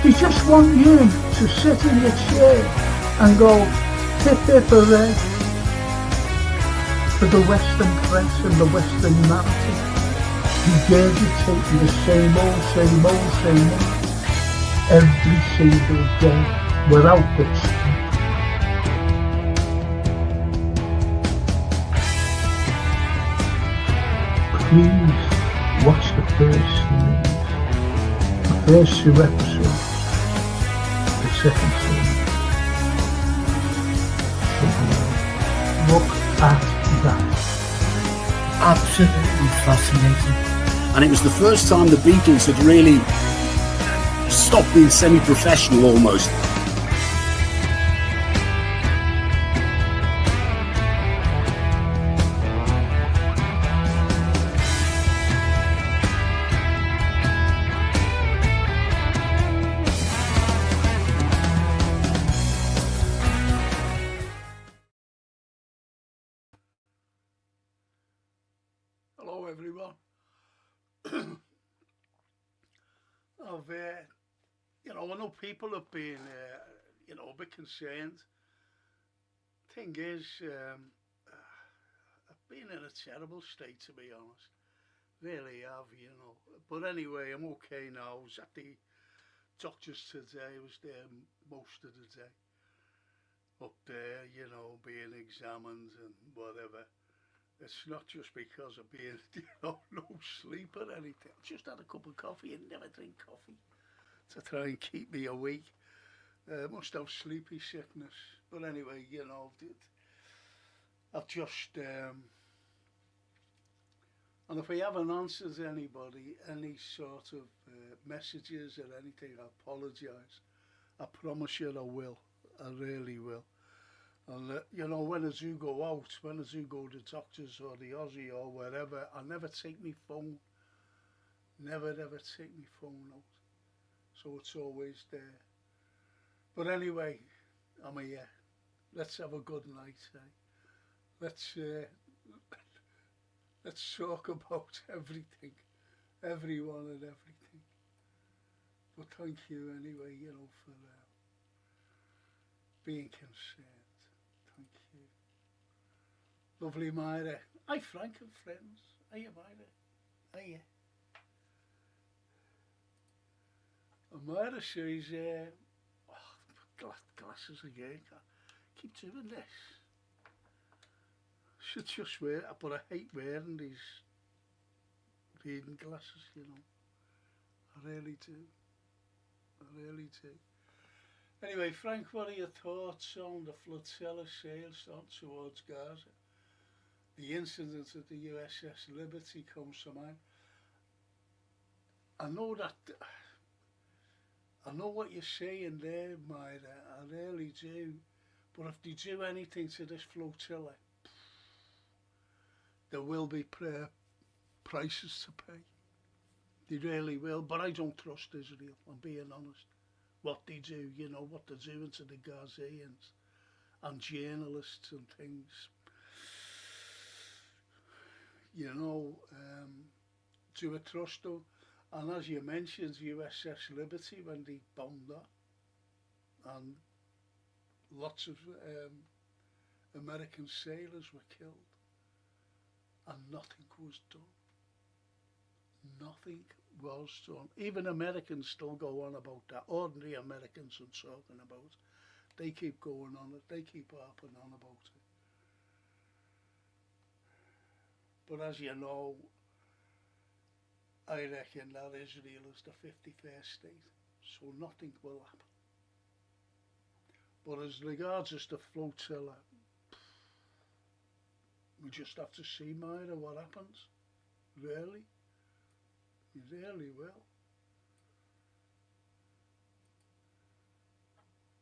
They just want you to sit in your chair and go hip hip hooray for the Western press and the Western narrative, regurgitating the same old every single day without which please watch the first two episodes, the second series. Look at that. Absolutely fascinating. And it was the first time the Beatles had really stopped being semi-professional almost. Hello everyone. I know people have been, a bit concerned. Thing is, I've been in a terrible state, to be honest. Really have, But anyway, I'm okay now. I was at the doctor's today. I was there most of the day. Up there, being examined and whatever. It's not just because of being, no sleep or anything. I just had a cup of coffee and never drink coffee to try and keep me awake. Must have sleepy sickness. But anyway, I've just, and if I haven't answered anybody, any sort of messages or anything, I apologise. I promise you I will. I really will. And when I do go out, when I do go to doctors or the Aussie or wherever, I never take my phone. Never ever take my phone out. So it's always there. But anyway, I'm here. Let's have a good night, eh? Let's talk about everything, everyone and everything. But thank you anyway, for being concerned. Thank you. Lovely Myra. Hi Frank and friends. Hiya Myra. Hiya. And Myra says, glasses again. I keep doing this. Should just wear it, but I hate wearing these reading glasses, I really do. I really do. Anyway, Frank, what are your thoughts on the flotilla sails on towards Gaza? The incident at the USS Liberty comes to mind. I know what you're saying there, Myra, I really do. But if they do anything to this flotilla, there will be prices to pay. They really will. But I don't trust Israel, I'm being honest. What they do, what they're doing to the Gazans and journalists and things. Do I trust them? And as you mentioned, USS Liberty, when they bombed that, and lots of American sailors were killed, and nothing was done. Nothing was done. Even Americans still go on about that. Ordinary Americans are talking about it. They keep going on it. They keep harping on about it. But as you know, I reckon that Israel is the 51st state, so nothing will happen. But as regards as the flotilla, we just have to see, Myra, what happens. Really? You really will.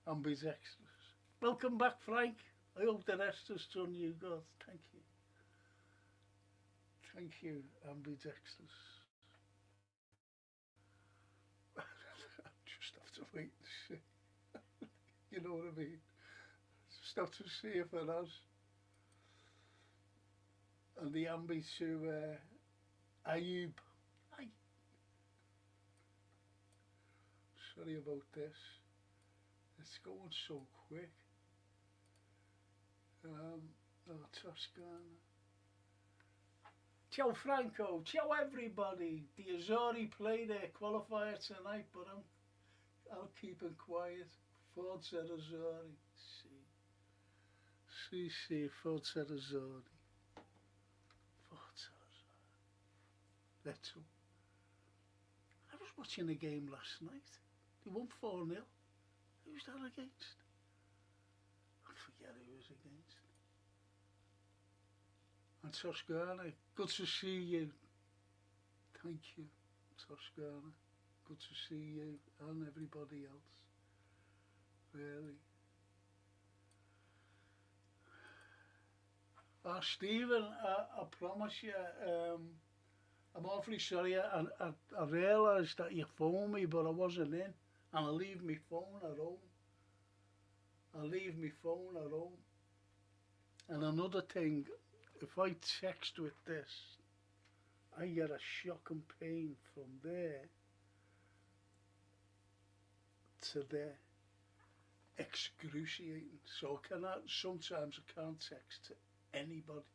Ambidextrous. Welcome back, Frank. I hope the rest has done you good. Thank you. Thank you, ambidextrous. Just have to wait and see. You know what I mean? Just have to see if it has. And the ambi to Ayub. Sorry about this. It's going so quick. Oh, Toscana. Ciao Franco, ciao everybody. The Azori play their qualifier tonight, but I'll keep it quiet. Forza Azori. Sì, Forza Azori. Forza Azori. Let's go. I was watching a game last night. They won 4-0. Who's that against? I forget who was against. And Toscana, good to see you. Thank you, Toscana. Good to see you and everybody else. Really. Stephen, I promise you, I'm awfully sorry. I realised that you phoned me, but I wasn't in. And I leave my phone at home. And another thing, if I text with this, I get a shock and pain from there to there. Excruciating. So sometimes I can't text to anybody.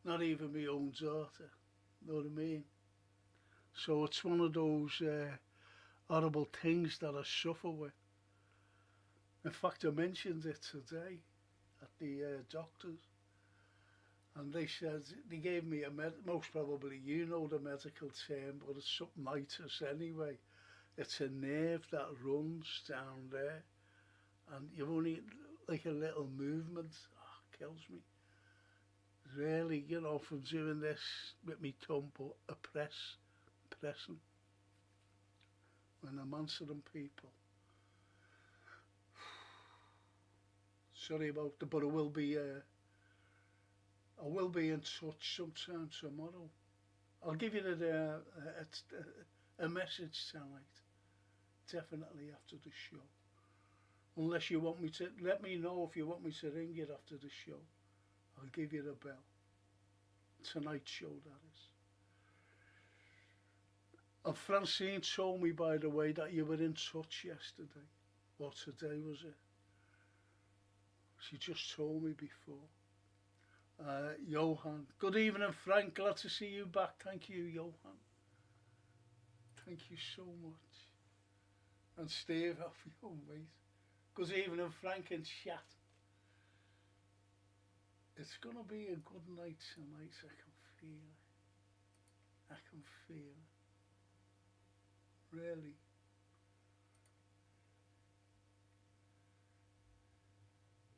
Not even my own daughter. Know what I mean? So it's one of those horrible things that I suffer with. In fact, I mentioned it today at the doctor's, and they said, they gave me most probably you know the medical term, but it's submitis anyway. It's a nerve that runs down there, and you've only like a little movement. Oh, kills me. Really, you know, from doing this with me thumb, but pressing when I'm answering people. Sorry about that, but I will be in touch sometime tomorrow. I'll give you a message tonight, definitely after the show. Unless you want me to, let me know if you want me to ring you after the show. I'll give you the bell. Tonight's show, that is. And Francine told me, by the way, that you were in touch yesterday. Or today, was it? She just told me before. Johan. Good evening, Frank. Glad to see you back. Thank you, Johan. Thank you so much. And Steve, off your mate. Good evening, Frank and chat. It's going to be a good night tonight. I can feel it. I can feel it. Really.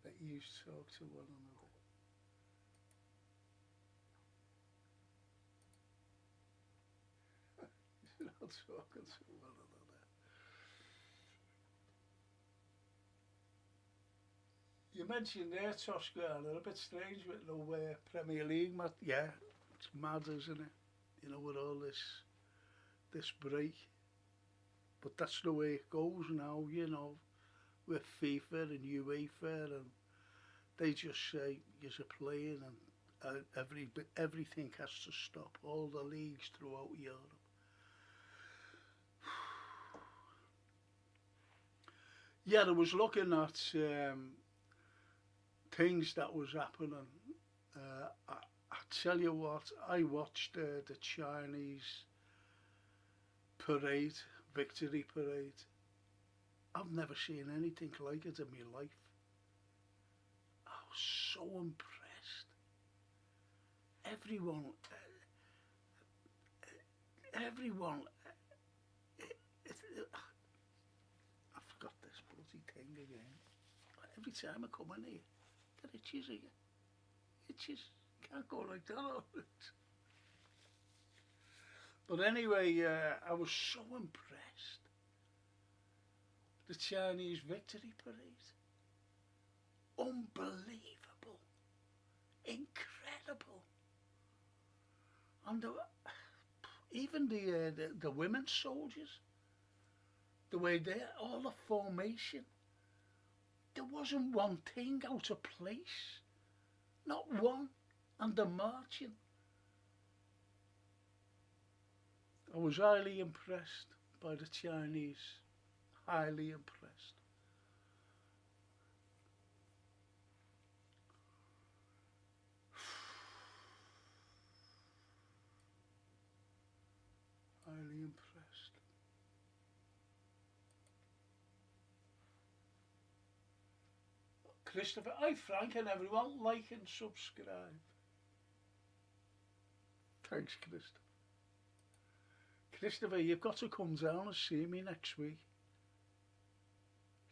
That you talk to one another. You're not talking to one another. You mentioned there, Toscana, a bit strange with no Premier League, Matt. Yeah, it's mad, isn't it? You know, with all this break. But that's the way it goes now, you know, with FIFA and UEFA, and they just say you're playing and everything has to stop. All the leagues throughout Europe. Yeah, I was looking at things that was happening. I tell you what, I watched the Chinese parade, victory parade. I've never seen anything like it in my life. I was so impressed. Everyone, I forgot this bloody thing again. Every time I come in here, that itches again. Itches. Can't go like that. But anyway, I was so impressed. The Chinese victory parade. Unbelievable. Incredible. And even the women soldiers, the way all the formation, there wasn't one thing out of place. Not one. And the marching. I was highly impressed. by the Chinese, highly impressed. Highly impressed. Christopher, hi Frank and everyone, like and subscribe. Thanks, Christopher. Christopher, you've got to come down and see me next week.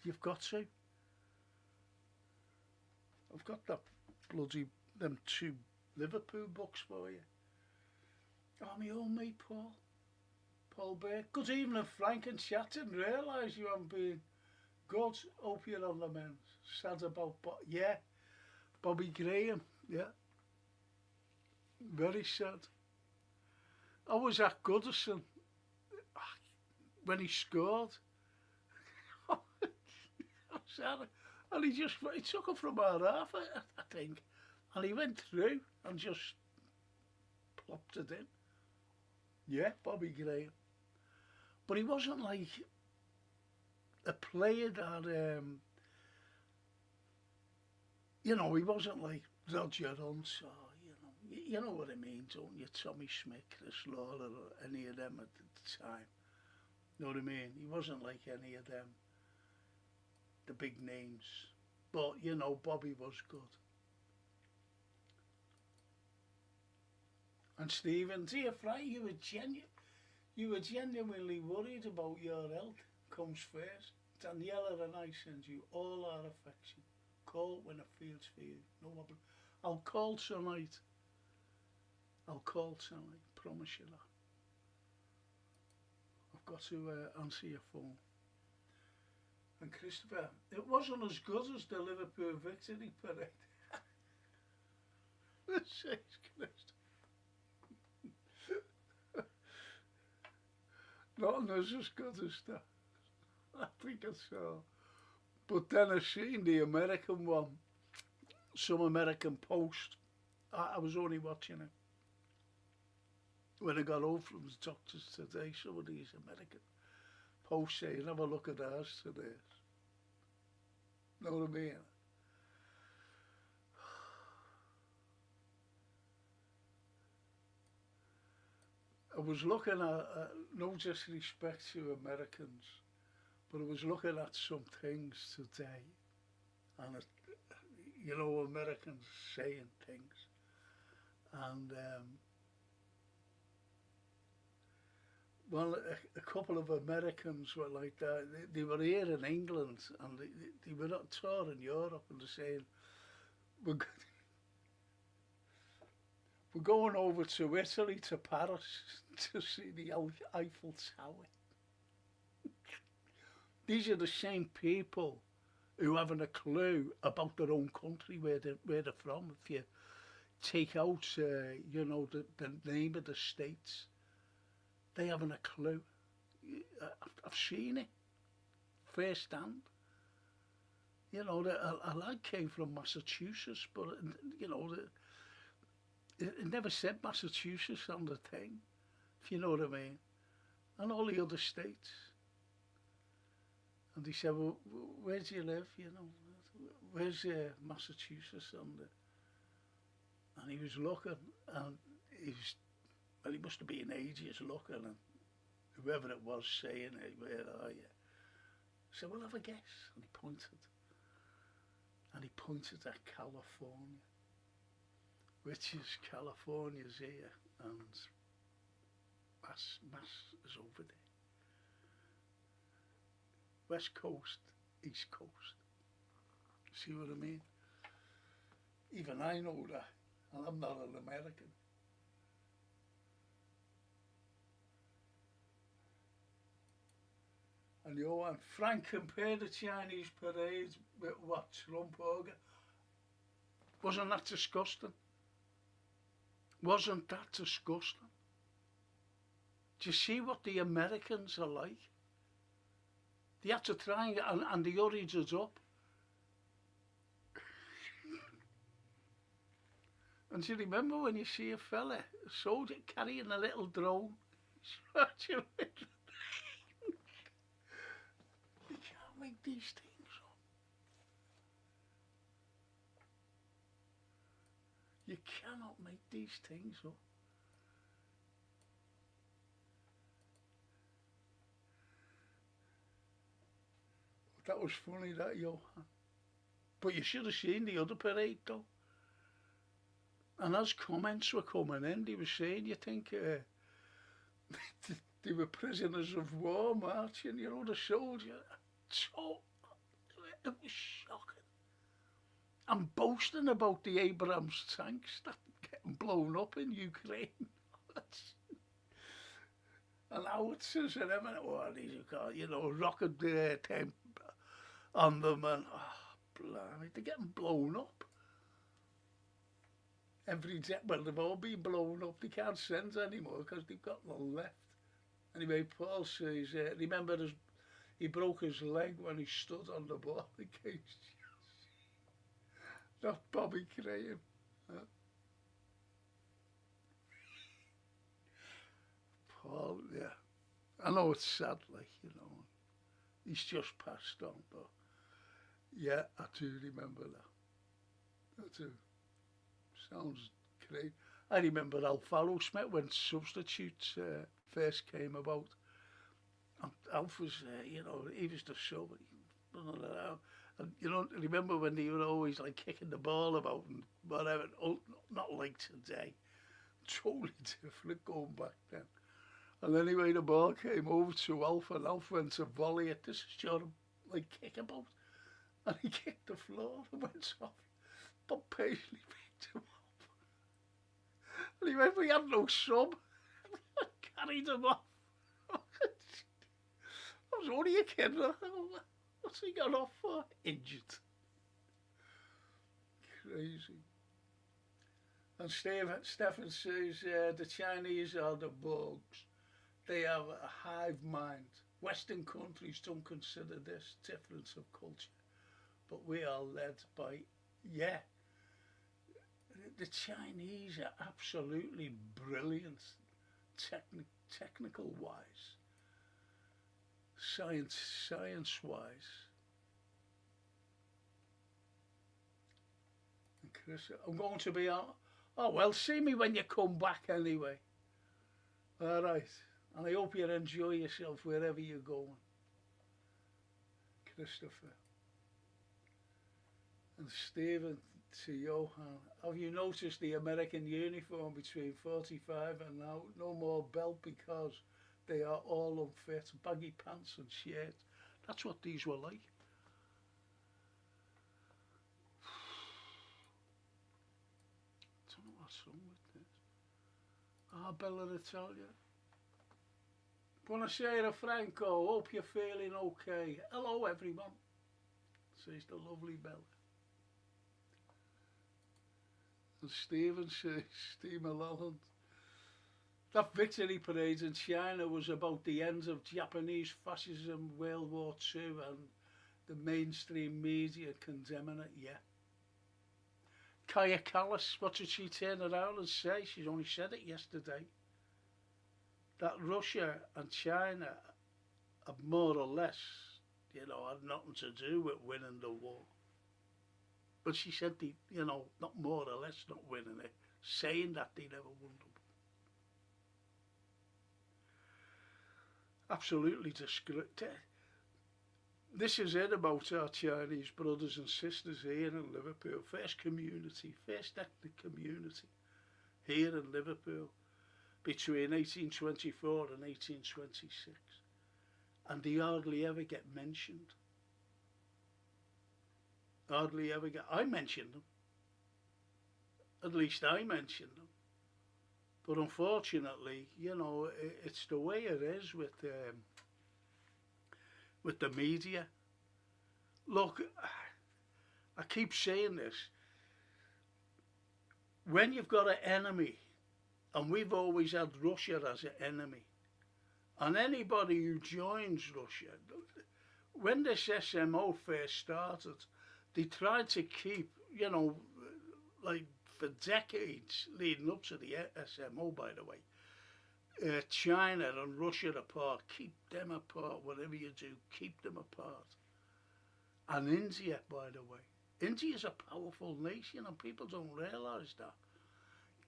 You've got to. I've got them 2 Liverpool books for you. Oh, my old mate Paul Burke. Good evening, Frank and chat. Didn't realise you haven't been good. Hope you're on the mend. Sad about, yeah, Bobby Graham, yeah. Very sad. I was at Goodison when he scored. And he took it from our half, I think, and he went through and just plopped it in. Yeah, Bobby Graham. But he wasn't like a player that, he wasn't like Roger Hunt or, you know what I mean, don't you? Tommy Smith, Chris Lawler, or any of them at the time. You know what I mean? He wasn't like any of them, the big names. But, Bobby was good. And Stephen, dear Frank, you were genuinely worried about your health. Comes first. Daniela and I send you all our affection. Call when it feels for you. No problem. I'll call tonight. Promise you that. I've got to answer your phone. And Christopher, it wasn't as good as the Liverpool victory parade. Says Christopher. Nothing is as good as that. I think I saw. But then I seen the American one, some American Post. I was only watching it when I got home from the doctors today. Some of these American Post saying, have a look at ours today. Know what I mean? I was looking at, no disrespect to Americans, but I was looking at some things today, and Americans saying things, and a couple of Americans were like that. They were here in England, and they were on tour in Europe, and they're saying, we're going over to Italy, to Paris, to see the Eiffel Tower. These are the same people who haven't a clue about their own country, where they're from. If you take out, the name of the states, they haven't a clue. I've seen it firsthand. A lad came from Massachusetts, but it never said Massachusetts on the thing, if you know what I mean, and all the other states. And he said, well, where do you live, where's Massachusetts on the... And he was looking, and he must have been ages looking, and whoever it was saying, hey, where are you? I said, well, have a guess. And he pointed at California, which is California's here, and Mass is over there. West Coast, East Coast. See what I mean? Even I know that, and I'm not an American. And and Frank compared the Chinese parade with what Trump organ. Wasn't that disgusting? Wasn't that disgusting? Do you see what the Americans are like? They had to try and they hurried it up. And do you remember when you see a soldier carrying a little drone? these things up. You cannot make these things up. That was funny, that, Johan. But you should have seen the other parade, though. And as comments were coming in, they were saying, you think they were prisoners of war marching, you know, the soldier. So, it was shocking. And boasting about the Abrams tanks that getting blown up in Ukraine. And howitzers and everything. Oh, these are called, you know, rocket temp on them, and blimey, they're getting blown up. Well, they've all been blown up. They can't send anymore because they've got none left. Anyway, Paul says, remember he broke his leg when he stood on the ball against not Bobby Graham. Paul, yeah. I know it's sad, like, you know. He's just passed on, but yeah, I do remember that. I do. Sounds great. I remember Alfaro Smith when substitutes first came about. And Alf was, you know, he was the sub. And you know, remember when they were always like kicking the ball about and whatever. Oh, not like today. Totally different going back then. And anyway, the ball came over to Alf, and Alf went to volley it. This is Jordan, like kick about. And he kicked the floor and went off. But Paisley picked him up. And he went, we had no sub. Carried him off. I was only a kid. What's he got off for? Injured. Crazy. And Stefan says the Chinese are the bugs. They have a hive mind. Western countries don't consider this difference of culture. But we are led by, yeah, the Chinese are absolutely brilliant, technical wise, science wise. And Chris, I'm going to be out. Oh well, see me when you come back anyway. All right, and I hope you enjoy yourself wherever you're going, Christopher. And Stephen to Johan, have you noticed the American uniform between 45 and now? No more belt because they are all unfit, baggy pants and shirts. That's what these were like. I don't know what's wrong with this. Ah, Bella Italia. Buonasera Franco, hope you're feeling okay. Hello everyone, says the lovely Bella. And Stephen says, Steve Mulholland, that victory parade in China was about the end of Japanese fascism, World War II, and the mainstream media condemning it, yeah. Kaya Callas, what did she turn around and say? She's only said it yesterday. That Russia and China have more or less, you know, had nothing to do with winning the war. But she said, you know, not more or less not winning it, saying that they never won the war. Absolutely disgusting. This is it about our Chinese brothers and sisters here in Liverpool. First ethnic community here in Liverpool between 1824 and 1826. And they hardly ever get mentioned. Hardly ever get. I mentioned them. At least I mentioned them. But unfortunately, you know, it's the way it is with the media. Look, I keep saying this. When you've got an enemy, and we've always had Russia as an enemy, and anybody who joins Russia, when this SMO first started, they tried to keep, you know, like for decades leading up to the SMO, by the way, China and Russia apart, keep them apart, whatever you do, keep them apart. And India, by the way. India is a powerful nation and people don't realise that.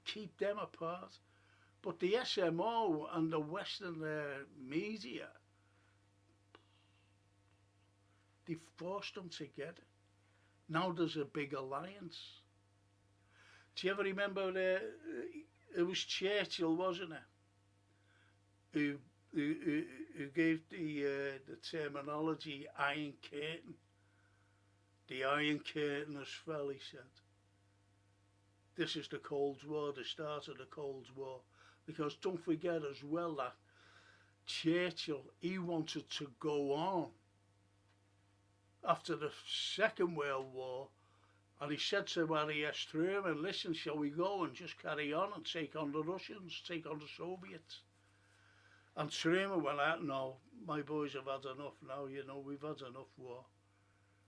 Keep them apart. But the SMO and the Western media, they forced them together. Now there's a big alliance. Do you ever remember it was Churchill, wasn't it, who gave the terminology Iron Curtain. The Iron Curtain has fell, he said. This is the Cold War, the start of the Cold War. Because don't forget as well that Churchill, he wanted to go on after the Second World War, and he said to R.E.S. Truman, listen, shall we go and just carry on and take on the Russians, take on the Soviets? And Truman went out, no, my boys have had enough now, you know, we've had enough war.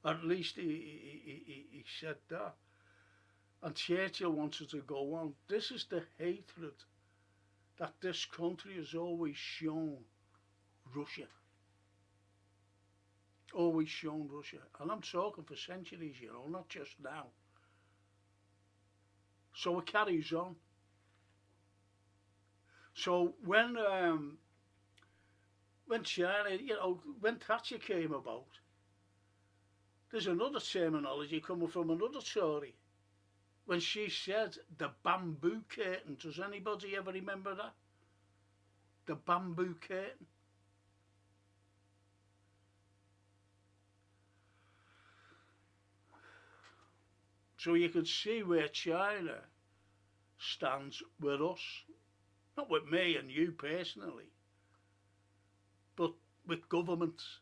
At least he said that. And Churchill wanted to go on. This is the hatred that this country has always shown Russia. Always shown Russia. And I'm talking for centuries, you know, not just now. So it carries on. So when China, you know, when Thatcher came about, there's another terminology coming from another Tory. When she said the bamboo curtain, does anybody ever remember that? The bamboo curtain. So you can see where China stands with us. Not with me and you personally, but with governments.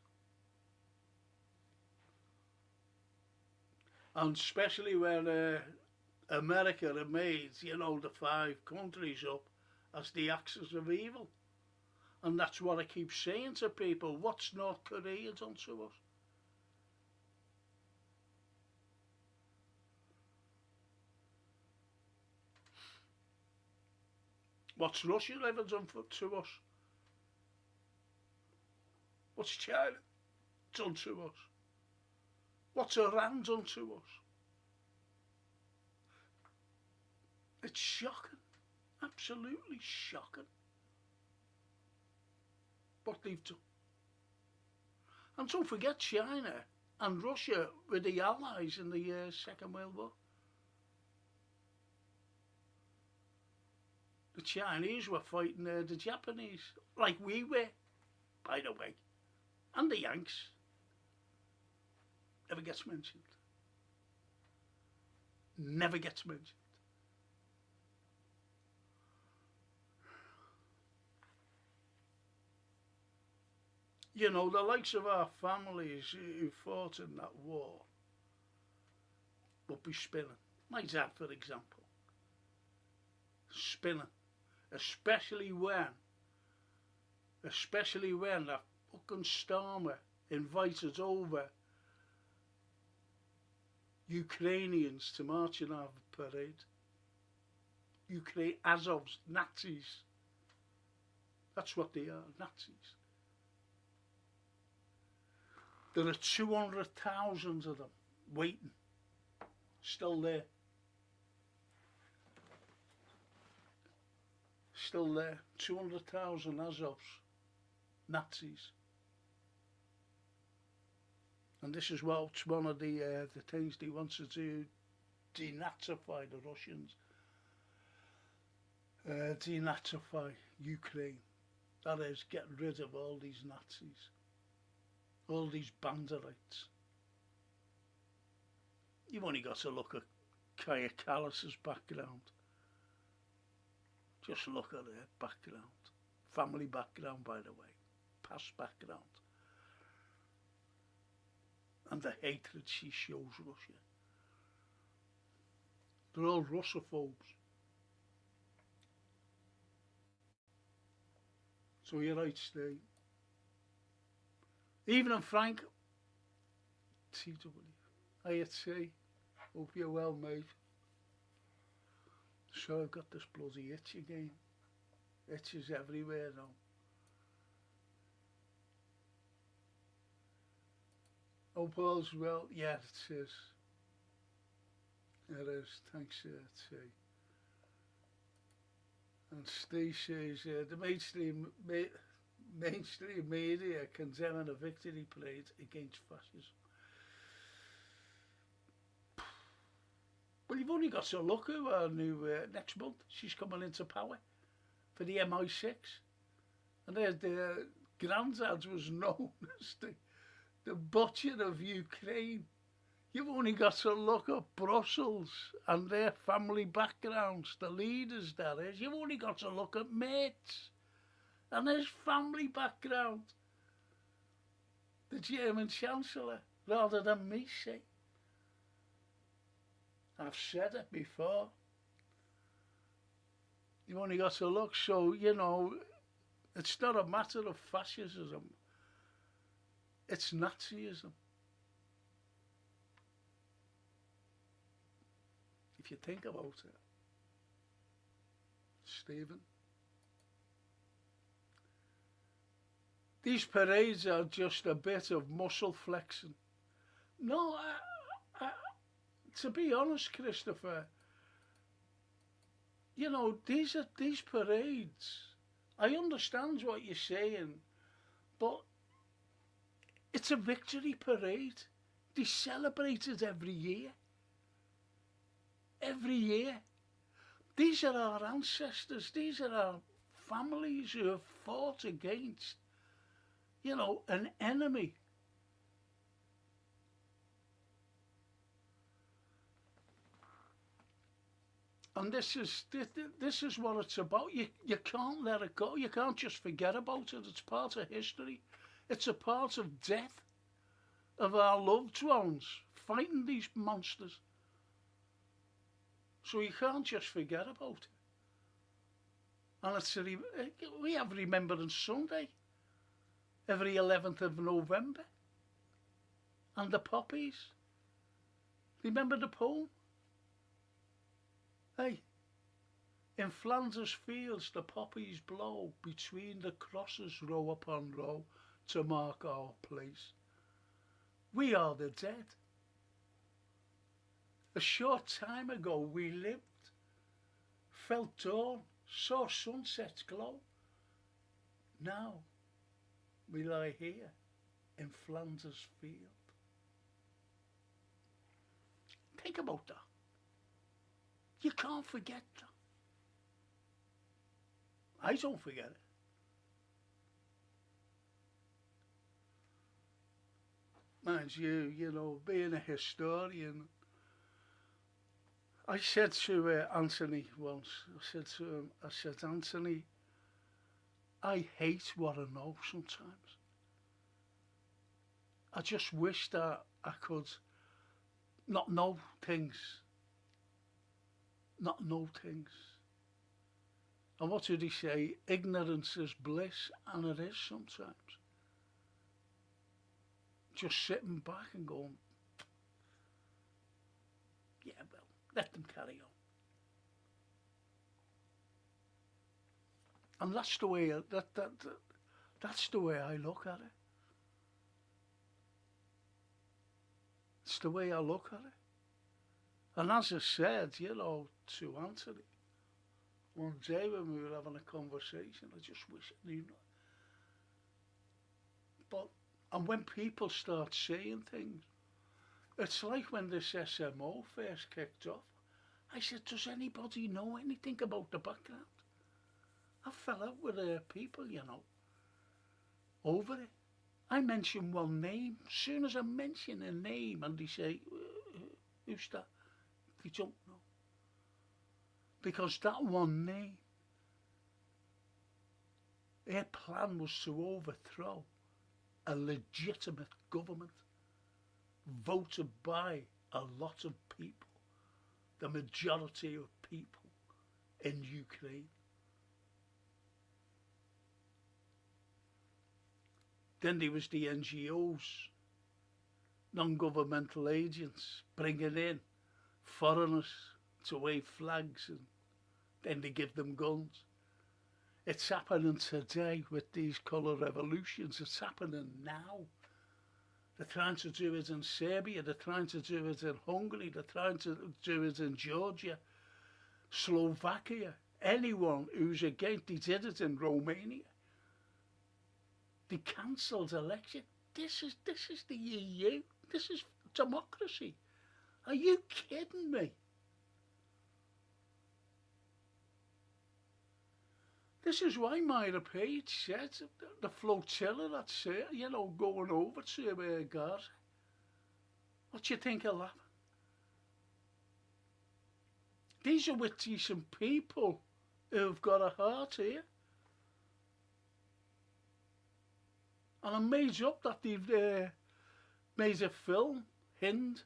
And especially when America have made, you know, the 5 countries up as the axis of evil. And that's what I keep saying to people. What's North Korea done to us? What's Russia ever done to us? What's China done to us? What's Iran done to us? It's shocking, absolutely shocking what they've done. And don't forget, China and Russia were the allies in the Second World War. The Chinese were fighting the Japanese, like we were, by the way, and the Yanks. Never gets mentioned. Never gets mentioned. You know, the likes of our families who fought in that war would be spinning. My dad, for example, spinning. Especially when that fucking Starmer invited over Ukrainians to march in our parade. Azovs, Nazis. That's what they are, Nazis. There are 200,000 of them waiting, still there. Still there, 200,000 Azovs, Nazis. And this is what's one of the things they wanted to do, denazify the Russians, denazify Ukraine. That is, get rid of all these Nazis, all these banderites. You've only got to look at Kaya Kallas's background. Just look at her background, family background, by the way, past background, and the hatred she shows Russia. They're all Russophobes. So you're right, Steve. Even in Frank, TW, IHC, hope you're well, mate. So I've got this bloody itch again. Itches everywhere now. Oh, Paul's well, yeah, it is. It is. Thanks, T. And Steve says the mainstream media condemning a victory parade against fascism. Well, you've only got to look at our new next month. She's coming into power for the MI6, and their granddad was known as the butcher of Ukraine. You've only got to look at Brussels and their family backgrounds, the leaders that is. You've only got to look at Mates and his family background, the German Chancellor, rather than me say. I've said it before. You've only got to look, so, you know, it's not a matter of fascism, it's Nazism. If you think about it, Stephen. These parades are just a bit of muscle flexing. No, to be honest, Christopher, you know, these parades, I understand what you're saying, but it's a victory parade. They celebrate it every year. Every year. These are our ancestors. These are our families who have fought against, you know, an enemy. And this is what it's about. You can't let it go. You can't just forget about it. It's part of history. It's a part of death of our loved ones fighting these monsters. So you can't just forget about it. And we have Remembrance Sunday every 11th of November. And the poppies. Remember the poem? Hey, in Flanders fields the poppies blow, between the crosses row upon row, to mark our place. We are the dead. A short time ago we lived, felt dawn, saw sunsets glow. Now we lie here in Flanders field. Think about that. You can't forget that. I don't forget it. Mind you, you know, being a historian, I said to Anthony once, I said, Anthony, I hate what I know sometimes. I just wish that I could not know things. Not know things. And what did he say? Ignorance is bliss, and it is sometimes. Just sitting back and going, yeah, well, let them carry on. And that's the way that's the way I look at it. It's the way I look at it. And as I said, you know, to Anthony, one day when we were having a conversation, I just wish I knew. But, and when people start saying things, it's like when this SMO first kicked off, I said, does anybody know anything about the background? I fell out with people, you know, over it. I mention one name. As soon as I mention a name and they say, who's that? They don't know. Because that one name, their plan was to overthrow a legitimate government voted by a lot of people, the majority of people in Ukraine. Then there was the NGOs, non-governmental agents, bringing in foreigners to wave flags, and then they give them guns. It's happening today with these colour revolutions. It's happening now. They're trying to do it in Serbia, they're trying to do it in Hungary, they're trying to do it in Georgia, Slovakia. Anyone who's against, they did it in Romania. They cancelled election. This is the EU. This is democracy. Are you kidding me? This is why Myra Page said the flotilla that's, going over to Gaza. What do you think of that? These are with decent people who've got a heart here. And I'm made up that they've made a film, Hind,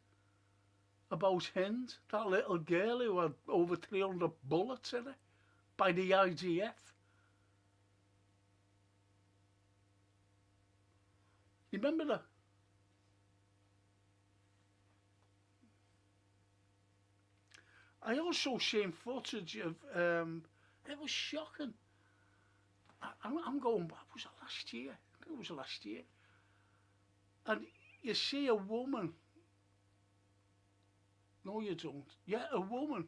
about Hind, that little girl who had over 300 bullets in her by the IDF. You remember that? I also seen footage of, it was shocking. I'm going back, was it last year? I think it was last year. And you see a woman, no you don't, yeah, a woman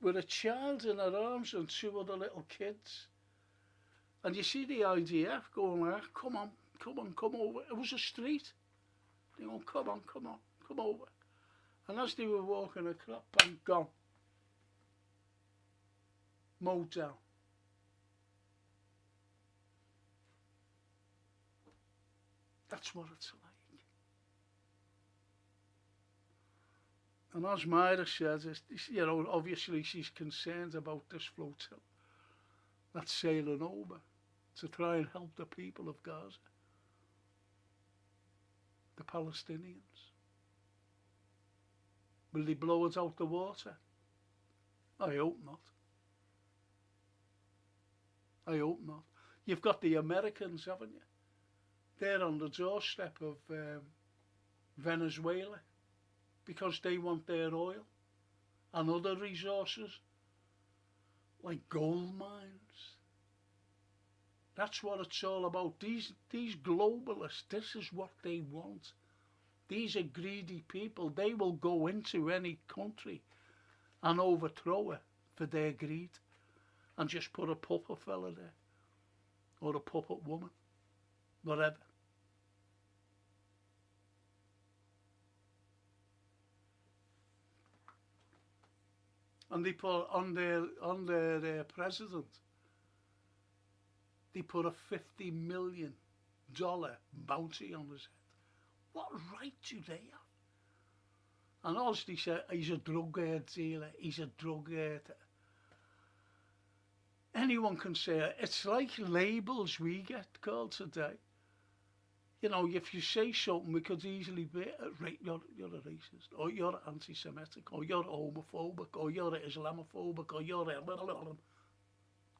with a child in her arms and two other little kids. And you see the IDF going like, come on, come over. It was a street. They go, come on, come over. And as they were walking across, bang, gone. Mowed down. That's what it's like. And as Myra says, obviously she's concerned about this flotilla that's sailing over to try and help the people of Gaza, the Palestinians. Will they blow it out the water? I hope not. I hope not. You've got the Americans, haven't you? They're on the doorstep of Venezuela because they want their oil and other resources like gold mines. That's what it's all about. These globalists, this is what they want. These are greedy people. They will go into any country and overthrow it for their greed and just put a puppet fella there or a puppet woman, whatever. And they put on their president, they put a $50 million bounty on his head. What right do they have? And also they said he's a drug dealer, he's a drug anyone can say it. It's like labels we get called today. You know, if you say something, we could easily be, you're a racist, or you're anti-Semitic, or you're homophobic, or you're Islamophobic, or you're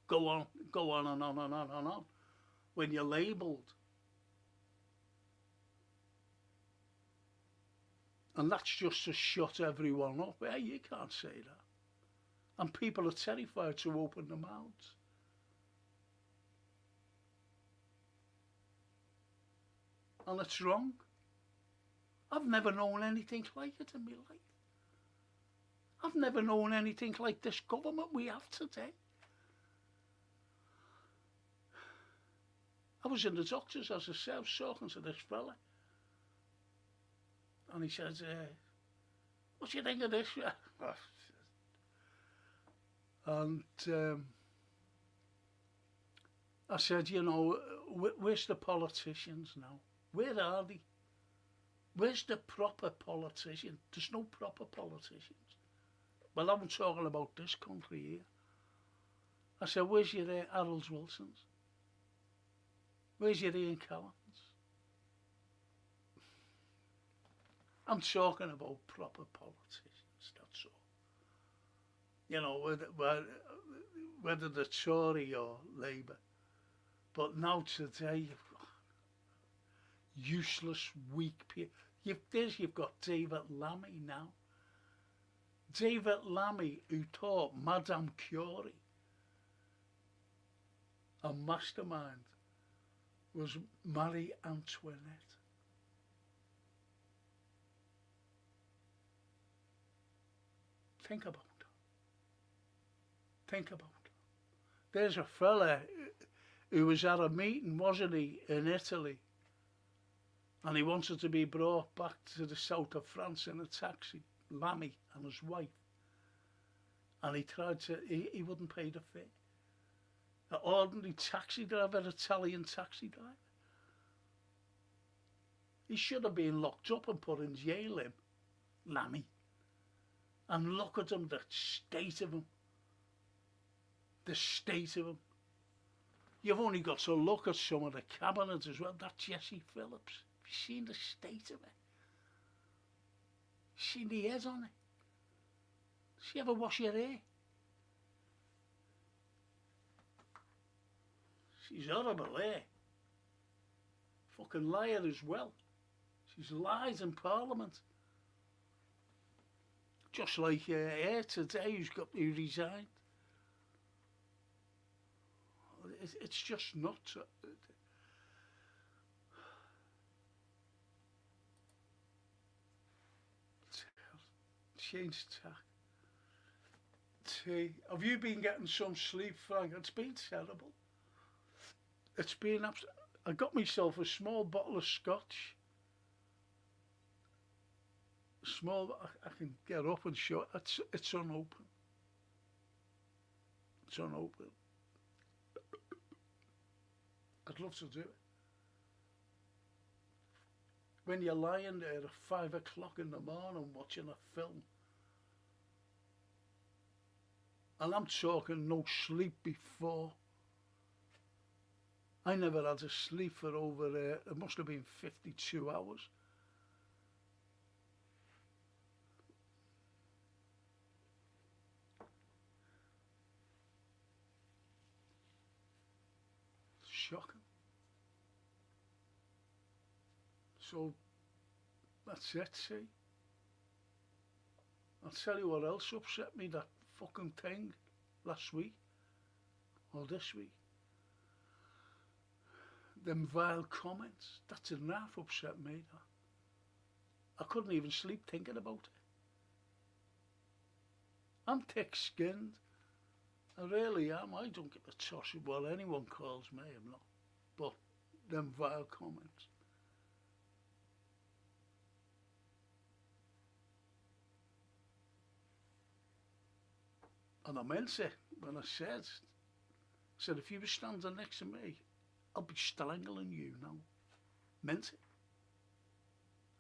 go on and on and on and on. When you're labelled. And that's just to shut everyone up. Hey, you can't say that. And people are terrified to open their mouths. And it's wrong. I've never known anything like it in my life. I've never known anything like this government we have today. I was in the doctor's, as I said, I was talking to this fella. And he said, what do you think of this? And I said, you know, where's the politicians now? Where are they? Where's the proper politician? There's no proper politicians. Well, I'm talking about this country here. I said, where's your Harold Wilsons? Where's your Ian Callans? I'm talking about proper politicians, that's all. You know, whether they're Tory or Labour. But now today, you've got useless, weak people. You've got David Lammy now. David Lammy, who taught Madame Curie, a mastermind, was Marie Antoinette. Think about it. Think about it. There's a fella who was at a meeting, wasn't he, in Italy, and he wanted to be brought back to the south of France in a taxi, Lammy and his wife. And he tried to, he wouldn't pay the fare. An ordinary taxi driver, Italian taxi driver. He should have been locked up and put in jail, him, Lammy. And look at him, the state of him. The state of him. You've only got to look at some of the cabinet as well. That Jesse Phillips. Have you seen the state of it? Seen the head on it? Does she ever wash your hair? She's horrible, eh? Fucking liar as well. She's lied in Parliament. Just like here today, who resigned. It's just nuts. Change tack. Have you been getting some sleep, Frank? It's been terrible. It's been I got myself a small bottle of scotch. Small, I can get up and show it. It's unopened. It's unopened. I'd love to do it. When you're lying there at 5 o'clock in the morning watching a film, and I'm talking no sleep before. I never had a sleep for over, it must have been 52 hours. Shocking. So, that's it, see. I'll tell you what else upset me, that fucking thing last week, or this week. Them vile comments, that's enough upset me, that. I couldn't even sleep thinking about it. I'm thick-skinned. I really am. I don't give a toss of what anyone calls me, I'm not. But them vile comments. And I meant it when I said, if you were standing next to me, I'll be strangling you now. Meant it.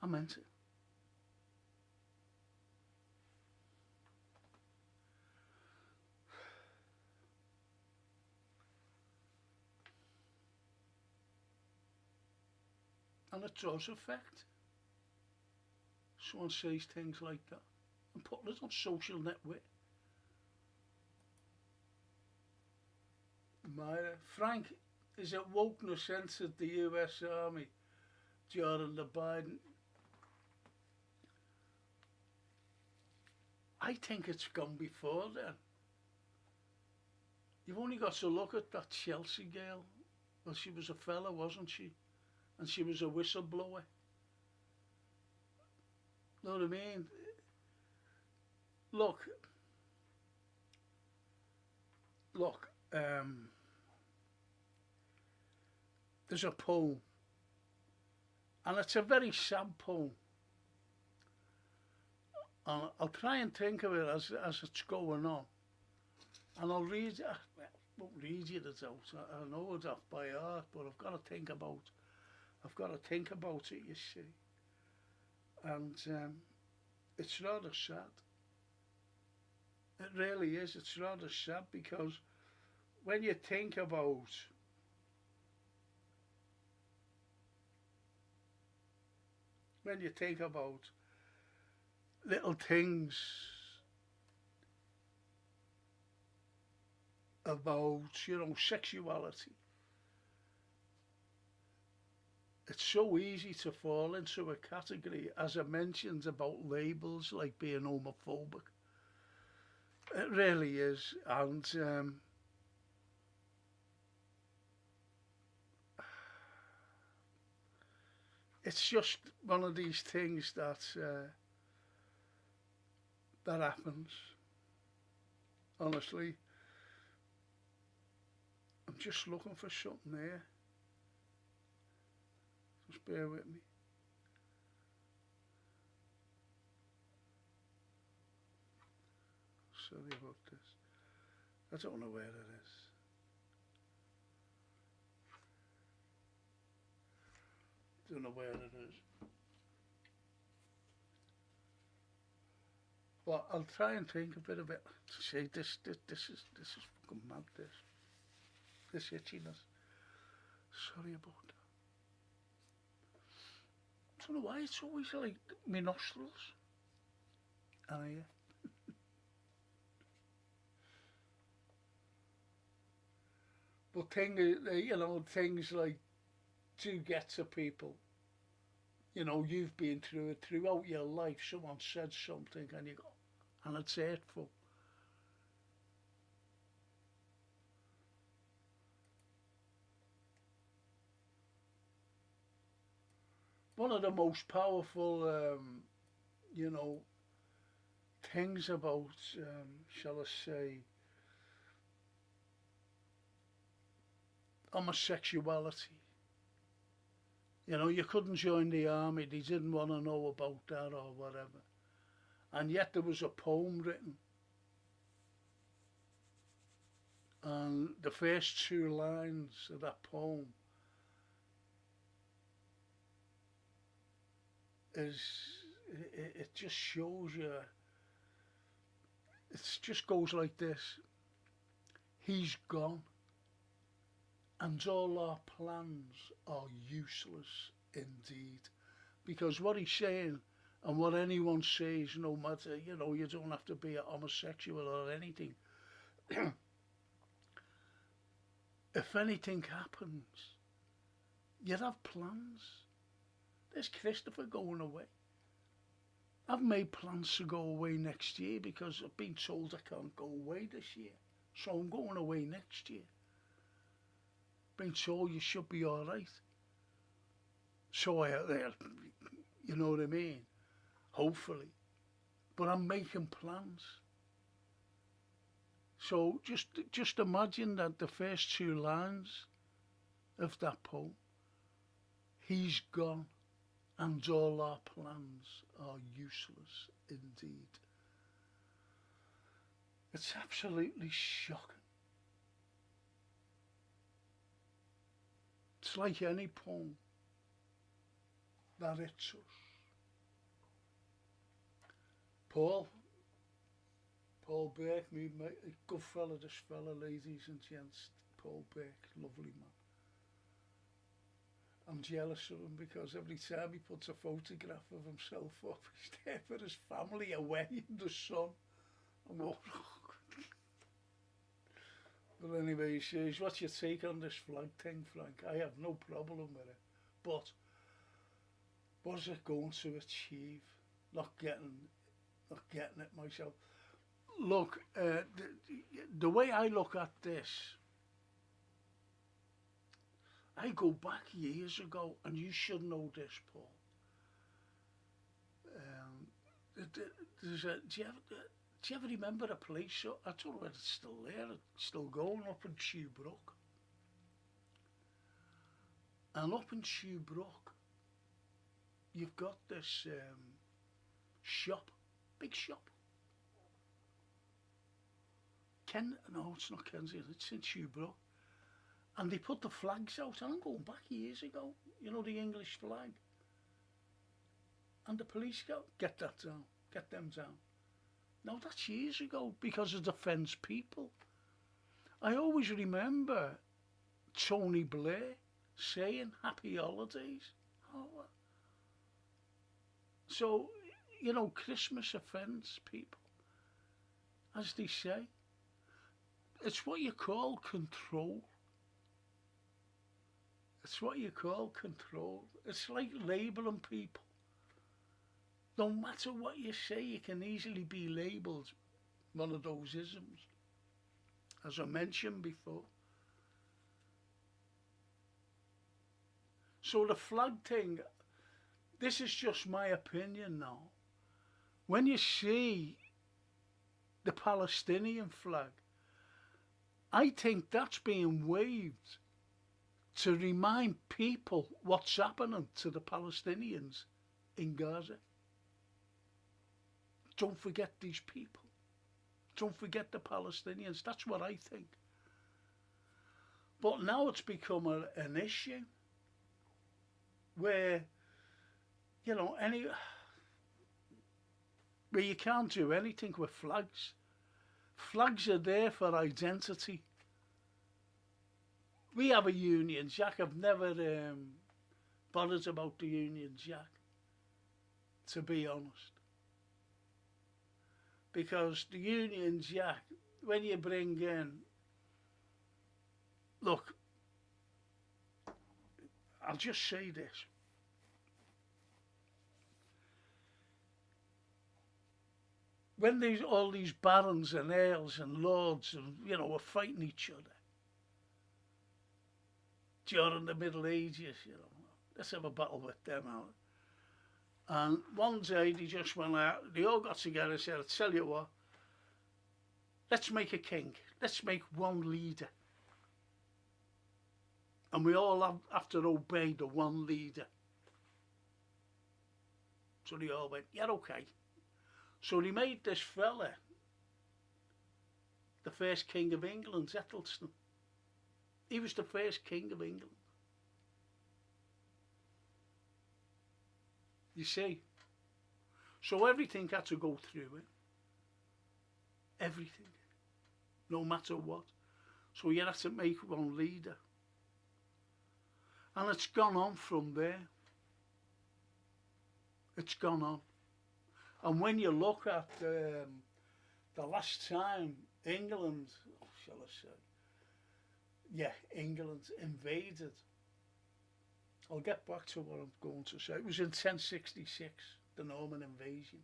I meant it. And it does affect. Someone says things like that and putting it on social network. Frank, is it wokeness entered the US Army during the Biden? I think it's gone before then. You've only got to look at that Chelsea girl. Well, she was a fella, wasn't she? And she was a whistleblower. Know what I mean? Look, there's a poem, and it's a very sad poem. And I'll try and think of it as it's going on, and I'll read it. Well, I won't read you it out. I know it off by heart, but I've got to think about it, you see. And it's rather sad. It really is. It's rather sad because when you think about little things about, sexuality, it's so easy to fall into a category, as I mentioned, about labels like being homophobic. It really is. And it's just one of these things that happens. honestly. I'm just looking for something there. Just bear with me. Sorry about this. I don't know where it is. Don't know where it is. But I'll try and think a bit of it. See, this is fucking mad. This itchiness. Sorry about that. I don't know why it's always like my nostrils. Oh yeah. But things like do get to people. You've been through it throughout your life. Someone said something and you go, and it's hurtful. One of the most powerful, you know, things about, shall I say, homosexuality. You couldn't join the army, they didn't want to know about that or whatever. And yet there was a poem written, and the first two lines of that poem is, it just shows you, it just goes like this: he's gone, and all our plans are useless indeed. Because what he's saying, and what anyone says, no matter, you don't have to be a homosexual or anything. If anything happens, you'd have plans. There's Christopher going away. I've made plans to go away next year because I've been told I can't go away this year. So I'm going away next year. Been told you should be all right. So you know what I mean? Hopefully. But I'm making plans. So just imagine that the first two lines of that poem: he's gone, and all our plans are useless indeed. It's absolutely shocking. It's like any poem that hits us. Paul Burke, me mate, a good fella, this fella, ladies and gents. Paul Burke, lovely man. I'm jealous of him because every time he puts a photograph of himself up, he's there for his family away in the sun. I'm all, but anyway, he says, what's your take on this flag thing, Frank? I have no problem with it. But what is it going to achieve? Not getting it myself. Look, the way I look at this, I go back years ago, and you should know this, Paul. Do you ever remember a place? I don't know whether it's still there. It's still going up in Shoebrook. And up in Shoebrook, you've got this shop, big shop. No, it's not Kensington. It's in Shoebrook. And they put the flags out, and I'm going back years ago, the English flag. And the police go, get that down, get them down. Now that's years ago, because of the Fence people. I always remember Tony Blair saying happy holidays. Oh. So, Christmas offends people, as they say. It's what you call control. It's what you call control. It's like labelling people. No matter what you say, you can easily be labelled one of those isms, as I mentioned before. So the flag thing, this is just my opinion now. When you see the Palestinian flag. I think that's being waved to remind people what's happening to the Palestinians in Gaza. Don't forget these people. Don't forget the Palestinians. That's what I think. But now it's become an issue where, you know, where you can't do anything with flags. Flags are there for identity. We have a Union Jack. I've never bothered about the Union Jack, to be honest. Because the Union Jack, when you bring in, look, I'll just say this. When all these barons and earls and lords and, you know, were fighting each other during the Middle Ages, you know, let's have a battle with them out. And one day they just went out, they all got together and said, I'll tell you what, let's make a king, let's make one leader. And we all have to obey the one leader. So they all went, yeah, okay. So they made this fella the first King of England, Ethelstan. He was the first King of England. You see? So everything had to go through it. Everything. No matter what. So you had to make one leader. And it's gone on from there. It's gone on. And when you look at the last time England, shall I say, yeah, England invaded, I'll get back to what I'm going to say. It was in 1066, the Norman invasion.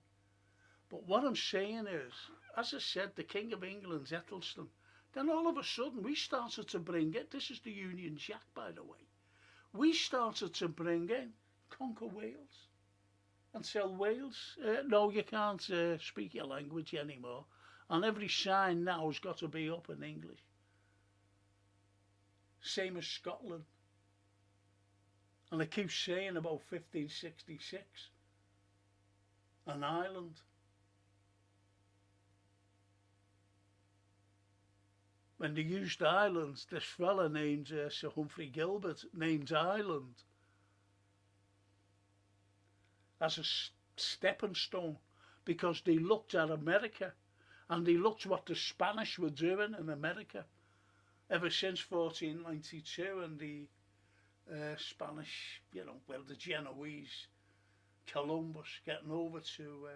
But what I'm saying is, as I said, the King of England's Ethelstan. Then all of a sudden we started to bring it, this is the Union Jack by the way, we started to bring in conquer Wales. And tell Wales, no, you can't speak your language anymore. And every sign now has got to be up in English. Same as Scotland. And I keep saying about 1566. And Ireland. When they used Ireland, this fella named Sir Humphrey Gilbert named Ireland as a stepping stone, because they looked at America and they looked what the Spanish were doing in America ever since 1492 and the Spanish, you know, well, the Genoese, Columbus getting over to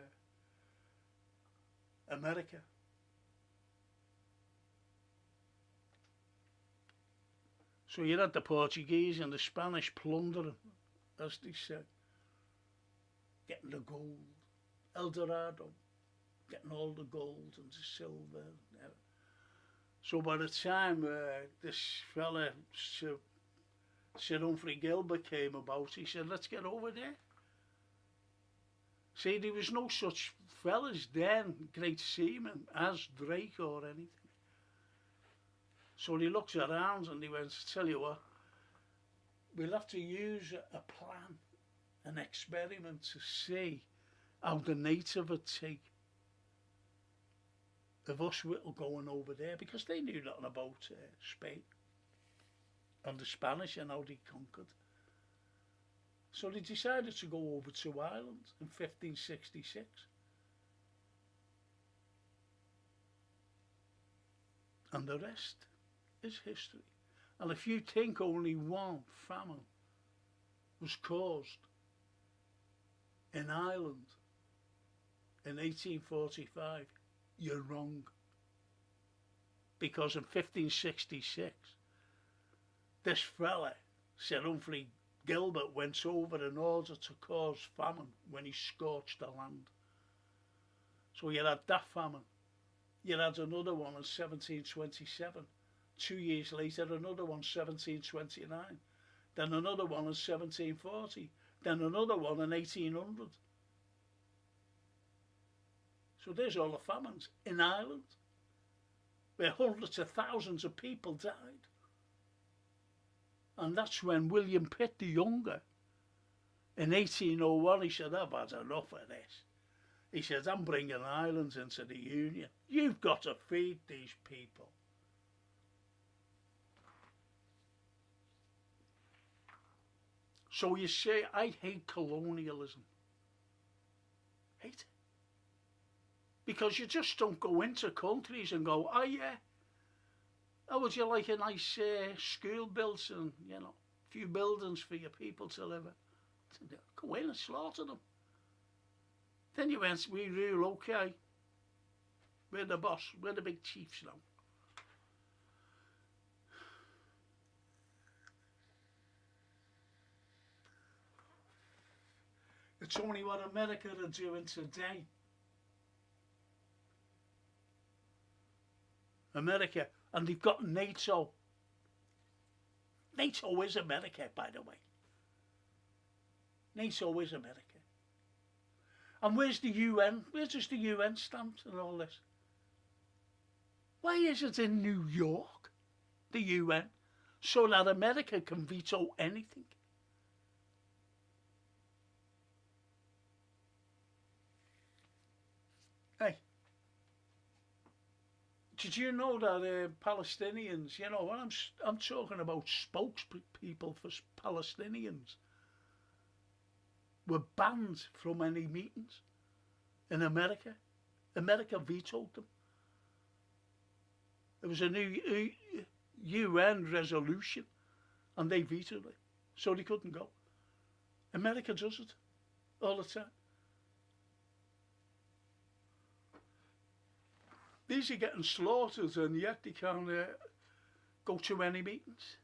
America. So you had the Portuguese and the Spanish plundering, as they said. Getting the gold, El Dorado, getting all the gold and the silver. So by the time this fella, Sir Humphrey Gilbert, came about, he said, let's get over there. See, there was no such fellas then, great seamen, as Drake or anything. So he looks around and he went, tell you what, we'll have to use a plan, an experiment to see how the native would take of us going over there, because they knew nothing about Spain and the Spanish and how they conquered. So they decided to go over to Ireland in 1566. And the rest is history. And if you think only one famine was caused in Ireland in 1845, you're wrong. Because in 1566, this fella, Sir Humphrey Gilbert, went over in order to cause famine when he scorched the land. So you had that famine. You had another one in 1727. 2 years later, another one, 1729. Then another one in 1740. Then another one in 1800. So there's all the famines in Ireland, where hundreds of thousands of people died. And that's when William Pitt the Younger, in 1801, he said, I've had enough of this. He said, I'm bringing Ireland into the Union. You've got to feed these people. So you say, I hate colonialism. Hate it. Because you just don't go into countries and go, oh yeah, how would you like a nice school built and, you know, a few buildings for your people to live in? Go in and slaughter them. Then you went, we rule, okay. We're the boss, we're the big chiefs now. It's only what America are doing today. America, and they've got NATO. NATO is America, by the way. NATO is America. And where's the UN? Where does the UN stand and all this? Why is it in New York, the UN, so that America can veto anything? Hey, did you know that Palestinians, you know, when I'm talking about spokespeople for Palestinians, were banned from any meetings in America? America vetoed them. There was a new UN resolution and they vetoed it, so they couldn't go. America does it all the time. These are getting slaughtered and yet they can't go to any meetings.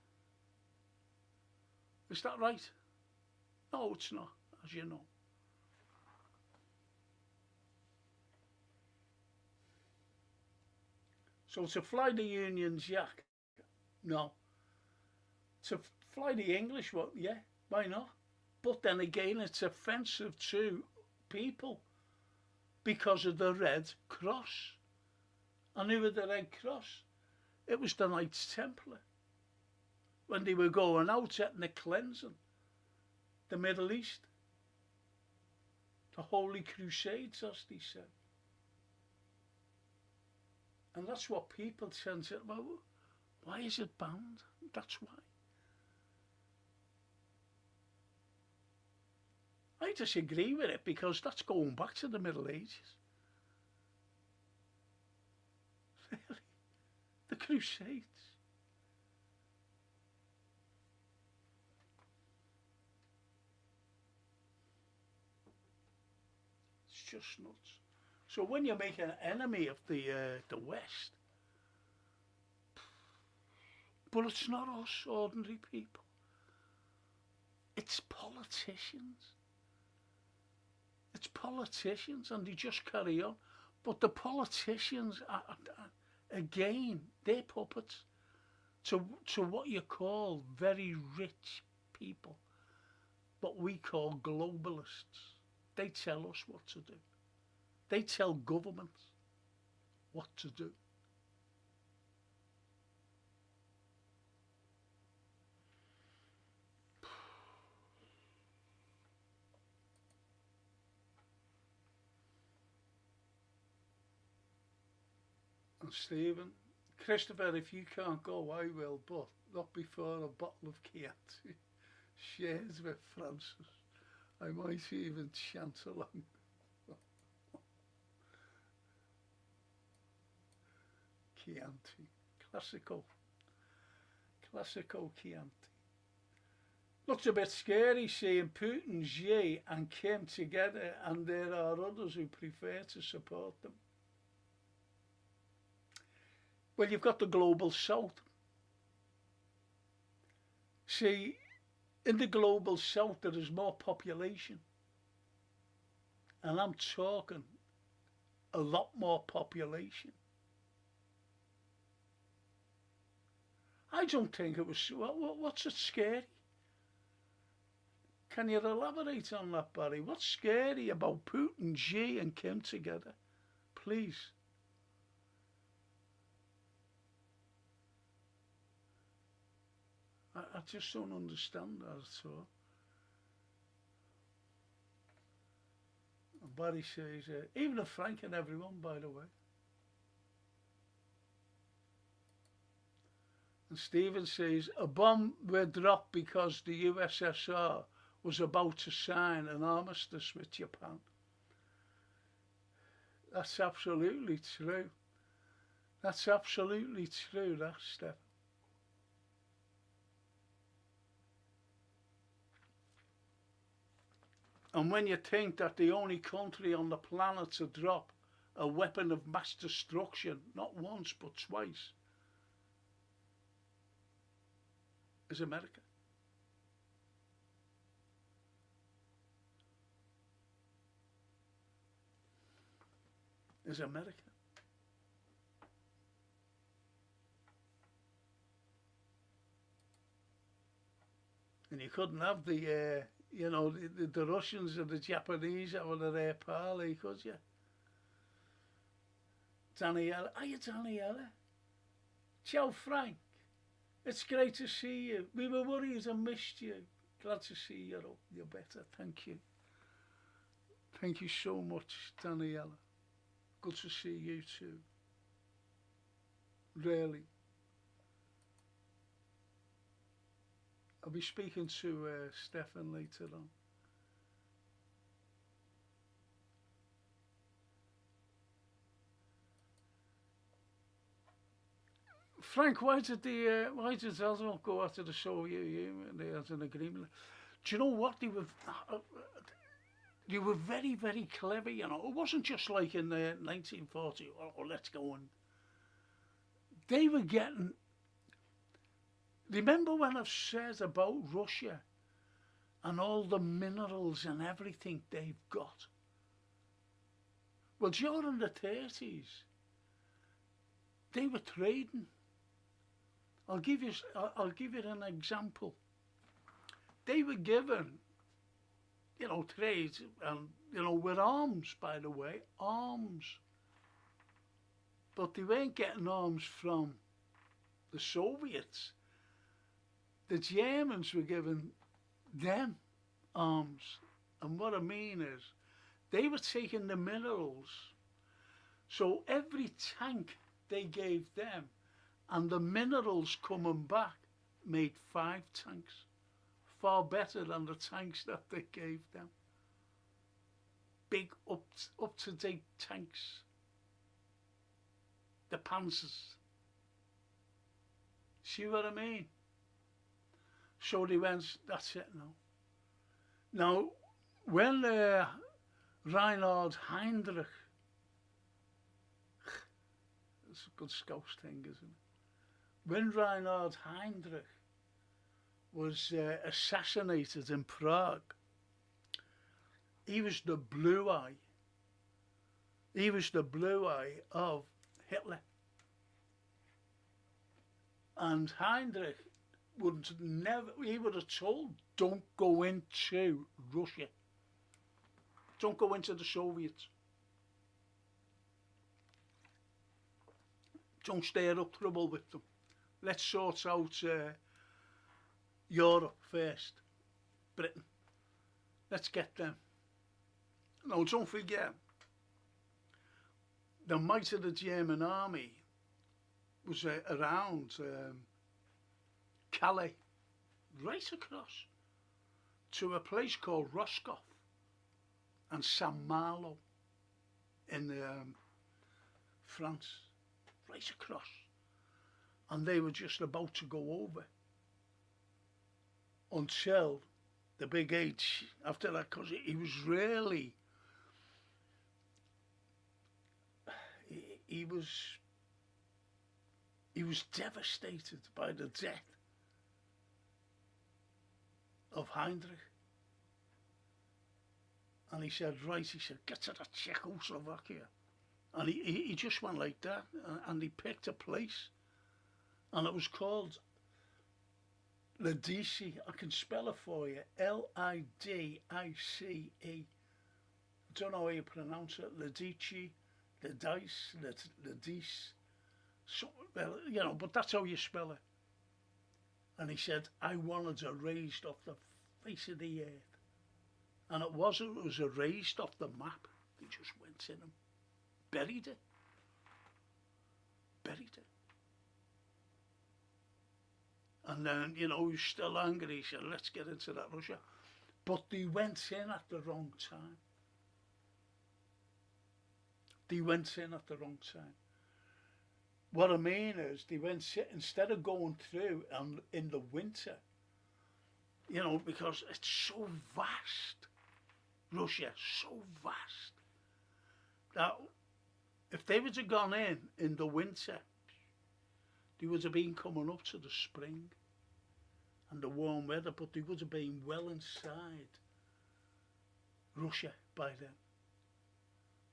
Is that right? No, it's not, as you know. So to fly the Union Jack, no. To fly the English one, yeah, why not? But then again, it's offensive to people because of the Red Cross. And who were the Red Cross? It was the Knights Templar. When they were going out setting the cleansing, the Middle East, the Holy Crusades, as they said. And that's what people tend to, well, why is it banned? That's why. I disagree with it because that's going back to the Middle Ages. Really? The Crusades. It's just nuts. So when you make an enemy of the West, but it's not us ordinary people. It's politicians. It's politicians, and they just carry on. But the politicians are again, they're puppets to what you call very rich people, what we call globalists. They tell us what to do. They tell governments what to do. And Stephen, Christopher, if you can't go, I will, but not before a bottle of Chianti shares with Francis. I might even chant along. Chianti, classical Chianti. Looks a bit scary seeing Putin, Xi and Kim together, and there are others who prefer to support them. Well, you've got the global south. See, in the global south there is more population. And I'm talking a lot more population. I don't think it was, what's it scary? Can you elaborate on that, Barry? What's scary about Putin, Xi and Kim together? please. I just don't understand that at all. And Barry says, even if Frank and everyone, by the way. And Stephen says, a bomb were dropped because the USSR was about to sign an armistice with Japan. That's absolutely true. That's absolutely true, that, Steph. And when you think that the only country on the planet to drop a weapon of mass destruction, not once but twice, is America. Is America. And you couldn't have the, you know, the Russians and the Japanese having their parley, could you? Daniela, are you Daniela? Ciao, Frank. It's great to see you. We were worried and missed you. Glad to see you're up. You're better. Thank you. Thank you so much, Daniela. Good to see you too. Really. I'll be speaking to Stefan later on. Frank, why did Oswald go after the Soviet Union? They had an agreement. Do you know what they were? They were very, very clever. You know, it wasn't just like in 1940. Oh, let's go and. They were getting. Remember when I've said about Russia and all the minerals and everything they've got? Well, during the 30s, they were trading. I'll give you an example. They were given, you know, trades and, you know, with arms, by the way, arms. But they weren't getting arms from the Soviets. The Germans were giving them arms. And what I mean is, they were taking the minerals. So every tank they gave them, and the minerals coming back, made 5 tanks. Far better than the tanks that they gave them. Big up-to-date tanks. The Panzers. See what I mean? So they went, that's it now. Now, when Reinhard Heydrich, it's a good Scouse thing, isn't it? When Reinhard Heydrich was assassinated in Prague, he was the blue eye. He was the blue eye of Hitler. And Heydrich he would have told, don't go into Russia. Don't go into the Soviets. Don't stir up trouble with them. Let's sort out Europe first. Britain. Let's get them. No, don't forget, the might of the German army was around Calais, right across to a place called Roscoff and Saint-Malo in France, right across. And they were just about to go over until the big H after that, because he was really, he was devastated by the death of Heydrich. And he said, right, he said, get to that Czechoslovakia. And he just went like that, and he picked a place, and it was called Lidice. I can spell it for you, Lidice. I don't know how you pronounce it, Lidice, the dice, the dice, so, well, you know, but that's how you spell it. And he said, I wanted it erased off the face of the earth. And it was erased off the map. They just went in and buried it. Buried it. And then, you know, he was still angry. He said, let's get into that Russia. But they went in at the wrong time. They went in at the wrong time. What I mean is, they went, instead of going through and in the winter, you know, because it's so vast, Russia, so vast, that if they would have gone in the winter, they would have been coming up to the spring and the warm weather, but they would have been well inside Russia by then,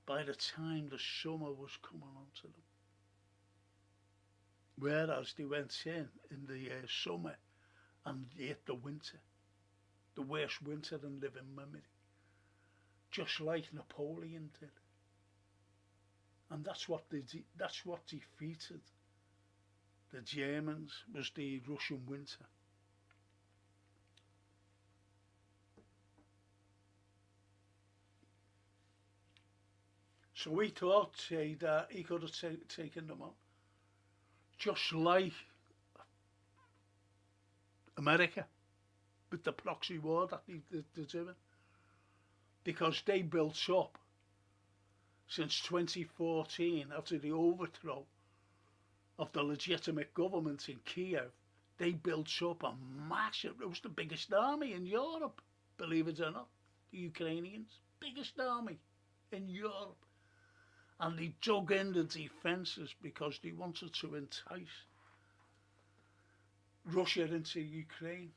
by the time the summer was coming on to them. Whereas they went in the summer and hit the winter, the worst winter in living memory, just like Napoleon did. And that's what defeated the Germans, was the Russian winter. So he thought that he could have taken them on. Just like America with the proxy war that they're doing. Because they built up, since 2014, after the overthrow of the legitimate government in Kiev, they built up a massive, it was the biggest army in Europe, believe it or not, the Ukrainians, biggest army in Europe. And they dug in the defences because they wanted to entice Russia into Ukraine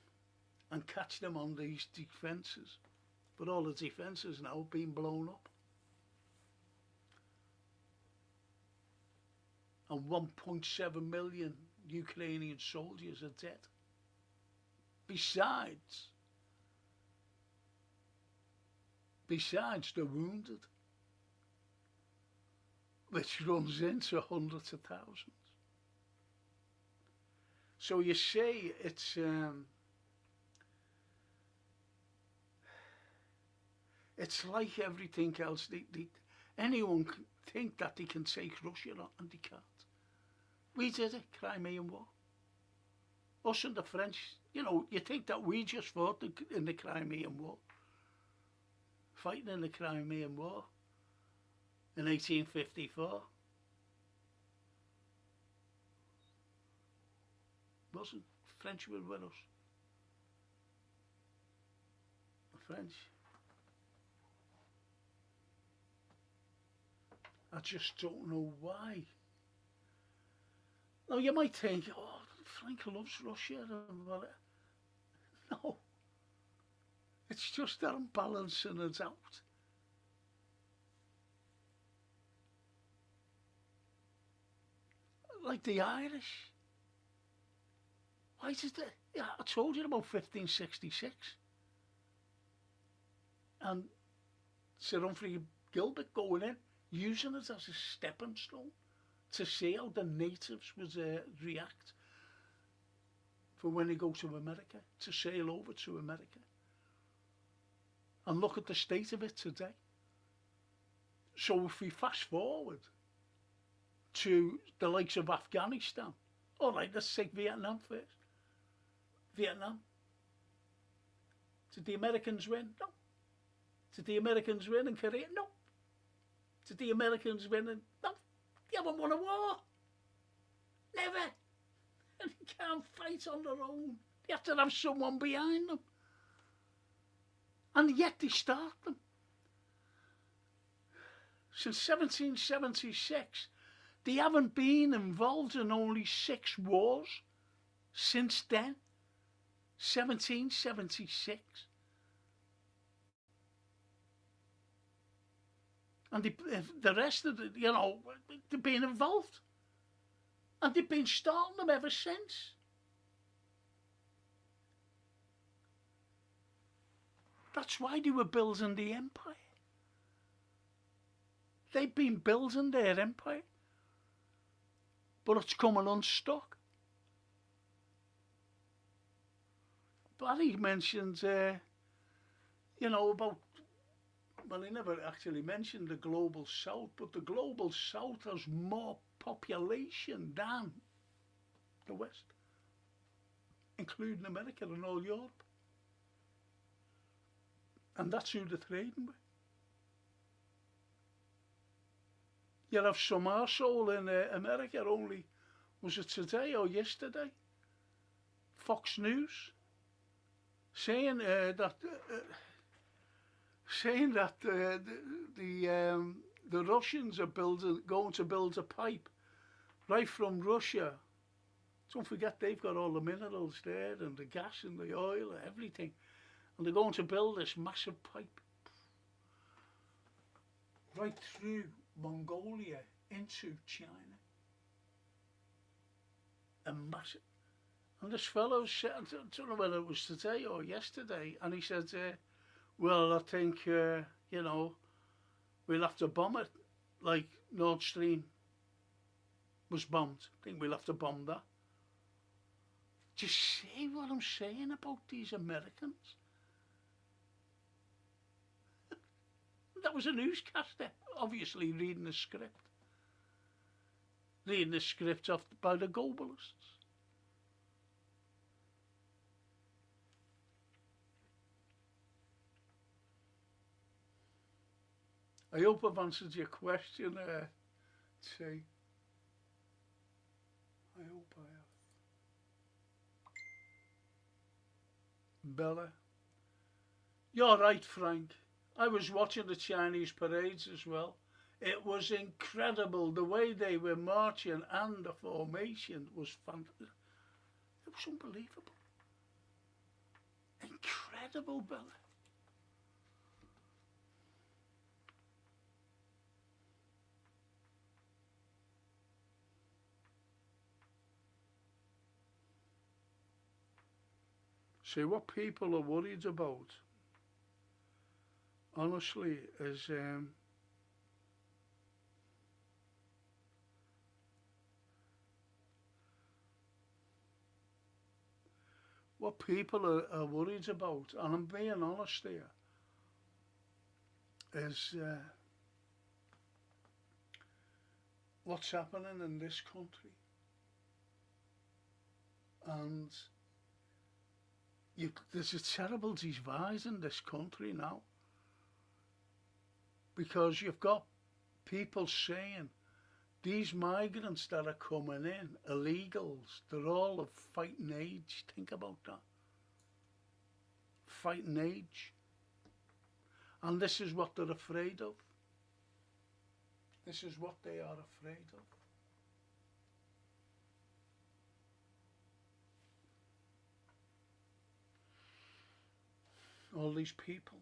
and catch them on these defences. But all the defences now have been blown up. And 1.7 million Ukrainian soldiers are dead. Besides the wounded, which runs into hundreds of thousands. So you see, it's like everything else. Anyone can think that they can take Russia on, and they can't. We did it, Crimean War. Us and the French, you know, you think that we just fought in the Crimean War, fighting in the Crimean War in 1854. Wasn't French were with us. The French. I just don't know why. Now you might think, oh, Frank loves Russia and well, no. It's just that I'm balancing it out. Like the Irish. Why did they? Yeah, I told you about 1566. And Sir Humphrey Gilbert going in, using it as a stepping stone to see how the natives would react for when they go to America, to sail over to America. And look at the state of it today. So if we fast forward to the likes of Afghanistan, all right, let's take Vietnam first. Vietnam. Did the Americans win? No. Did the Americans win in Korea? No. Did the Americans win in... No. They haven't won a war. Never. And they can't fight on their own. They have to have someone behind them. And yet they start them. Since 1776, they haven't been involved in only 6 wars since then. 1776. And the rest of the, you know, they've been involved. And they've been starting them ever since. That's why they were building the empire. they've been building their empire, but it's coming unstuck. Barry mentioned, about, well, he never actually mentioned the global south, but the global south has more population than the west, including America and all Europe. And that's who they're trading with. You have some arsehole in America only, was it today or yesterday? Fox News saying that the Russians are going to build a pipe right from Russia. Don't forget they've got all the minerals there and the gas and the oil and everything, and they're going to build this massive pipe right through Mongolia into China. A massive. And this fellow said, I don't know whether it was today or yesterday, and he said, well, I think, we'll have to bomb it, like Nord Stream was bombed. I think we'll have to bomb that. Do you see what I'm saying about these Americans? That was a newscaster, obviously reading the script. Reading the script by the globalists. I hope I've answered your question, T. I hope I have. Bella. You're right, Frank. I was watching the Chinese parades as well. It was incredible the way they were marching, and the formation was fantastic. It was unbelievable. Incredible, Bella. See, what people are worried about, honestly, is what people are worried about, and I'm being honest here, is what's happening in this country. And there's a terrible divide in this country now, because you've got people saying these migrants that are coming in, illegals, they're all of fighting age. Think about that. Fighting age. And this is what they're afraid of. This is what they are afraid of. All these people.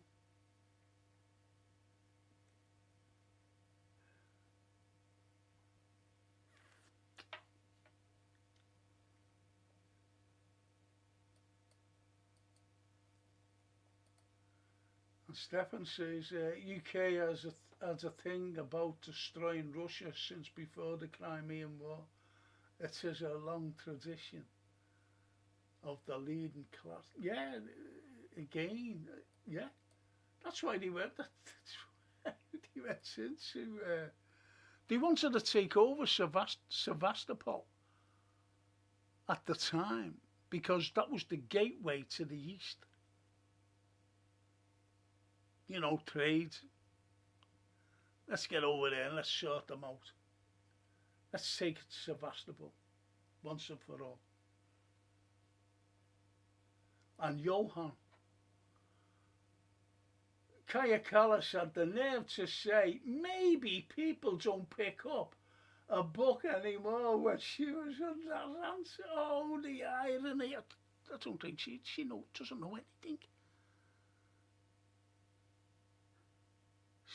And Stefan says UK has a thing about destroying Russia since before the Crimean War. It is a long tradition of the leading class. Yeah, again, yeah. That's why they went. They went into. They wanted to take over Sevastopol at the time because that was the gateway to the east. You know, trade. Let's get over there and let's sort them out. Let's take it to Sevastopol once and for all. And Johan Kaya Kallas had the nerve to say maybe people don't pick up a book anymore when she was on that answer. Oh, the irony. I don't think she doesn't know anything.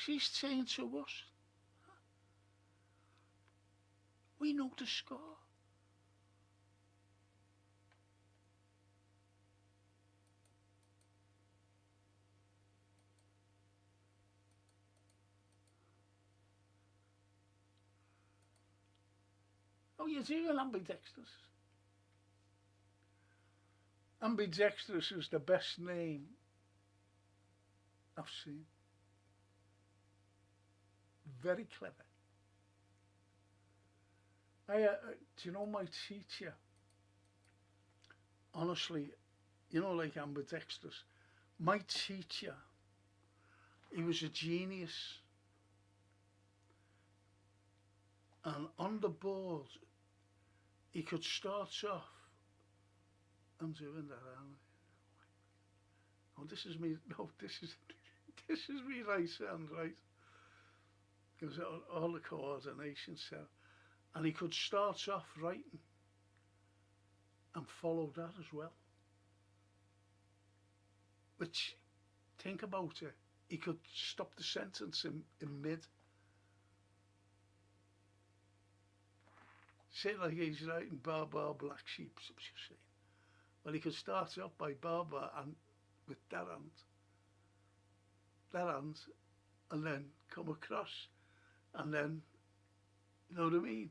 She's saying to us, we know the score. Oh, you're doing ambidextrous. Ambidextrous is the best name I've seen. Very clever. Do you know my teacher? Honestly, you know, like ambidextrous. My teacher, he was a genius. And on the board, he could start off. I'm doing that, aren't I? Oh, this is me. No, this is this is me right hand, right? Because all the coordination stuff. And he could start off writing and follow that as well. Which, think about it, he could stop the sentence in mid. Say like he's writing bar bar black sheep, I'm just saying. Well, he could start off by bar bar and with that hand, and then come across, and then, you know what I mean?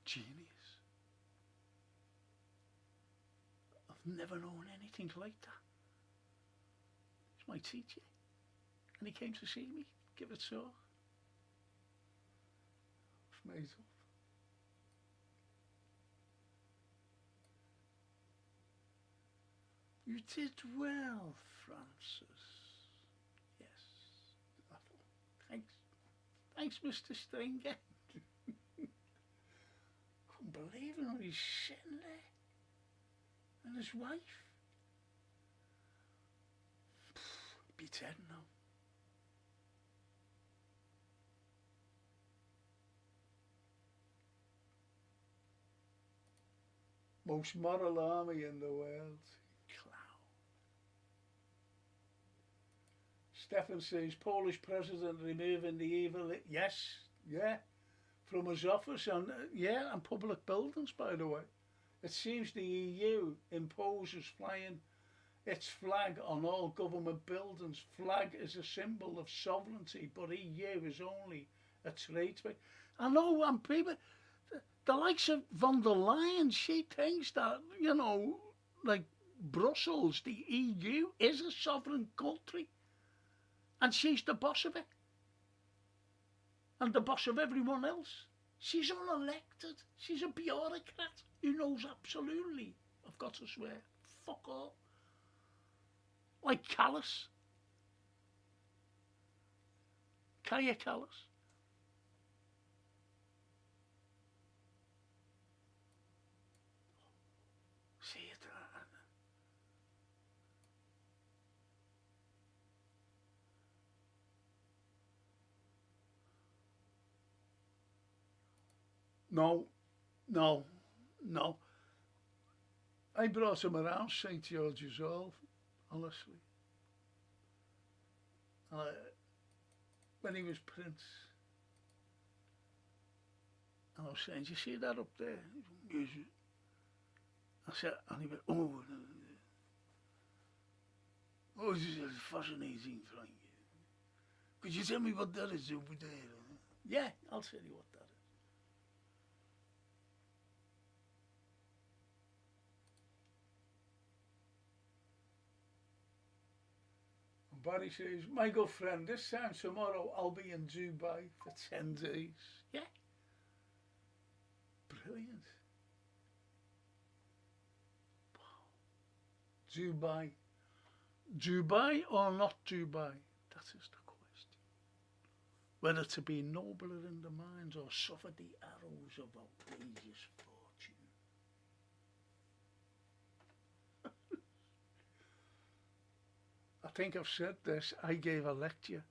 Genius. I've never known anything like that. He's my teacher, and he came to see me, give it a talk. It's made up. You did well, Francis. Yes. Thanks. Thanks, Mr. Stringer. Couldn't believe it when he's sitting there. And his wife. Be dead now. Most moral army in the world. Stefan says, Polish president removing the evil, yes, yeah, from his office and, yeah, and public buildings, by the way. It seems the EU imposes flying its flag on all government buildings. Flag is a symbol of sovereignty, but EU is only a trade. I know, and people, the likes of von der Leyen, she thinks that, you know, like Brussels, the EU, is a sovereign country. And she's the boss of it. And the boss of everyone else. She's unelected. She's a bureaucrat who knows absolutely, I've got to swear, fuck all. Like Callas. Kaya Callas. See it. No, no, no. I brought him around St. George's Hall, honestly. When he was Prince. And I was saying, do you see that up there? I said, and he went, oh, this is a fascinating thing. Could you tell me what that is over there? Yeah, I'll tell you what that is. Barry says, my good friend, this time tomorrow I'll be in Dubai for 10 days. Yeah. Brilliant. Dubai. Dubai or not Dubai? That is the question. Whether to be nobler in the minds or suffer the arrows of outrageous fortune. I think I've said this, I gave a lecture,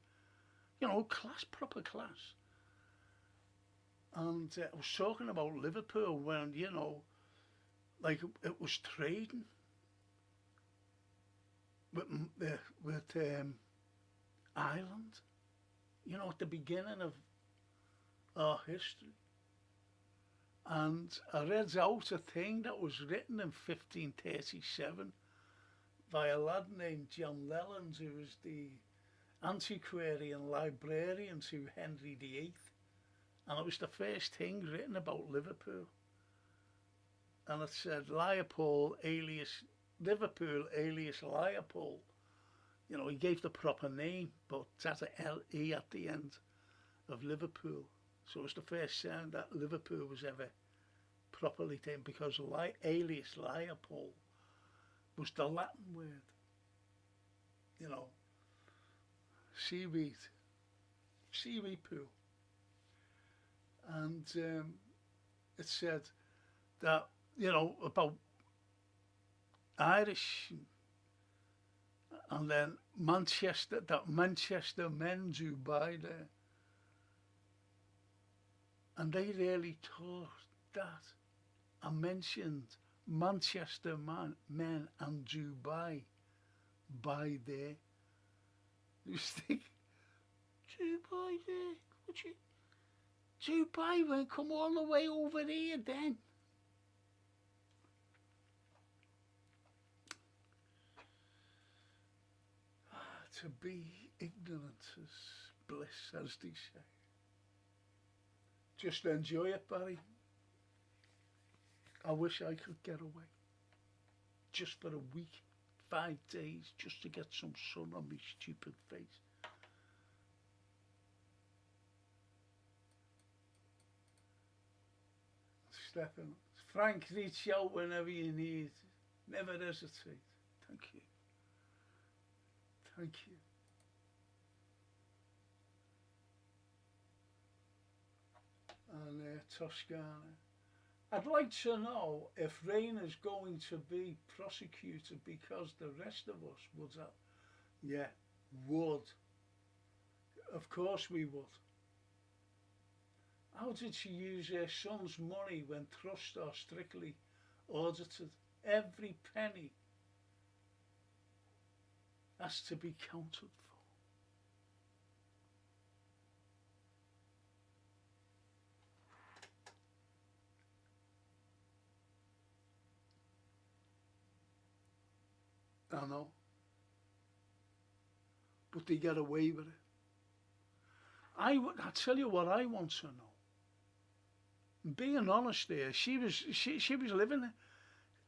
you know, class, proper class. And I was talking about Liverpool when, you know, like it was trading with Ireland, you know, at the beginning of our history. And I read out a thing that was written in 1537 by a lad named John Leland, who was the antiquary and librarian to Henry VIII. and it was the first thing written about Liverpool. And it said Leopold alias Liverpool alias Leopold. You know, he gave the proper name, but it had a L-E at the end of Liverpool. So it was the first time that Liverpool was ever properly named, because alias Leopold was the Latin word. You know, seaweed pool. And it said that, you know, about Irish, and then Manchester, that Manchester men do buy there. And they really taught that and mentioned Manchester men and Dubai by there. You think, Dubai there? Would you? Dubai won't come all the way over here then. To be ignorant is bliss, as they say. Just enjoy it, Barry. I wish I could get away. Just for a week, 5 days, just to get some sun on my stupid face. Stefan, Frank, reach out whenever you need. Never hesitate. Thank you. Thank you. And Toscana. I'd like to know if Rayner's going to be prosecuted, because the rest of us would have. Yeah, would. Of course we would. How did she use her son's money when trusts are strictly audited? Every penny has to be counted for. I know. But they get away with it. I tell you what I want to know. Being honest there, she was living there,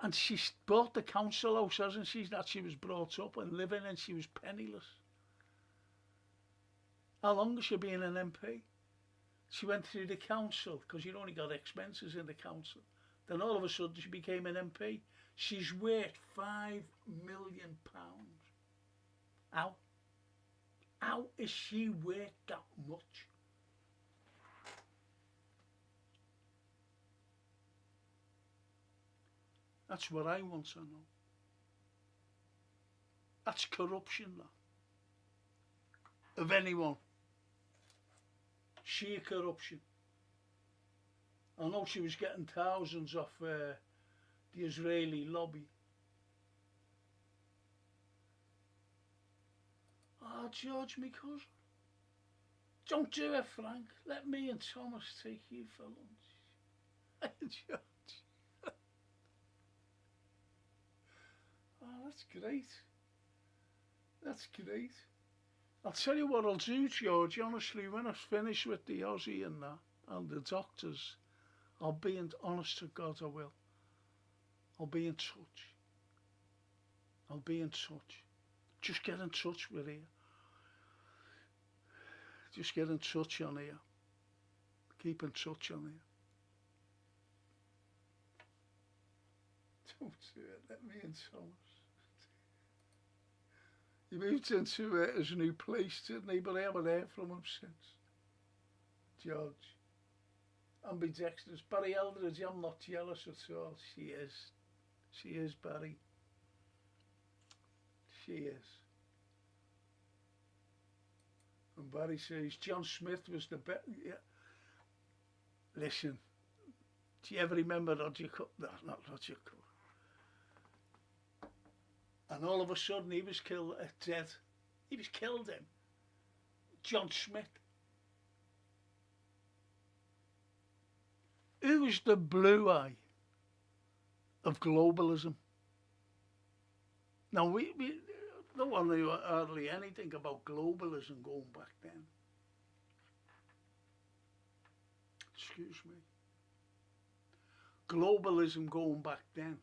and she bought the council house, hasn't she, that she was brought up and living in. She was penniless. How long has she been an MP? She went through the council, because you only got expenses in the council. Then all of a sudden she became an MP. She's worth £5 million. How is she worth that much? That's what I want to know. That's corruption, that. Of anyone. Sheer corruption. I know she was getting thousands off the Israeli lobby. Oh, George, my cousin. Don't do it, Frank. Let me and Thomas take you for lunch. George. Oh, that's great. That's great. I'll tell you what I'll do, George, honestly, when I finish with the Aussie and that, and the doctors, I'll be honest to God, I will. I'll be in touch. I'll be in touch. Just get in touch with here. Just get in touch on here. Keep in touch on here. Don't do it. Let me in, Thomas. He moved into his new place, didn't he? But I haven't heard from him since. George. Ambidextrous. Barry Eldridge, I'm not jealous at all. She is. She is, Barry. She is. And Barry says John Smith was the best. Yeah. Listen, do you ever remember Roger Cook? No, not Roger Cook. And all of a sudden he was killed, dead. He was killed him. John Smith. Who was the blue eye of globalism? Now we no one knew hardly anything about globalism going back then. excuse me. Globalism going back then.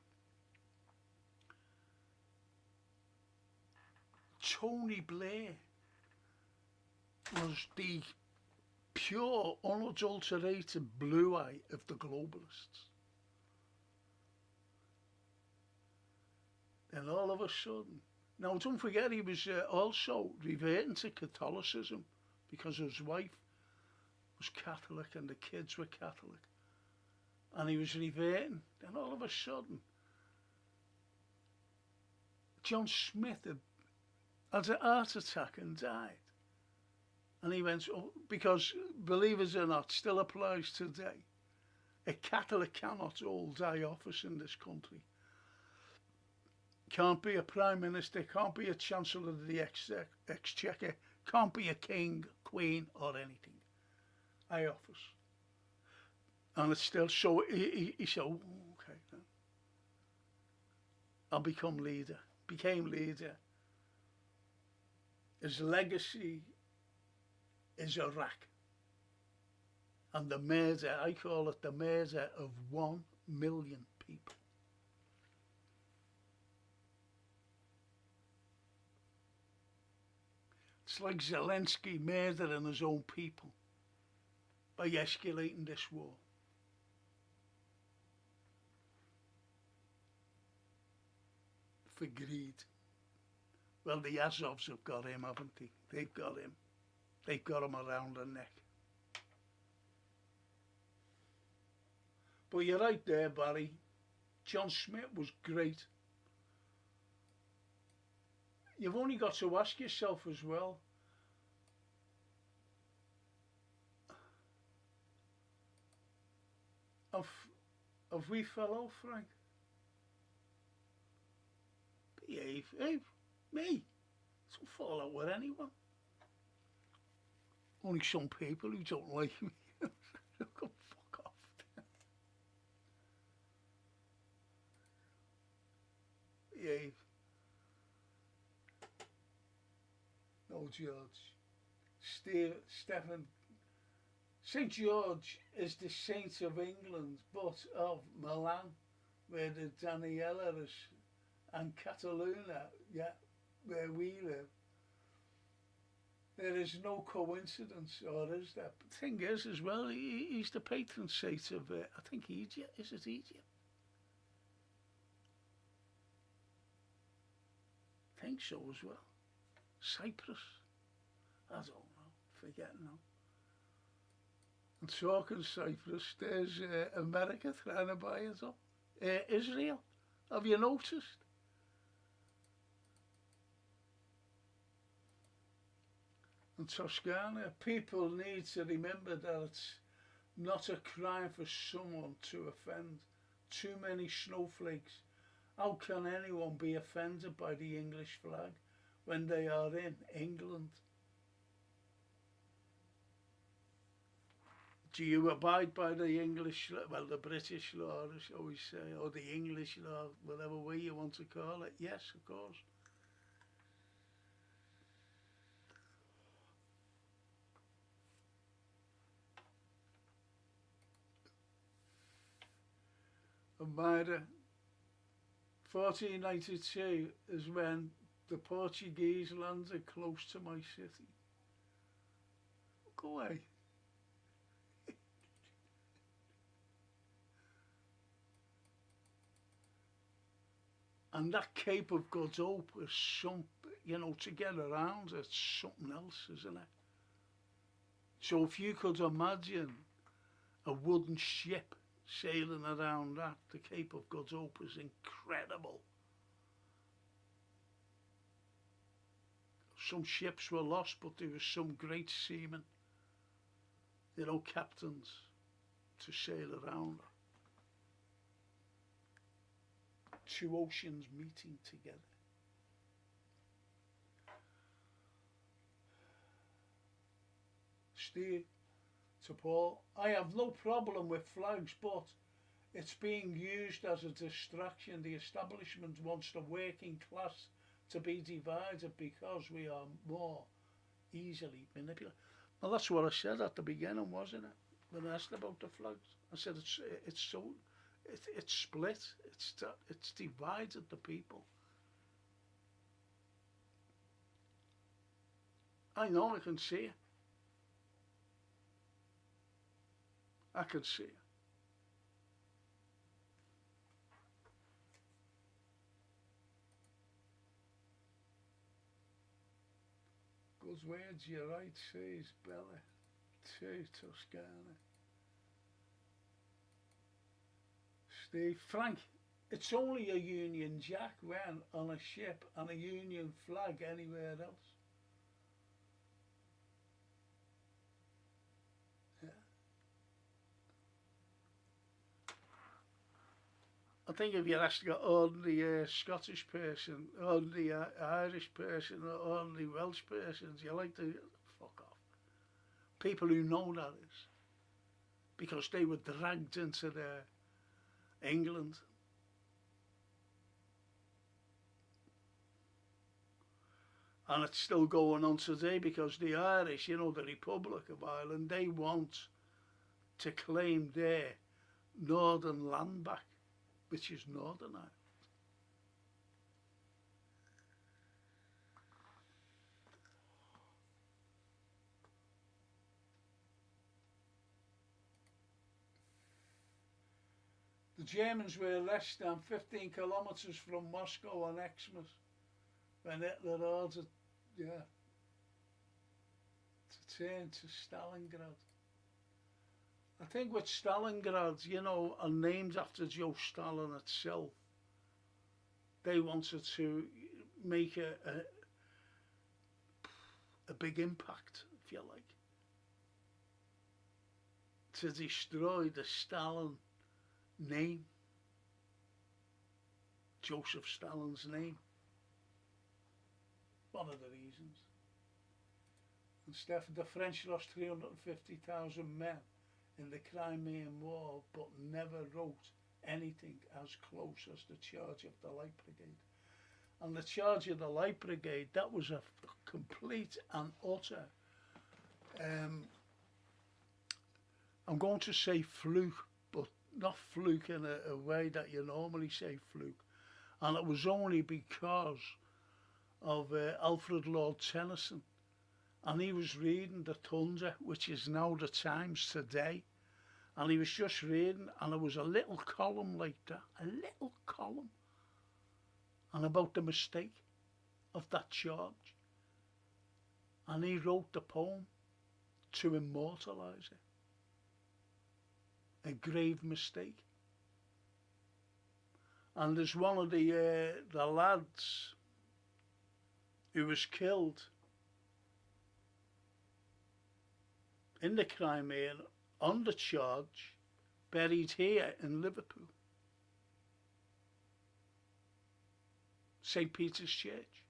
Tony Blair was the pure, unadulterated blue eye of the globalists. And all of a sudden, now don't forget he was also reverting to Catholicism because his wife was Catholic and the kids were Catholic. And he was reverting. Then all of a sudden, John Smith had a heart attack and died. And he went, oh, because believe it or not, still applies today. A Catholic cannot hold high office in this country. Can't be a Prime Minister, can't be a Chancellor of the Exchequer, can't be a King, Queen or anything. High office. And it's still, so he said, oh, okay, then. I'll become leader. Became leader. His legacy is Iraq. And the murder, I call it the murder of 1 million people. It's like Zelensky murdering his own people by escalating this war. For greed. Well, the Azovs have got him, haven't they? They've got him. They've got him around the neck. But you're right there, Barry. John Smith was great. You've only got to ask yourself as well, have we fell off, Frank? Behave, hey, me. Don't fall out with anyone. Only some people who don't like me. Fuck off. Behave. No, George. Stephen. St. George is the saint of England, but of Milan, where the Daniela is, and Cataluna, yeah, where we live. There is no coincidence, or is there? But the thing is, as well, he's the patron saint of, I think, Egypt. Is it Egypt? I think so as well. Cyprus. I don't know. Forget now. And talking Cyprus, there's America trying to buy it up. Israel. Have you noticed? And Toscana, people need to remember that it's not a crime for someone to offend. Too many snowflakes. How can anyone be offended by the English flag when they are in England? Do you abide by the English, well, the British law, as you always say, or the English law, whatever way you want to call it? Yes, of course. Myra, 1492 is when the Portuguese landed close to my city. Go away. And that Cape of Good Hope is some, to get around it's something else, isn't it? So if you could imagine a wooden ship sailing around that, the Cape of Good Hope is incredible. Some ships were lost, but there was some great seamen, captains, to sail around. Two oceans meeting together. Steve, to Paul, I have no problem with flags, but it's being used as a distraction. The establishment wants the working class to be divided because we are more easily manipulated. Well, that's what I said at the beginning, wasn't it? when I asked about the flags. I said it's so it's split. It's divided the people. I know I can see it. I can see it. Good words, you're right, says Bella. Says Toscana. Steve, Frank, it's only a Union Jack when on a ship and a Union flag anywhere else. Yeah. I think if you ask an ordinary Scottish person, ordinary Irish person, or ordinary Welsh persons, you like to fuck off. People who know that is. Because they were dragged into England. And it's still going on today because the Irish, you know, the Republic of Ireland, they want to claim their northern land back, which is Northern Ireland. The Germans were less than 15 kilometres from Moscow on Xmas when Hitler ordered, yeah, to turn to Stalingrad. I think with Stalingrad, you know, and named after Joe Stalin itself, they wanted to make a big impact, if you like, to destroy the Stalin name, Joseph Stalin's name. One of the reasons. And Stephen, the French lost 350,000 men in the Crimean War, but never wrote anything as close as the charge of the Light Brigade. And the charge of the Light Brigade, that was a complete and utter, I'm going to say fluke, but not fluke in a way that you normally say fluke. And it was only because of Alfred Lord Tennyson, and he was reading the Thunder, which is now the Times today, and he was just reading, and there was a little column like that, a little column, and about the mistake of that charge, and he wrote the poem to immortalise it. A grave mistake. And there's one of the lads who was killed in the Crimea on the charge, buried here in Liverpool, St. Peter's Church.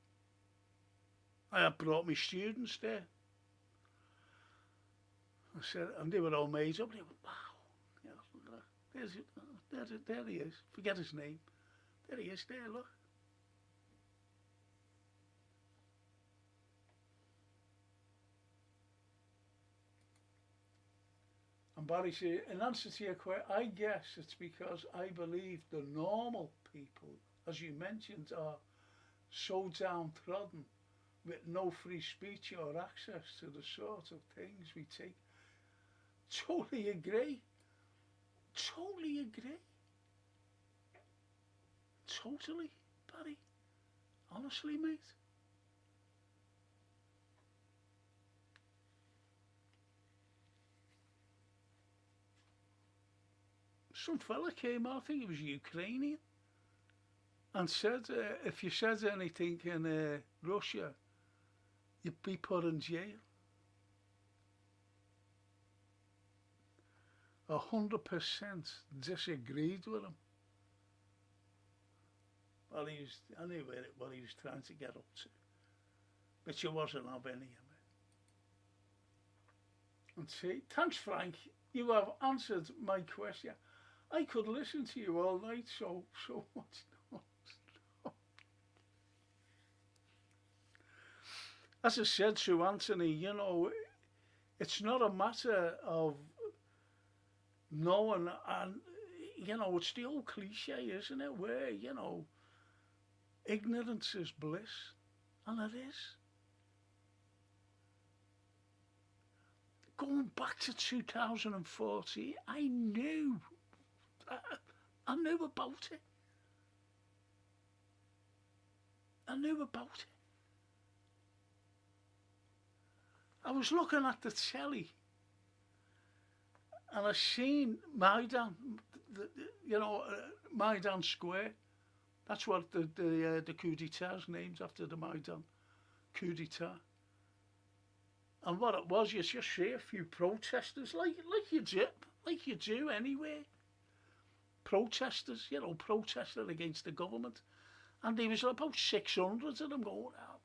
I had brought my students there. I said, and they were all made up. They went, wow, you know, there he is. Forget his name. There he is. There, look. And Barry said, in answer to your question, I guess it's because I believe the normal people, as you mentioned, are so downtrodden with no free speech or access to the sort of things we take. Totally agree. Totally agree. Totally, Barry. Honestly, mate. Some fella came out, I think he was Ukrainian, and said if you said anything in Russia, you'd be put in jail. 100% disagreed with him. Well, I knew what he was trying to get up to, but she wasn't of any of it. And see, thanks, Frank. You have answered my question. I could listen to you all night, so much. As I said to Anthony, you know, it's not a matter of No, and you know, it's the old cliche, isn't it? Where, you know, ignorance is bliss. And it is. Going back to 2014, I knew. I, I knew about it. I knew about it. I was looking at the telly and I seen Maidan, you know, Maidan Square. That's what the coup d'etat is named after, the Maidan coup d'etat. And what it was, you just see a few protesters, like you do anywhere. Protesters, you know, protesting against the government. And there was about 600 of them going, oh,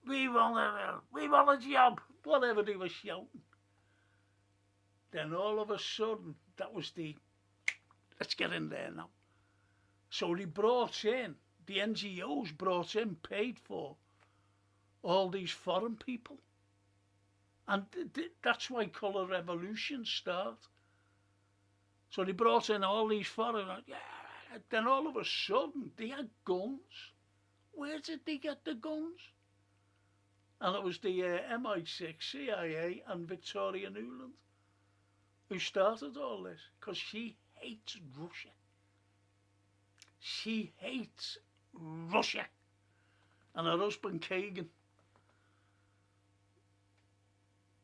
we want a job, whatever they were shouting. Then all of a sudden, that was let's get in there now. So they brought in, the NGOs brought in, paid for, all these foreign people. And that's why colour revolutions start. So they brought in all these foreigners. Yeah. Then all of a sudden, they had guns. Where did they get the guns? And it was the MI6, CIA and Victoria Nuland who started all this, because she hates Russia. She hates Russia. And her husband Kagan,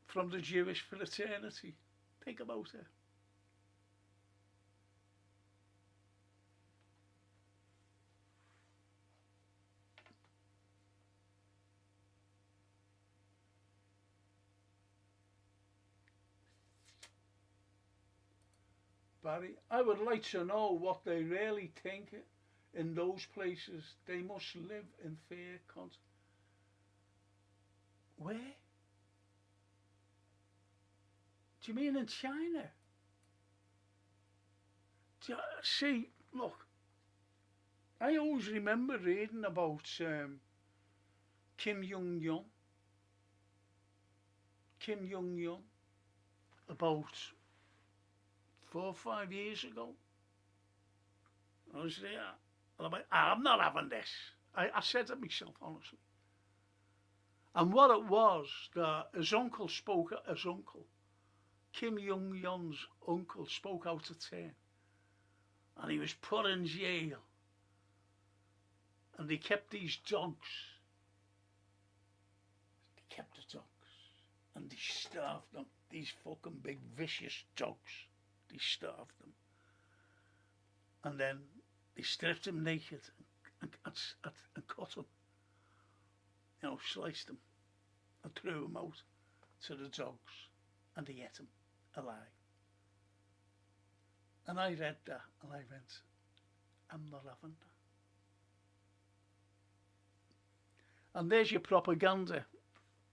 from the Jewish fraternity. Think about it. Barry, I would like to know what they really think in those places. They must live in fear. Where? Do you mean in China? See, look, I always remember reading about Kim Jong-un. Kim Jong-un, about 4 or 5 years ago. I was there, and I'm like, I'm not having this. I said it myself, honestly. And what it was, that his uncle, Kim Jong-un's uncle, spoke out of turn. And he was put in jail. And they kept these dogs. They kept the dogs. And they starved them. These fucking big vicious dogs. They starved them. And then they stripped him naked and cut him. You know, sliced him and threw him out to the dogs. And they ate him alive. And I read that and I went, I'm not having that. And there's your propaganda.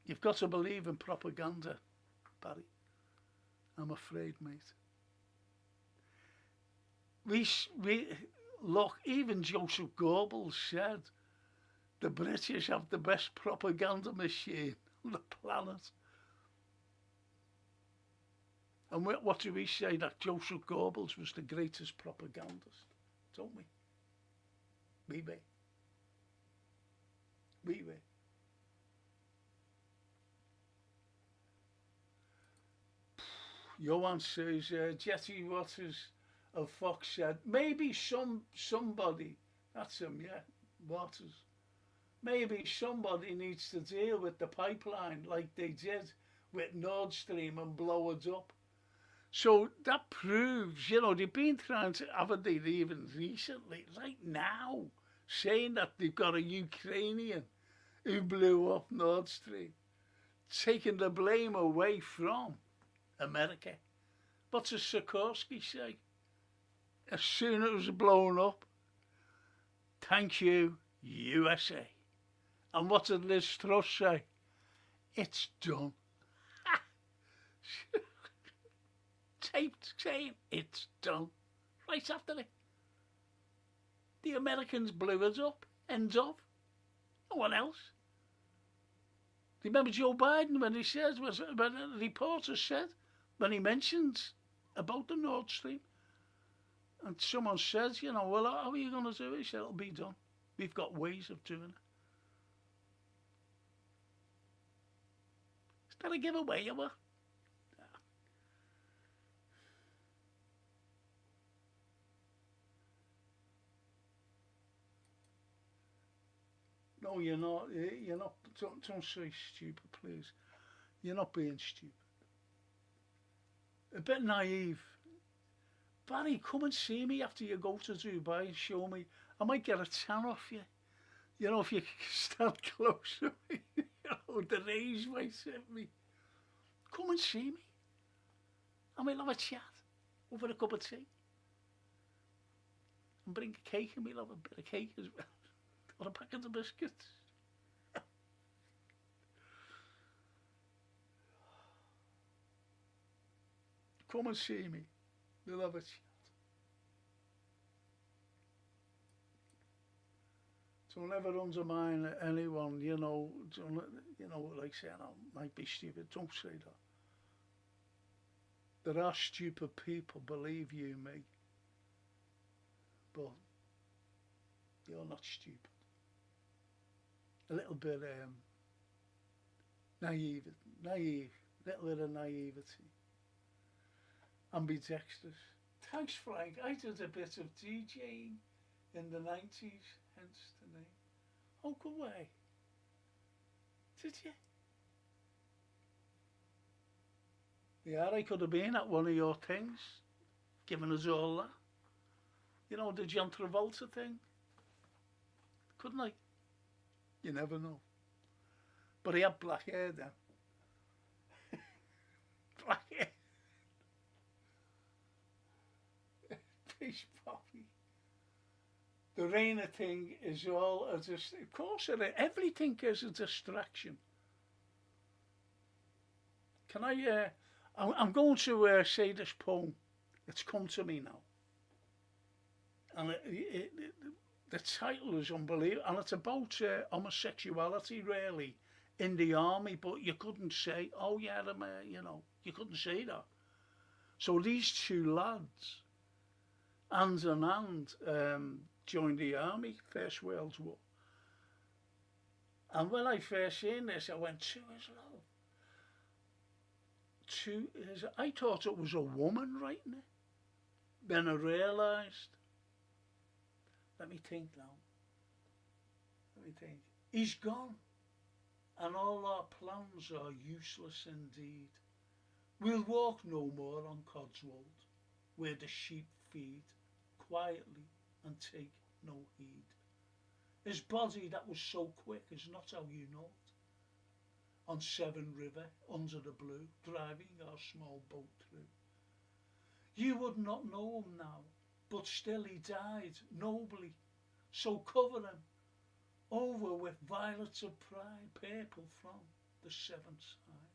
You've got to believe in propaganda, Barry. I'm afraid, mate. We look, even Joseph Goebbels said the British have the best propaganda machine on the planet. And what do we say? That Joseph Goebbels was the greatest propagandist, don't we? We be. Johan says, Jetty Waters of Fox said, maybe somebody, that's him, yeah, Waters, maybe somebody needs to deal with the pipeline like they did with Nord Stream and blow it up. So that proves, you know, they've been trying to, haven't they, even recently, right now, saying that they've got a Ukrainian who blew up Nord Stream, taking the blame away from America. What does Sikorsky say? As soon as it was blown up, thank you, USA. And what did Liz Truss say? It's done. Taped saying it's done. Right after it. The Americans blew it up. Ends of. No one else. Do you remember Joe Biden when he said, when the reporter said, when he mentioned about the Nord Stream. And someone says, you know, well, how are you going to do it? He said, it'll be done. We've got ways of doing it. Is that a giveaway, or what? No, you're not. You're not. Don't say stupid, please. You're not being stupid. A bit naive. Barry, come and see me after you go to Dubai and show me. I might get a tan off you. You know, if you stand close to me, you know, the rays might hit me. Come and see me. I might have a chat over a cup of tea. And bring a cake and we'll have a bit of cake as well. Or a packet of biscuits. Come and see me. We'll have a chat. Don't ever undermine anyone, you know, like saying, I might be stupid. Don't say that. There are stupid people, believe you me. But you're not stupid. A little bit naive, little bit of naivety. Ambidextrous. Thanks, Frank. I did a bit of DJing in the 90s, hence the name. Oh, good way. Did you? Yeah, I could have been at one of your things, giving us all that. You know, the John Travolta thing. Couldn't I? You never know. But he had black hair then. Black hair. Peace, Poppy. The Rainer thing is all a of course it is. Everything is a distraction. Can I'm going to say this poem. It's come to me now. And the title is unbelievable. And it's about homosexuality, really, in the army. But you couldn't say, oh yeah, you know, you couldn't say that. So these two lads, hand in hand, joined the army, First World War. And when I first seen this, I went, to his love. I thought it was a woman writing it. Then I realised, let me think now. He's gone, and all our plans are useless indeed. We'll walk no more on Codswold, where the sheep feed quietly and take no heed. His body that was so quick is not how you know it. On Severn River, under the blue, driving our small boat through. You would not know him now, but still he died nobly. So cover him over with violets of pride, purple from the Severn side.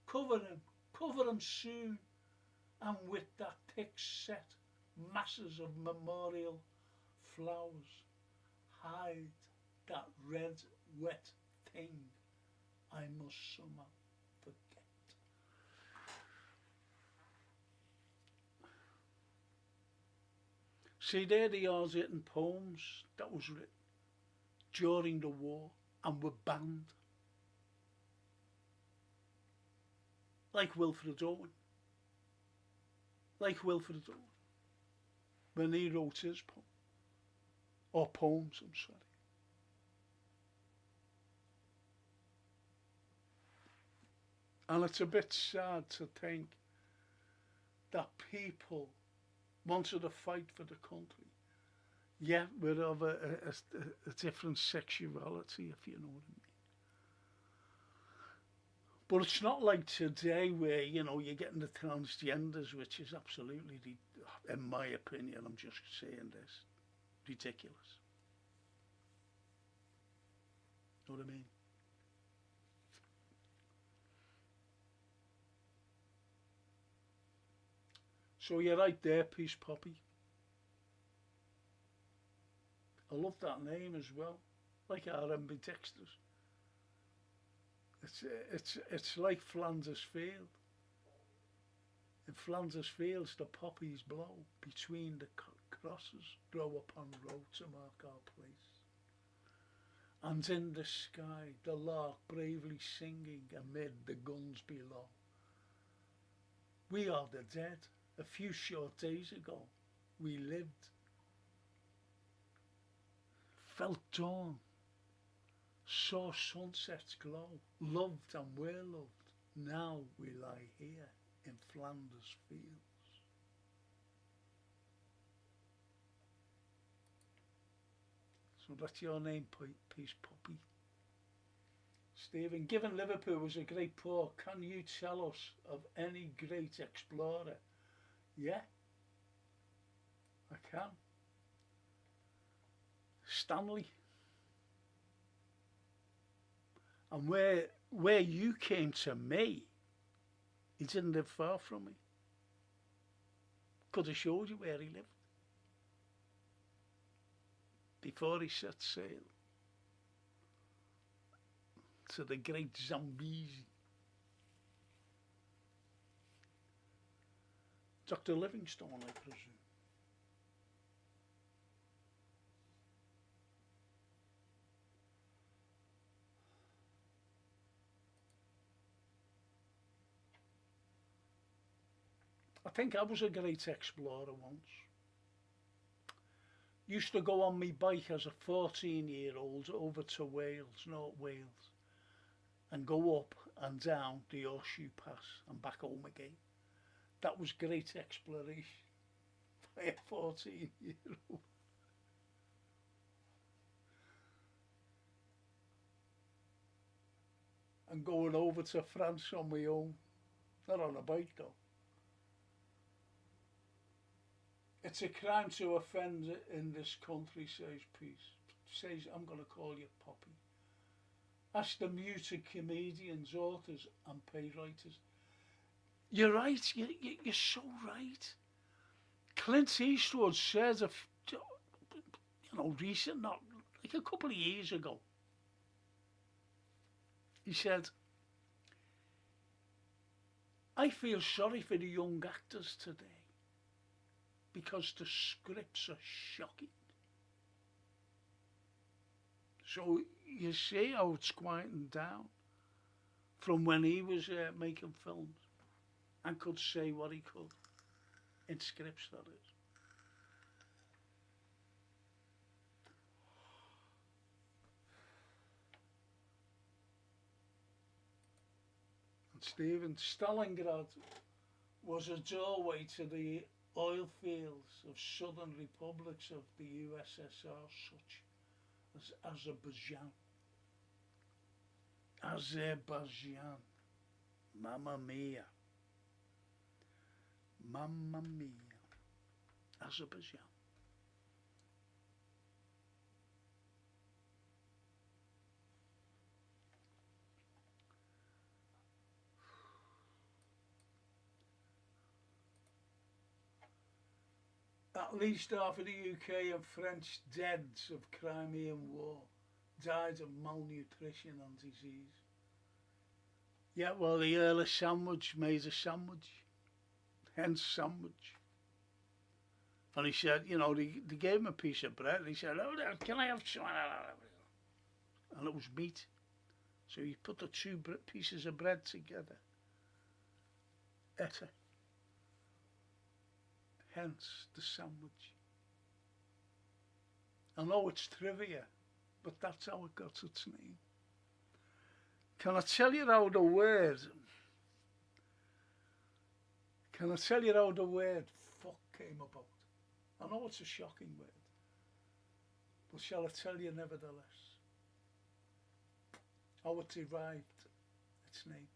Cover him soon, and with that thick set masses of memorial flowers, hide that red wet thing I must somehow forget. See, they're the hard-hitting poems that was written during the war and were banned. Like Wilfred Owen. When he wrote his poem. Or poems, I'm sorry. And it's a bit sad to think that people wanted to fight for the country, yet with of a different sexuality, if you know what I mean. But it's not like today where, you know, you're getting the transgenders, which is absolutely, in my opinion, I'm just saying this, ridiculous. Know what I mean? So you're right there, Peace Poppy. I love that name as well, like R&B Dexter's. It's like Flanders Field. In Flanders fields the poppies blow, between the crosses grow upon row to mark our place. And in the sky the lark bravely singing amid the guns below. We are the dead, a few short days ago we lived, felt dawn, saw sunsets glow, loved and were loved. Now we lie here in Flanders fields. So that's your name, Peace Puppy. Stephen, given Liverpool was a great port, can you tell us of any great explorer? Yeah, I can. Stanley. And where you came to me, he didn't live far from me. Could have showed you where he lived before he set sail to the great Zambezi. Dr. Livingstone, I presume. I think I was a great explorer once. Used to go on my bike as a 14-year-old over to Wales, North Wales, and go up and down the Horseshoe Pass and back home again. That was great exploration by a 14-year-old. And going over to France on my own, not on a bike though. It's a crime to offend in this country, says Peace. Says, I'm going to call you Poppy. Ask the muted comedians, authors and playwrights. You're right, you're so right. Clint Eastwood said, recent, not like a couple of years ago, he said, I feel sorry for the young actors today because the scripts are shocking. So you see how it's quieting down from when he was making films and could say what he could in scripts, that is. And Stephen, Stalingrad was a doorway to the oil fields of southern republics of the USSR, such as Azerbaijan. Azerbaijan. Mamma mia. Mamma mia. Azerbaijan. At least half of the UK and French deads of Crimean War died of malnutrition and disease. Yeah, well, the Earl of Sandwich made a sandwich, hence sandwich. And he said, they gave him a piece of bread, and he said, oh, can I have some? And it was meat. So he put the two pieces of bread together, ate it. Hence the sandwich. I know it's trivia, but that's how it got its name. Can I tell you how the word fuck came about? I know it's a shocking word, but shall I tell you nevertheless how it derived its name?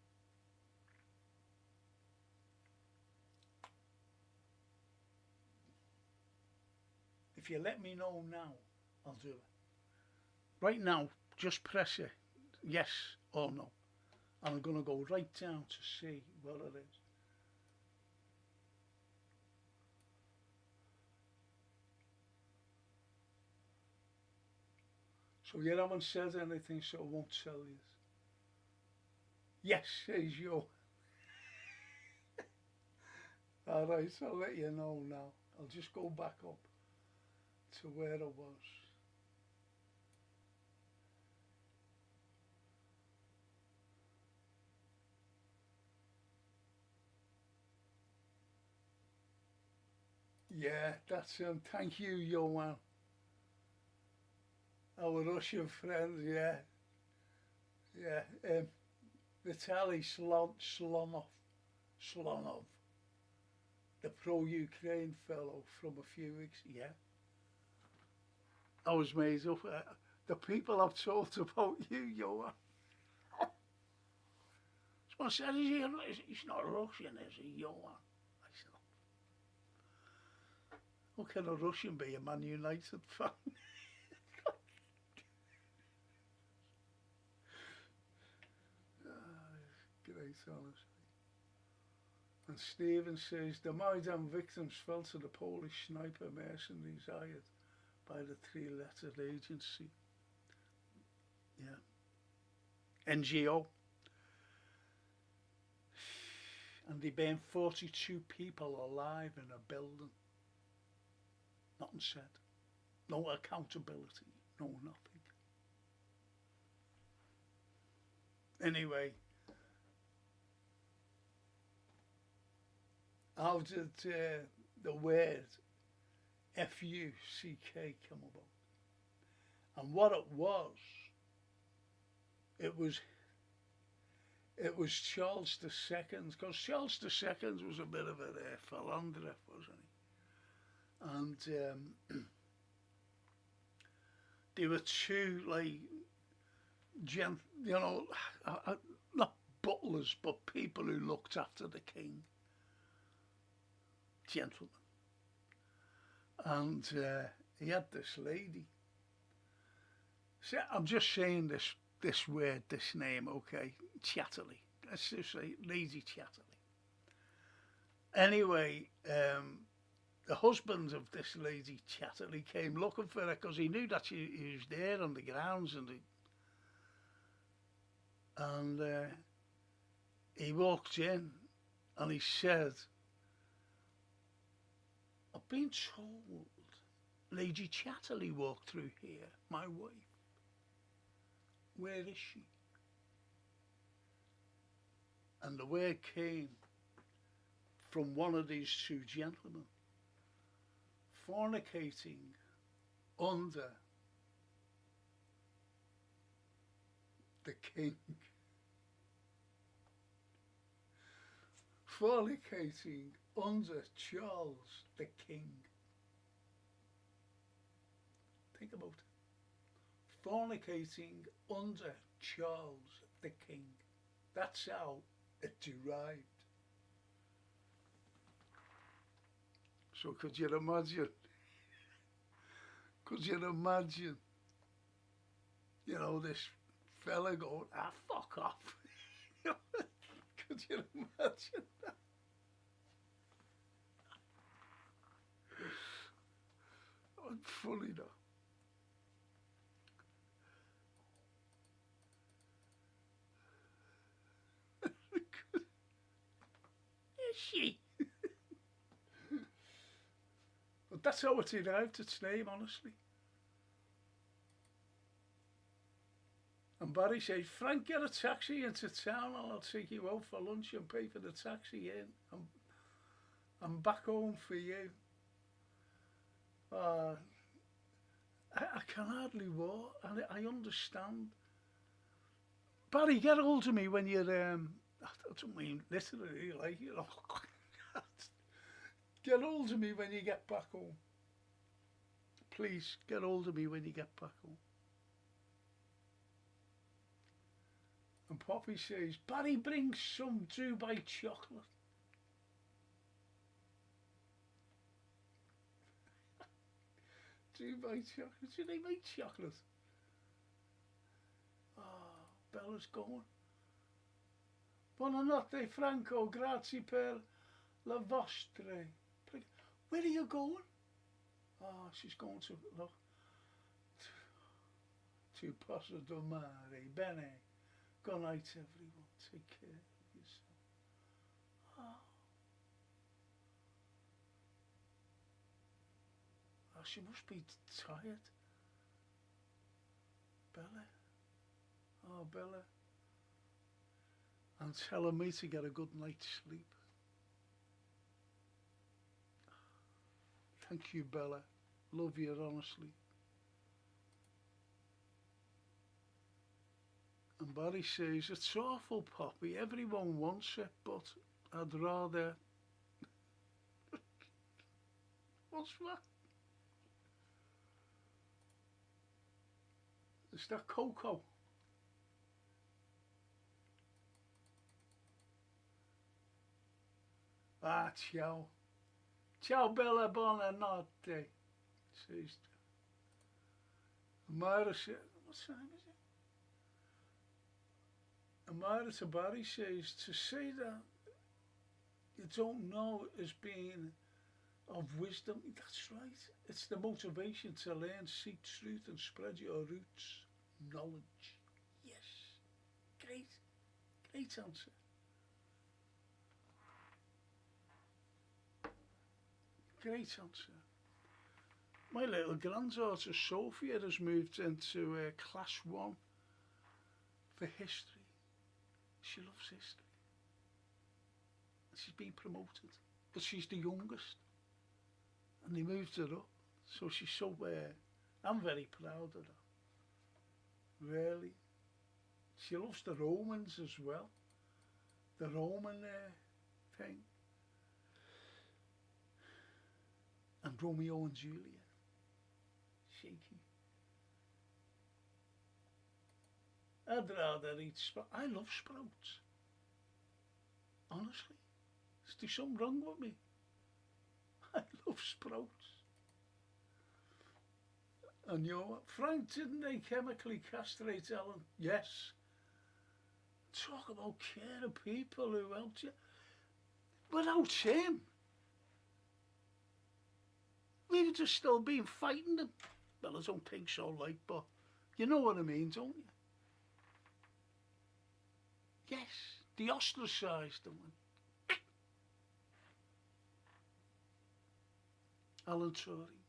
If you let me know now, I'll do it. Right now, just press it, yes or no. And I'm going to go right down to see what it is. So you haven't said anything, so I won't tell you. Yes, says you. All right, I'll let you know now. I'll just go back up to where I was. Yeah, that's him. Thank you, Johan. Our Russian friend, yeah. Yeah. Vitaly Slonov, the pro-Ukraine fellow from a few weeks. Yeah. I was made up. The people I've talked about you, Johan. Someone said, he's not Russian, is he, Johan? I said, how can a Russian be a Man United fan? Great, honestly. And Stephen says, the Maidan victims fell to the Polish sniper mercenaries hired by the three-lettered agency. Yeah. NGO. And they burned 42 people alive in a building. Nothing said. No accountability. No nothing. Anyway, how did the word F-U-C-K come about? And what it was Charles II, because Charles II was a bit of a philanderer, wasn't he? And there were two, like, not butlers, but people who looked after the king, gentlemen. And he had this lady. So I'm just saying this word, this name, okay, Chatterley. Let's just say Lady Chatterley. Anyway, the husband of this Lady Chatterley came looking for her because he knew that he was there on the grounds, and he walked in and he said, I've been told Lady Chatterley walked through here, my wife. Where is she? And the word came from one of these two gentlemen fornicating under the king. Fornicating under Charles the King. Think about it. Fornicating under Charles the King. That's how it derived. So could you imagine? Could you imagine? You know, this fella going, fuck off. Could you imagine that? Funny though. Is she? But that's how it derived its name, honestly. And Barry says, Frank, get a taxi into town and I'll take you out for lunch and pay for the taxi in. I'm back home for you. I can hardly walk, and I understand. Barry, get hold of me when you're, I don't mean literally, like, you know. Get hold of me when you get back home. Please, get hold of me when you get back home. And Poppy says, Barry, bring some Dubai chocolate. Dubai chocolate? Do they make chocolate? Bella's gone. Buonanotte, Franco, grazie per la vostra. Where are you going? She's going to, look, to Posso del Mare. Bene. Good night, everyone. Take care of yourself. Oh, she must be tired. Bella. Oh, Bella. And telling me to get a good night's sleep. Thank you, Bella. Love you, honestly. And Barry says, it's awful, Poppy. Everyone wants it, but I'd rather... What's that? Is that Coco? Ah, ciao. Ciao, bella buonanotte. Says Amara says, what's the name is it? Amara to Barry says, to say that you don't know is being of wisdom. That's right. It's the motivation to learn, seek truth and spread your roots. Knowledge. Yes. Great. Great answer. Great answer. My little granddaughter Sophia has moved into class 1 for history. She loves history. She's been promoted, but she's the youngest. And they moved her up. So she's so, I'm very proud of her. Really. She loves the Romans as well. The Roman thing. And Romeo and Juliet. Shaky. I'd rather eat sprouts. I love sprouts. Honestly. Is there something wrong with me? I love sprouts. And you know what? Frank, didn't they chemically castrate Ellen? Yes. Talk about care of people who helped you. Without him, we would just still been fighting them. Well, I don't think so, like, but you know what I mean, don't you? Yes, they ostracised them. Alan Turing,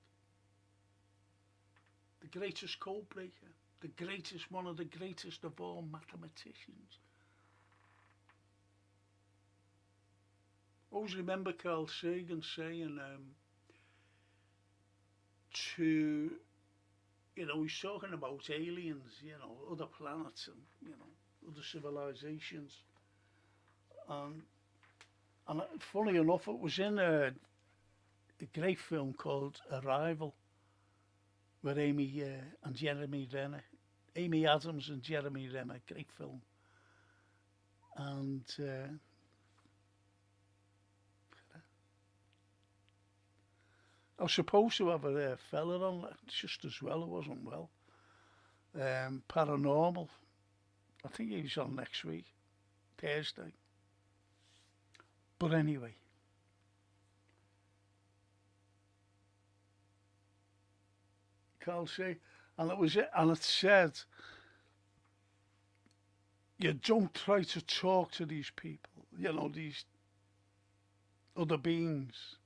the greatest code breaker, the greatest, one of the greatest of all mathematicians. Always remember Carl Sagan saying to, you know, he's talking about aliens, you know, other planets and, you know, other civilizations. And funny enough, it was in a great film called Arrival, with Amy and Jeremy Renner, Amy Adams and Jeremy Renner, great film. And I was supposed to have a fella on just as well. It wasn't well. Paranormal. I think he was on next week, Thursday. But anyway. Carl say, and it was it, and it said, you don't try to talk to these people, you know, these other beings.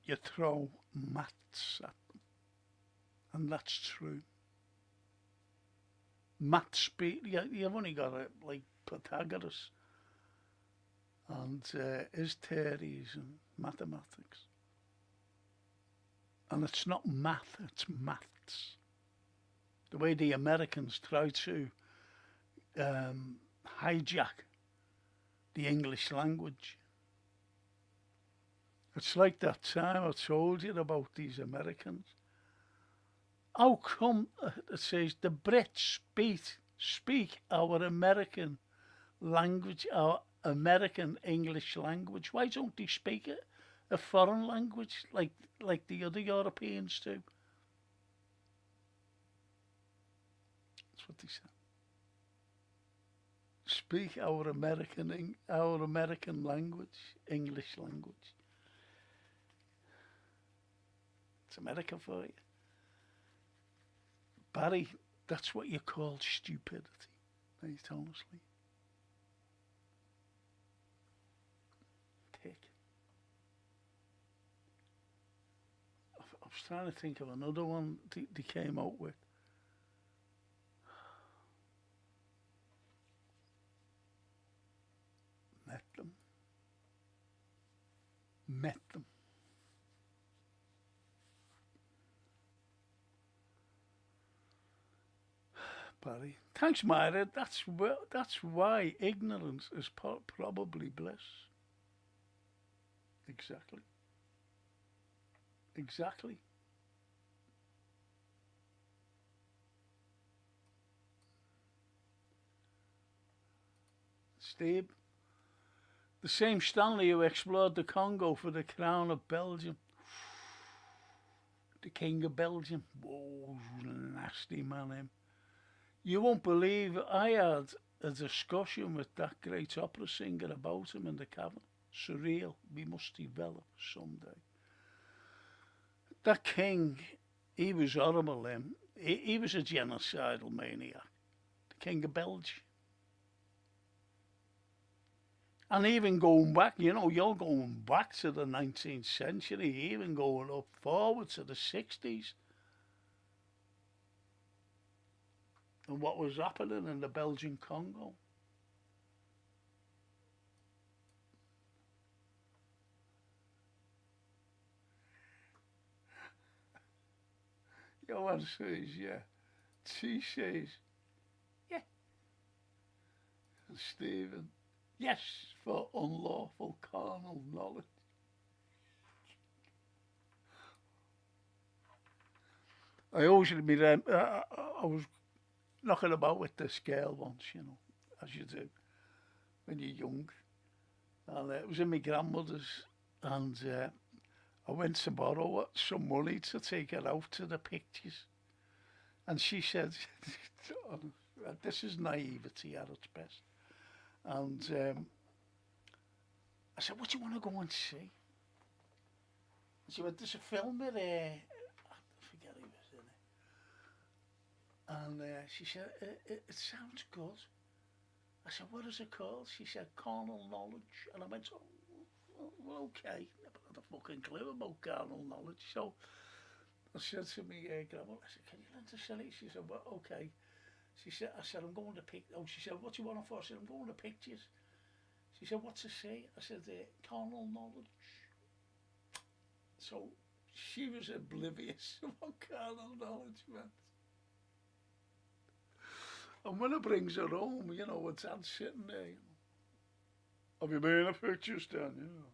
You throw mats at them, and that's true. Math speed, you've only got like Pythagoras and his theories and mathematics. And it's not math, it's maths. The way the Americans try to hijack the English language. It's like that time I told you about these Americans. How come it says the Brits speak our American language, our American English language? Why don't they speak it? A foreign language like the other Europeans do. That's what they said. Speak our American language, English language. It's America for you. Barry, that's what you call stupidity, right, honestly. was trying to think of another one they came out with. Met them. Met them. Barry. Thanks, Myra. That's why ignorance is probably bliss. Exactly. Exactly. Steve, the same Stanley who explored the Congo for the crown of Belgium, the King of Belgium. Whoa, nasty man, him. You won't believe I had a discussion with that great opera singer about him in the cavern. Surreal. We must develop someday. That king, he was horrible, him. He was a genocidal maniac. The King of Belgium. And even going back, you're going back to the 19th century, even going up forward to the 60s. And what was happening in the Belgian Congo. Johan says, yeah. She says, yeah. And Stephen, yes, for unlawful carnal knowledge. I always remember, I was knocking about with this girl once, as you do when you're young. And it was in my grandmother's, and I went to borrow some money to take her out to the pictures. And she said, this is naivety at its best. And I said, what do you want to go and see? And she went, there's a film with, I forget who was in it. And she said, it sounds good. I said, what is it called? She said, carnal knowledge. And I went, oh, well, okay. Never had a fucking clue about carnal knowledge. So I said to me grandma, I said, can you lend to sell it? She said, well, okay. I said, I'm going to she said, what do you want it for? I said, I'm going to pictures. She said, what's to say? I said, carnal knowledge. So she was oblivious of what carnal knowledge meant. And when it brings her home, with Dad sitting there, have you been to pictures, Dan?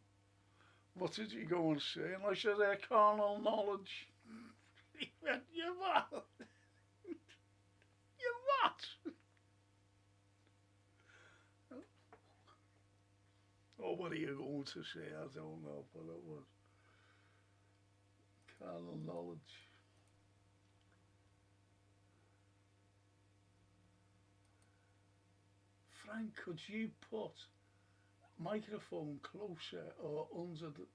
What did you go and see? And I said, carnal knowledge. He went, you what? You what? Oh, what are you going to say? I don't know what it was. Carnal knowledge. Frank, could you put microphone closer or under the...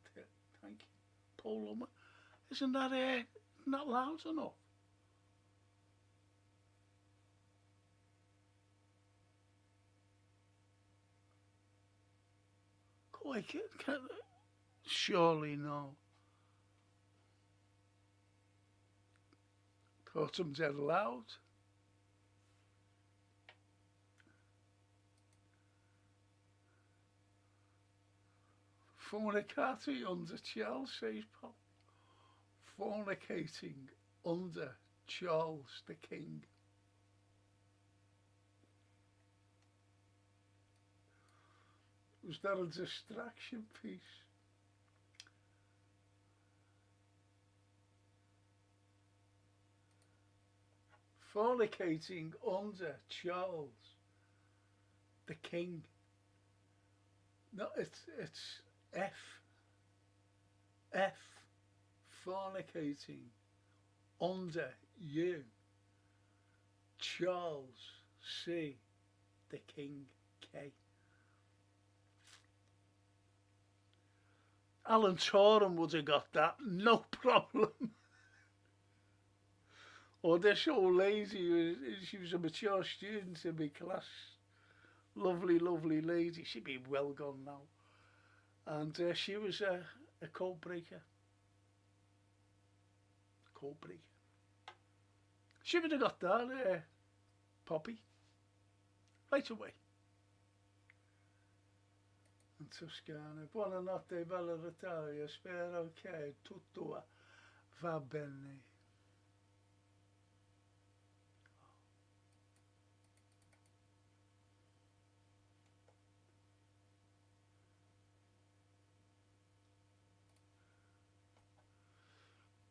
Thank you. Paul, isn't that loud enough? Quick, surely no. Thought I'm dead loud. Fornicating under Charles, says Paul. Fornicating under Charles the King. Was that a distraction piece? Fornicating under Charles the King. No, it's F. Fornicating under you, Charles C. the King K. Alan Turing would have got that, no problem. Or this old lady, she was a mature student in my class. Lovely, lovely lady. She'd be well gone now. And she was a code breaker. Coldbreak. She would have got that, Poppy, right away. In Toscana, buonanotte, bella Ritalia, spero che tutto va bene.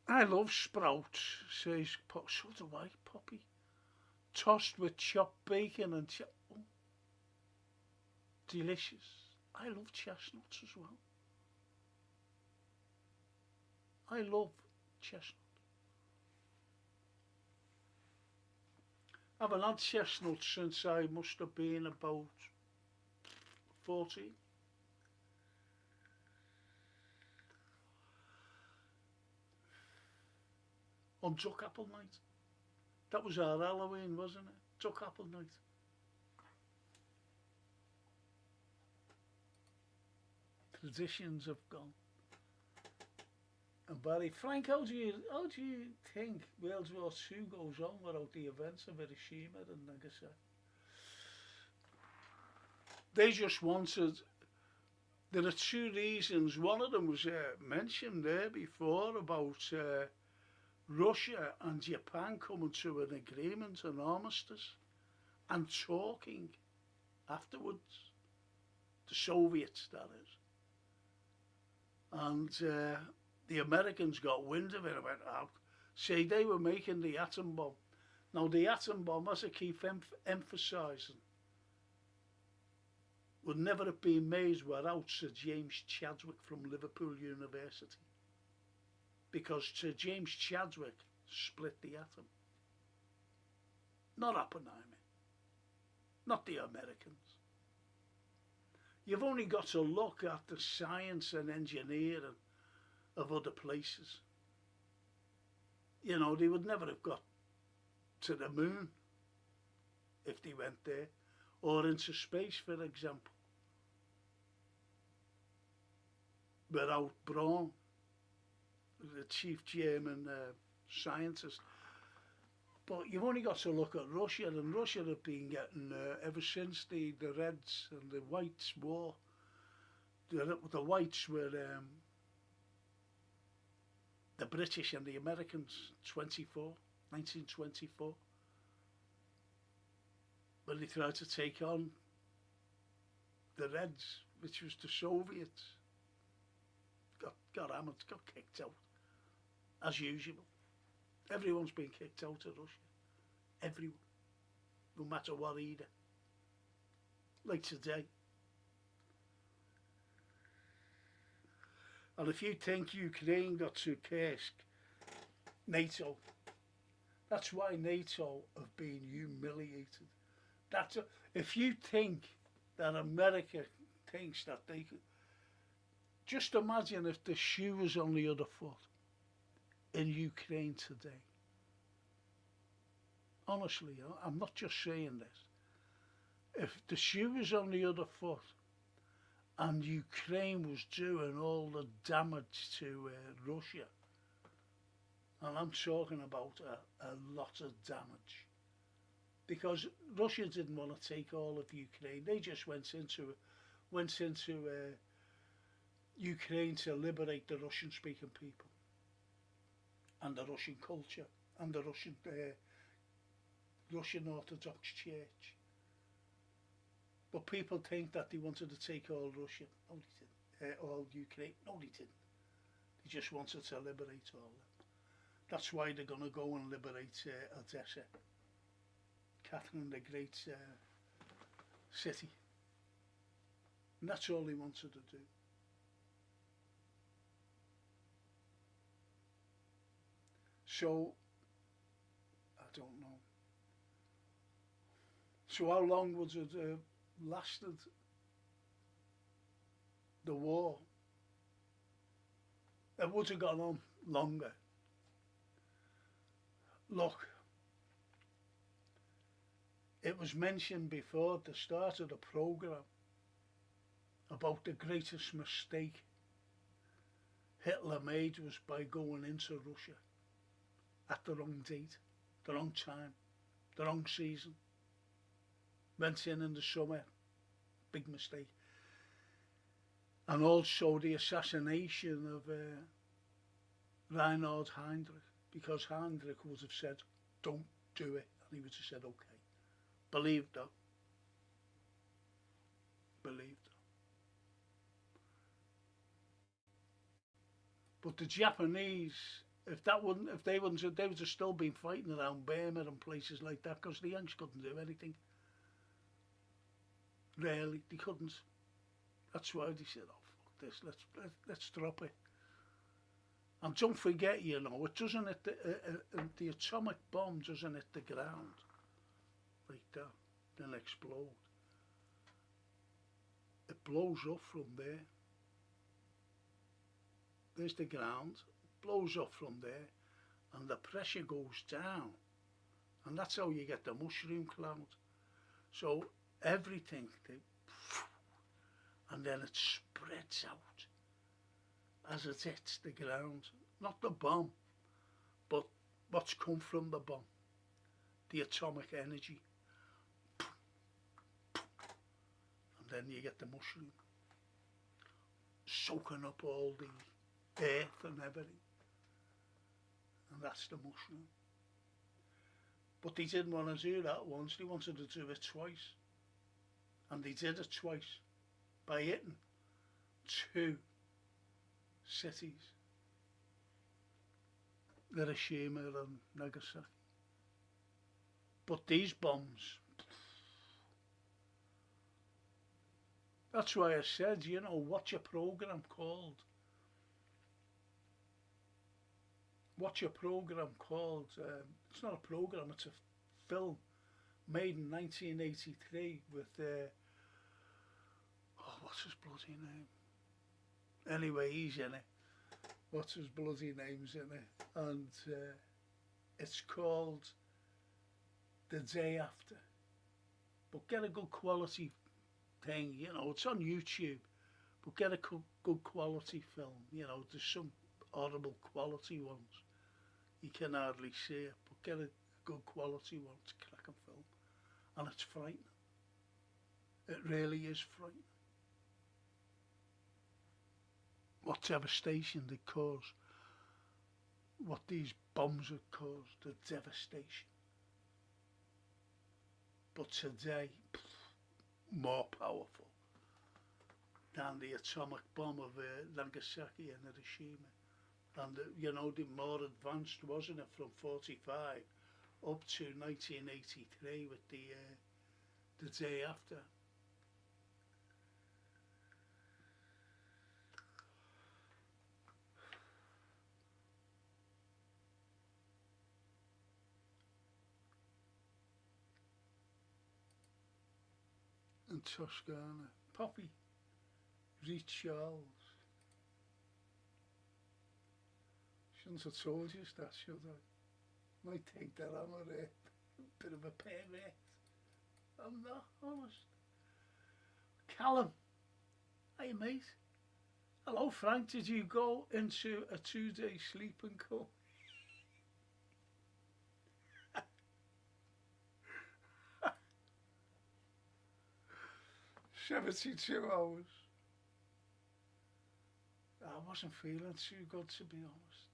I love sprouts, says so do I, Poppy. Tossed with chopped bacon and oh, delicious. I love chestnuts as well. I love chestnuts. I haven't had chestnuts since I must have been about 14. On Duck Apple Night. That was our Halloween, wasn't it? Duck Apple Night. Traditions have gone. And Barry, Frank, how do you think World War II goes on without the events of Hiroshima and Nagasaki? They just wanted. There are two reasons. One of them was mentioned there before about Russia and Japan coming to an agreement, an armistice, and talking afterwards. The Soviets, that is. And the Americans got wind of it and went out. Say they were making the atom bomb. Now the atom bomb, as I keep emphasising, would never have been made without Sir James Chadwick from Liverpool University. Because Sir James Chadwick split the atom. Not Oppenheimer. Not the Americans. You've only got to look at the science and engineering of other places. You know, they would never have got to the moon if they went there, or into space, for example, without Braun, the chief German scientist. But you've only got to look at Russia, and Russia have been getting, ever since the Reds and the Whites war, the Whites were the British and the Americans, 1924, when they tried to take on the Reds, which was the Soviets. Got hammered, got kicked out, as usual. Everyone's been kicked out of Russia. Everyone. No matter what either. Like today. And if you think Ukraine got to Kursk, NATO, that's why NATO have been humiliated. If you think that America thinks that they could, just imagine if the shoe was on the other foot in Ukraine today. Honestly, I'm not just saying this. If the shoe was on the other foot and Ukraine was doing all the damage to Russia, and I'm talking about a lot of damage, because Russia didn't want to take all of Ukraine. They just went into Ukraine to liberate the Russian-speaking people and the Russian culture and the Russian Orthodox Church. But people think that they wanted to take all Russia. No, they didn't. All Ukraine. No, they didn't. They just wanted to liberate all of them. That's why they're going to go and liberate Odessa, Catherine the Great city. And that's all they wanted to do. So, I don't know. So how long was it lasted, the war? It would have gone on longer. Look, it was mentioned before at the start of the programme about the greatest mistake Hitler made was by going into Russia. at the wrong date, the wrong time, the wrong season. Went in the summer, big mistake. And also the assassination of Reinhard Heydrich, because Heydrich would have said, don't do it, and he would have said, okay. Believed that. Believed that. But the Japanese, if they would have still been fighting around Burma and places like that, because the Yanks couldn't do anything. Really, they couldn't. That's why they said, oh, fuck this, let's drop it. And don't forget, you know, it doesn't hit the atomic bomb doesn't hit the ground like that, then explode. It blows up from there. There's the ground, blows up from there, and the pressure goes down. And that's how you get the mushroom cloud. So everything, and then it spreads out as it hits the ground. Not the bomb, but what's come from the bomb, the atomic energy. And then you get the mushroom, soaking up all the earth and everything. And that's the mushroom. But they didn't want to do that once, they wanted to do it twice. And they did it twice by hitting 2 cities, Hiroshima and Nagasaki. But these bombs, that's why I said, you know, what's your program called? What's your program called? It's not a program, it's a film made in 1983 with, what's his bloody name? Anyway, he's in it. What's his bloody name's in it? And it's called The Day After. But get a good quality thing, you know, it's on YouTube. But get a good quality film, you know, there's some horrible quality ones. You can hardly see it, but get a good quality one, it's a cracking film. And it's frightening. It really is frightening. What devastation they cause, what these bombs have caused, the devastation. But today, more powerful than the atomic bomb of Nagasaki and Hiroshima. And you know, the more advanced, wasn't it, from 45 up to 1983 with the Day After. In Toscana, Poppy, Reed Charles. Shouldn't have told you that, should I? Might think that I'm a bit of a pervert. I'm not, honest. Callum, hey mate. Hello Frank, did you go into a 2-day sleeping course? 72 hours. I wasn't feeling too good, to be honest.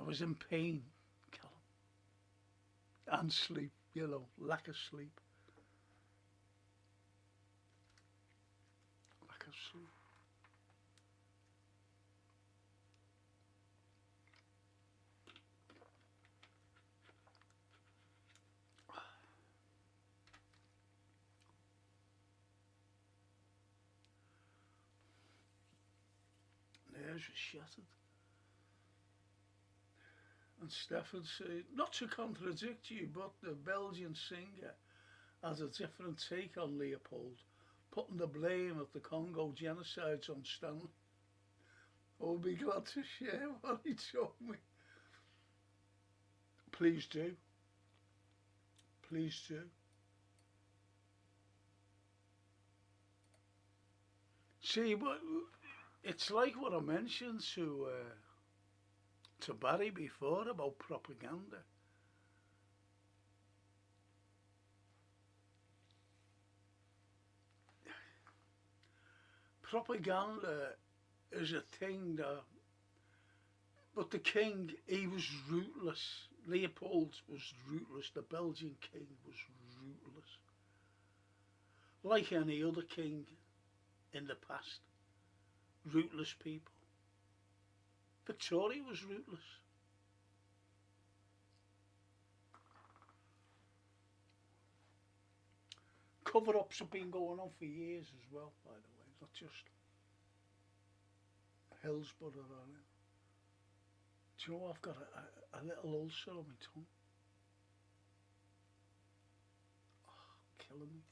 I was in pain, Callum. And sleep, you know, lack of sleep. Lack of sleep. Nerves were shattered. And Stefan said, not to contradict you, but the Belgian singer has a different take on Leopold, putting the blame of the Congo genocides on Stanley. I'll be glad to share what he told me. Please do. Please do. See, but it's like what I mentioned to to Barry before about propaganda. Propaganda is a thing that, but the king, he was ruthless. Leopold was ruthless. The Belgian king was ruthless. Like any other king in the past. Ruthless people. Victoria was ruthless. Cover-ups have been going on for years as well, by the way, not just Hillsborough or anything. Do you know, I've got a little ulcer on my tongue. Oh, killing me.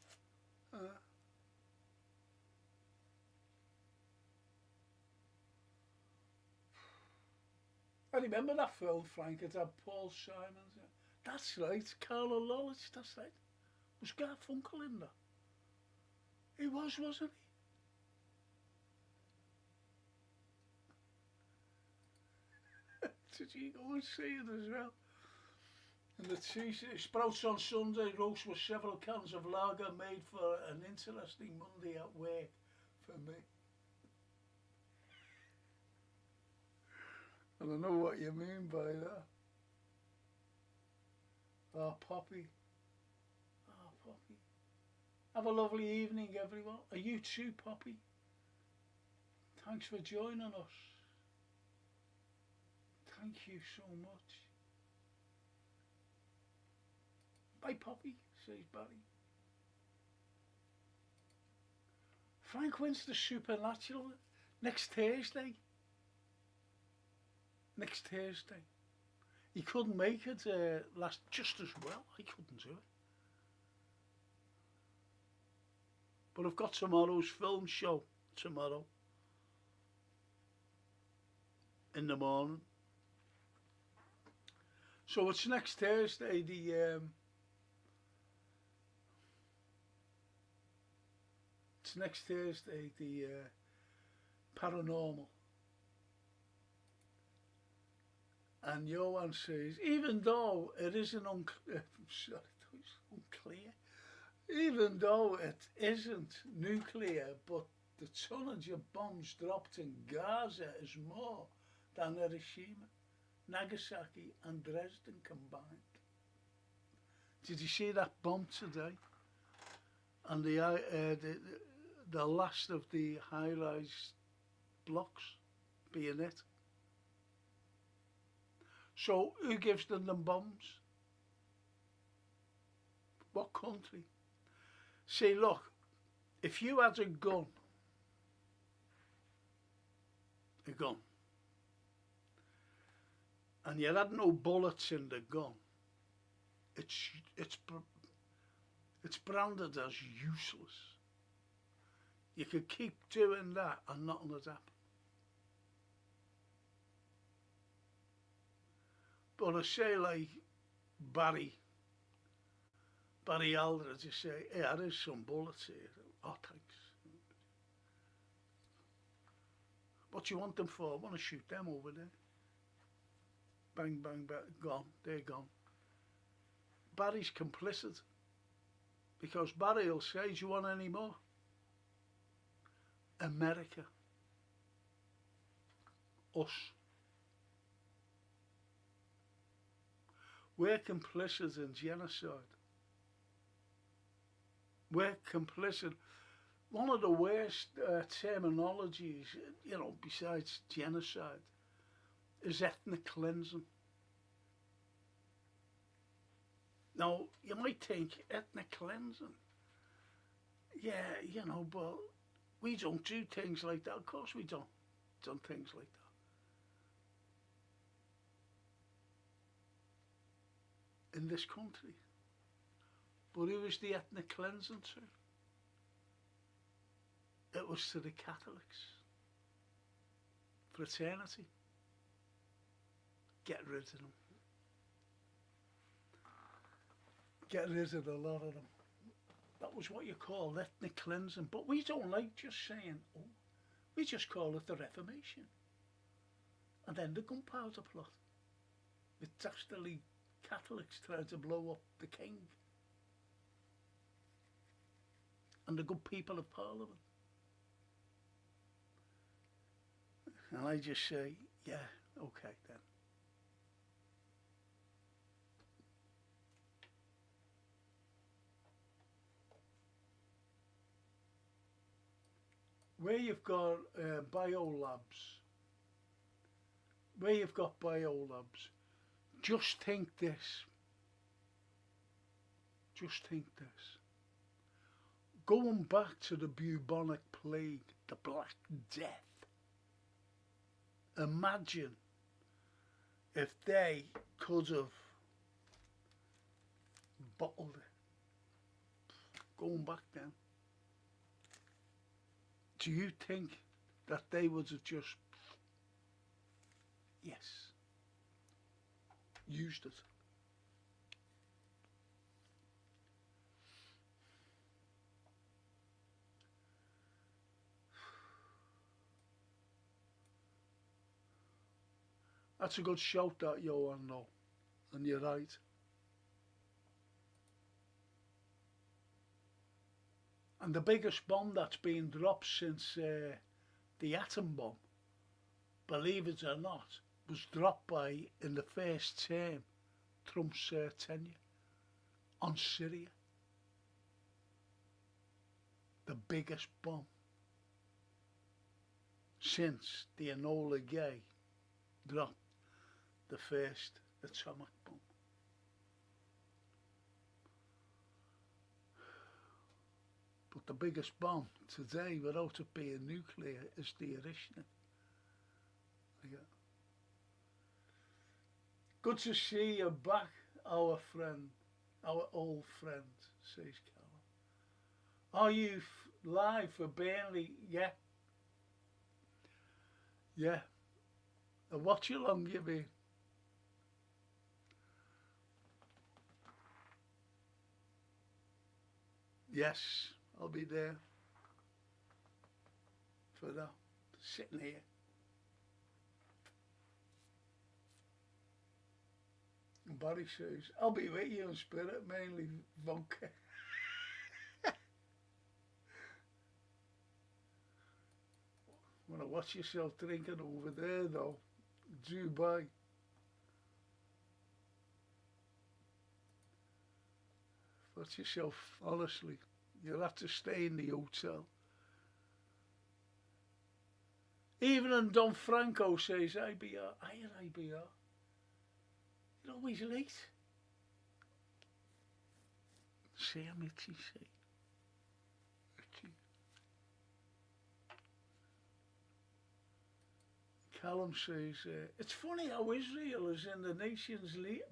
I remember that film, Frank. It had Paul Simon. That's right, Carlyle. That's right. Was Garfunkel in there? He was, wasn't he? Did you go and see it as well? And the sprouts on Sunday, roast with several cans of lager made for an interesting Monday at work for me. I don't know what you mean by that. Oh, Poppy. Oh, Poppy. Have a lovely evening, everyone. Are you too, Poppy? Thanks for joining us. Thank you so much. Bye, Poppy, says Barry. Frank wins the Supernatural next Thursday. Next Thursday. He couldn't make it just as well. I couldn't do it. But I've got tomorrow's film show tomorrow in the morning. So it's next Thursday, the paranormal. And Johan says, even though it isn't unclear, even though it isn't nuclear, but the tonnage of bombs dropped in Gaza is more than Hiroshima, Nagasaki and Dresden combined. Did you see that bomb today? And the last of the high-rise blocks being hit. So who gives them bombs? What country? See, look, if you had a gun, and you had no bullets in the gun, it's branded as useless. You could keep doing that and nothing would happen. But I say, like Barry Aldridge, you say, yeah, there's some bullets here. Oh, thanks. What do you want them for? I want to shoot them over there. Bang, bang, bang, gone. They're gone. Barry's complicit. Because Barry will say, do you want any more? America. Us. We're complicit in genocide. We're complicit. One of the worst terminologies, you know, besides genocide, is ethnic cleansing. Now, you might think ethnic cleansing, yeah, you know, but we don't do things like that. Of course we don't do things like that in this country. But who was the ethnic cleansing to? It was to the Catholics. Fraternity. Get rid of them. Get rid of a lot of them. That was what you call ethnic cleansing. But we don't like just saying, oh, we just call it the Reformation. And then the gunpowder plot. It's actually Catholics trying to blow up the king and the good people of Parliament. And I just say, yeah, okay then. Where you've got biolabs, just think this. Just think this. Going back to the bubonic plague, the Black Death, imagine if they could have bottled it. Going back then, do you think that they would have just, yes, used it? That's a good shout, that, Johan, though. And you're right. And the biggest bomb that's been dropped since the atom bomb, believe it or not, was dropped in the first term, Trump's tenure, on Syria. The biggest bomb since the Enola Gay dropped the first atomic bomb. But the biggest bomb today, without it being nuclear, is the Irishnik. Yeah. Good to see you back, our friend, our old friend, says Callum. Are you live for Burnley? Yeah. Yeah. And watch along you been? Yes, I'll be there for that, sitting here. And Barry says, I'll be with you in spirit, mainly vodka. Want to watch yourself drinking over there, though, Dubai. Watch yourself, honestly. You'll have to stay in the hotel. Even and Don Franco says, IBR, hiya IBR. You're always late. Say I'm itchy, say. Itchy. Callum says, it's funny how Israel is in the Nations League.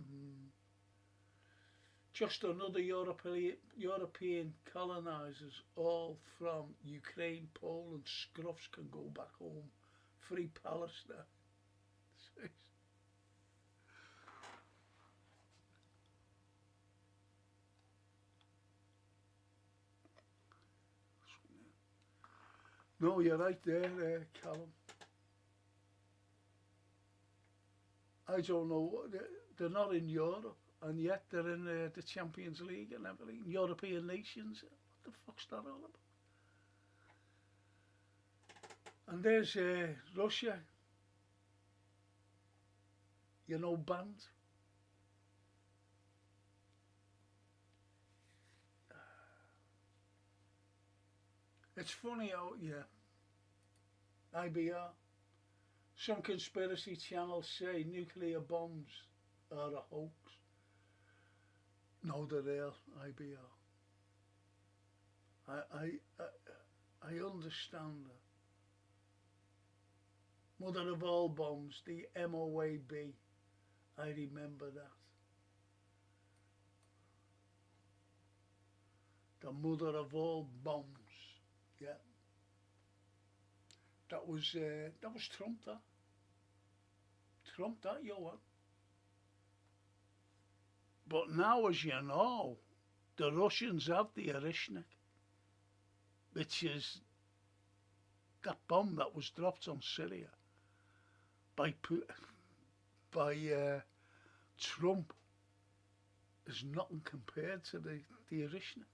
Just another European colonisers, all from Ukraine, Poland, scruffs can go back home. Free Palestine. No, you're right there, Callum. I don't know, they're not in Europe, and yet they're in the Champions League and everything, European nations. What the fuck's that all about? And there's Russia, banned. It's funny how, yeah, IBR. Some conspiracy channels say nuclear bombs are a hoax. No, they're real, IBR. I understand that. Mother of all bombs, the MOAB. I remember that. The mother of all bombs. Yeah. That was Trump, that. Trump, that, Johan. But now, as you know, the Russians have the Irishnik, which is that bomb that was dropped on Syria by Trump is nothing compared to the Irishnik.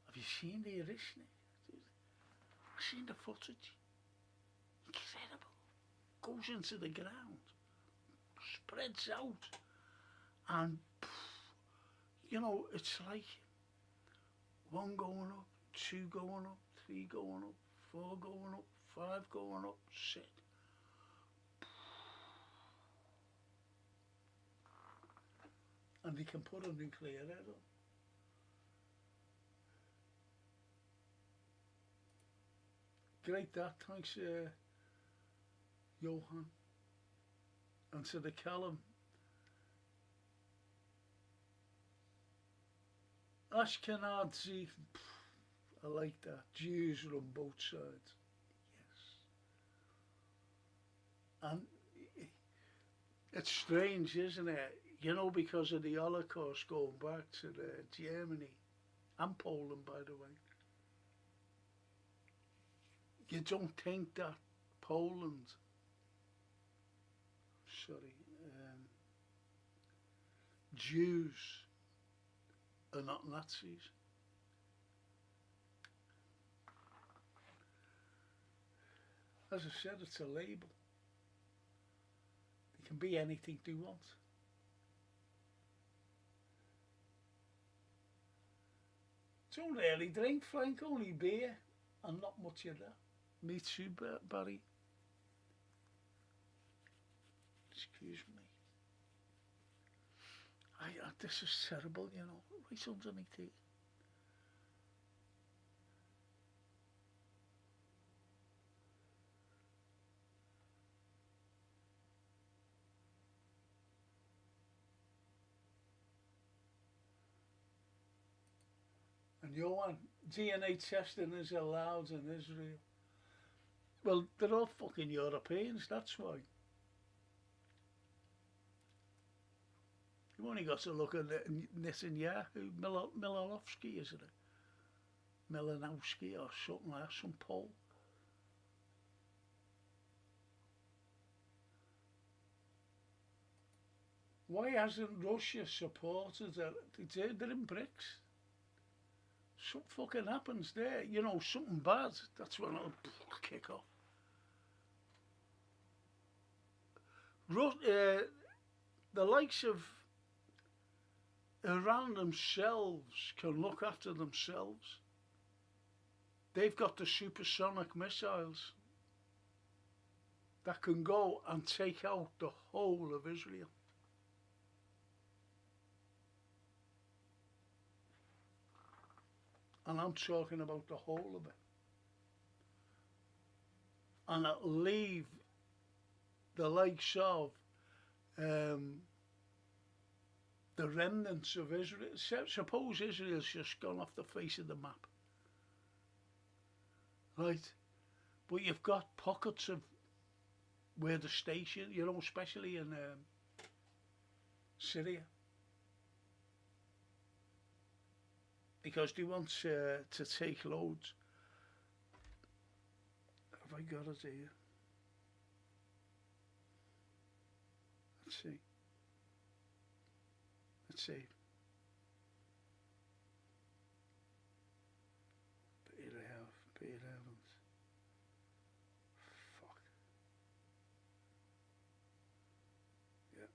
Have you seen the Irishnik? I've seen the footage. Incredible. Goes into the ground, spreads out, and you know, it's like one going up, two going up, three going up, four going up, five going up, six. And they can put a nuclear head on. Great that, thanks Johan. And to the Callum. Ashkenazi, I like that. Jews are on both sides. Yes. And it's strange, isn't it? You know, because of the Holocaust going back to Germany and Poland, by the way. You don't think that Poland, Jews are not Nazis. As I said, it's a label. They can be anything they want. Don't really drink, Frank, only beer and not much of that. Me too, Barry. Excuse me. This is terrible, you know, right underneath here. And Johan, DNA testing is allowed in Israel. Well, they're all fucking Europeans, that's why. You've only got to look at Netanyahu, Milanowski, isn't it? Milanowski or something like that, some Pole. Why hasn't Russia supported it? They're in BRICS. Something fucking happens there, you know, something bad. That's when it'll kick off. The likes of Iran themselves can look after themselves. They've got the supersonic missiles that can go and take out the whole of Israel. And I'm talking about the whole of it. And it'll leave the likes of the remnants of Israel. Suppose Israel's just gone off the face of the map. Right? But you've got pockets of where the station, you know, especially in Syria. Because they want to take loads. Have I got it here? Let's see. Let's see. Peter Evans. Fuck. Yeah.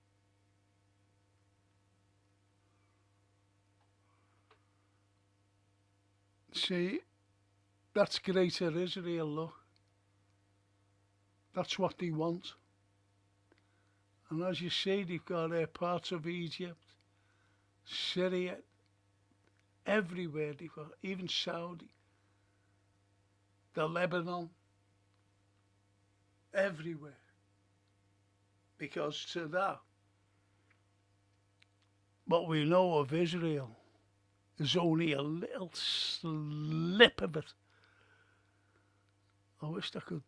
See, that's Greater Israel, look. That's what they want. And as you see, they've got parts of Egypt, Syria, everywhere they've got, even Saudi, the Lebanon, everywhere. Because to that, what we know of Israel is only a little slip of it. I wish I could.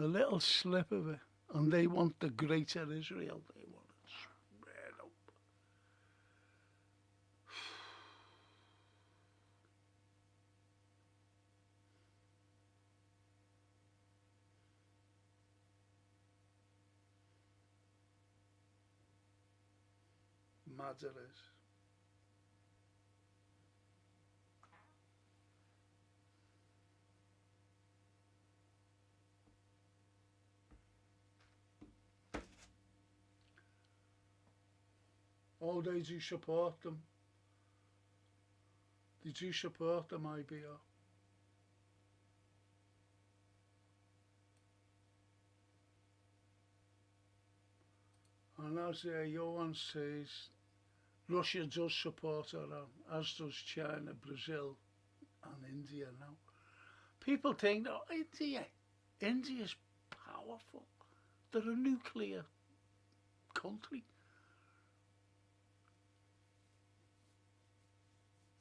A little slip of it. And they want the Greater Israel. They want it spread up. mad it is. Oh, did you support them? Did you support them, IBO? And as Johan says, Russia does support Iran, as does China, Brazil and India now. People think, oh, India's powerful. They're a nuclear country.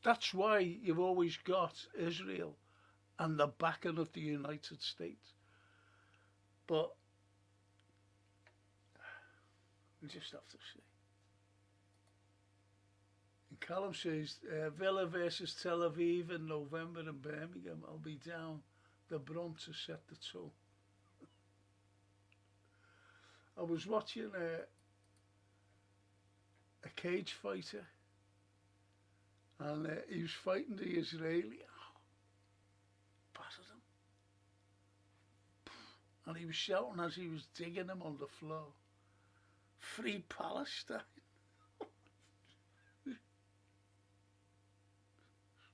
That's why you've always got Israel and the backing of the United States. But we just have to see. And Callum says, Villa versus Tel Aviv in November in Birmingham. I'll be down the brunt to set the tone. I was watching a cage fighter, and he was fighting the Israeli. Battered him. And he was shouting as he was digging him on the floor, "Free Palestine."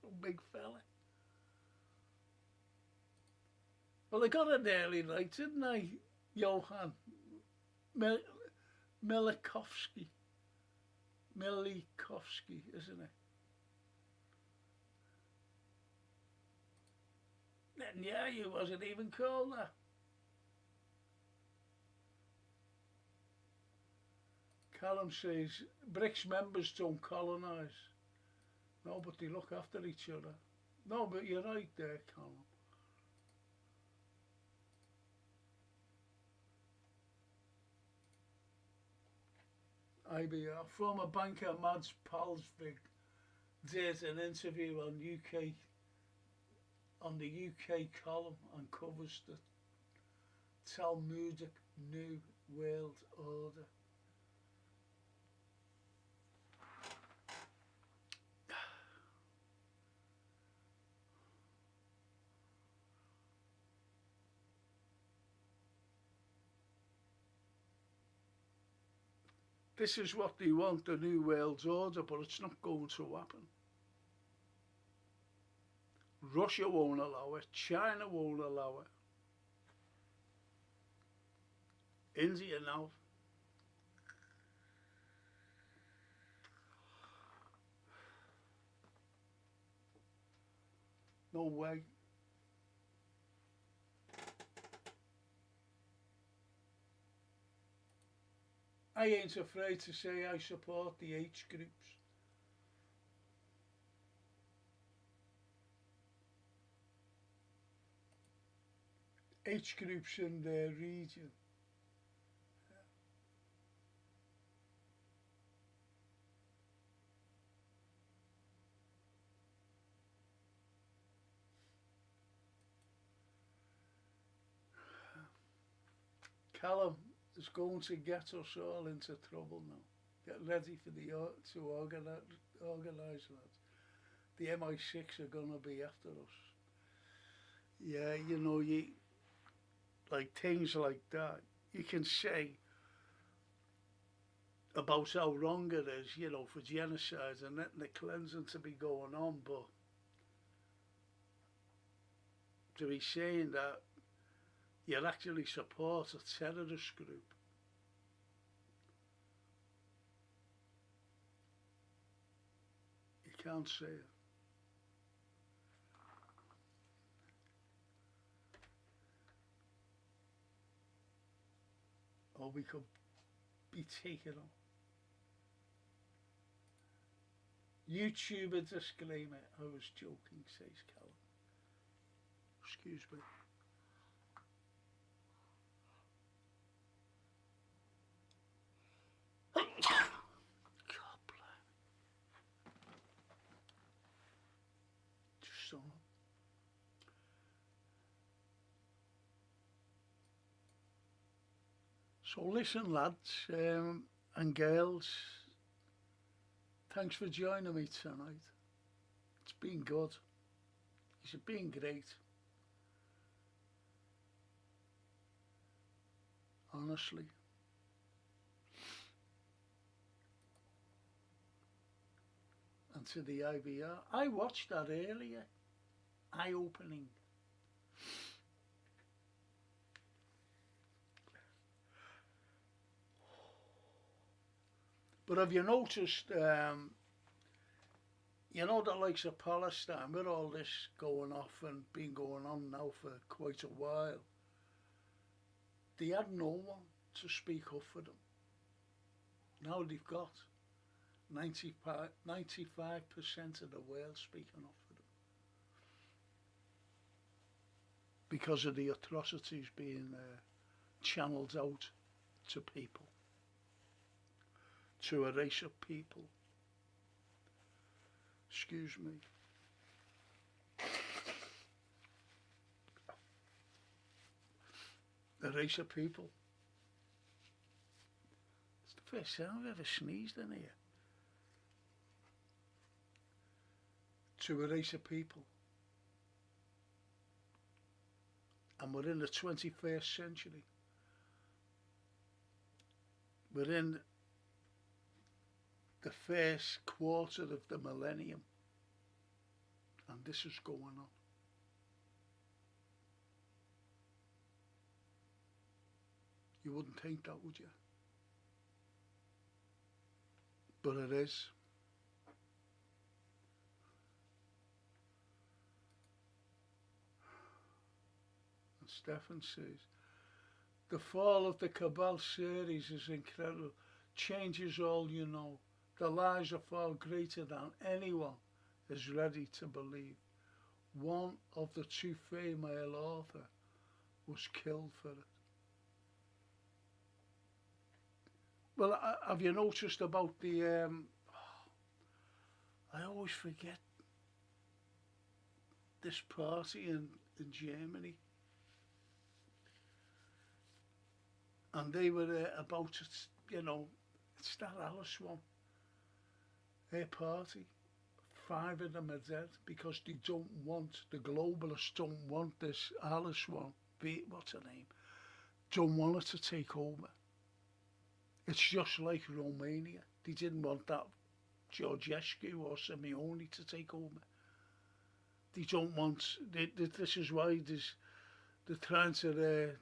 Some big fella. Well, they got an early night, didn't they, Johan? Milikovsky, isn't it? Yeah, you wasn't even called that. Callum says, BRICS members don't colonise. No, but they look after each other. No, but you're right there, Callum. IBR, former banker Mads Palsvig did an interview on the UK column and covers the Talmudic New World Order. This is what they want, the New World Order, but it's not going to happen. Russia won't allow it, China won't allow it. India now. No way. I ain't afraid to say I support the H groups. H groups in their region. Callum is going to get us all into trouble now. Get ready for to organise that. The MI6 are going to be after us. Yeah, you know, like things like that, you can say about how wrong it is, you know, for genocide and ethnic cleansing to be going on, but to be saying that you'll actually support a terrorist group. You can't say it. Or we could be taken on. YouTuber disclaimer, I was joking, says Callum. Excuse me. God bless. Just so. So listen, lads and girls, Thanks for joining me tonight. It's been good. It's been great. Honestly. And to the IBR. I watched that earlier. Eye-opening. But have you noticed, you know, the likes of Palestine, with all this going off and been going on now for quite a while, they had no one to speak up for them. Now they've got 95% of the world speaking up for them because of the atrocities being channeled out to people, to a race of people. Excuse me. A race of people. It's the first time I've ever sneezed in here. To a race of people. And we're in the 21st century. We're in the first quarter of the millennium. And this is going on. You wouldn't think that, would you? But it is. And Stefan says, the fall of the Cabal series is incredible. Changes all you know. The lies are far greater than anyone is ready to believe. One of the two female authors was killed for it. Well, have you noticed about the, I always forget this party in Germany. And they were about to, you know, it's that Alice one. Her party, 5 of them are dead because they don't want, the globalists don't want this Alice one, what's her name, don't want her to take over. It's just like Romania. They didn't want that Georgescu or Simeoni to take over. They don't want, this is why they're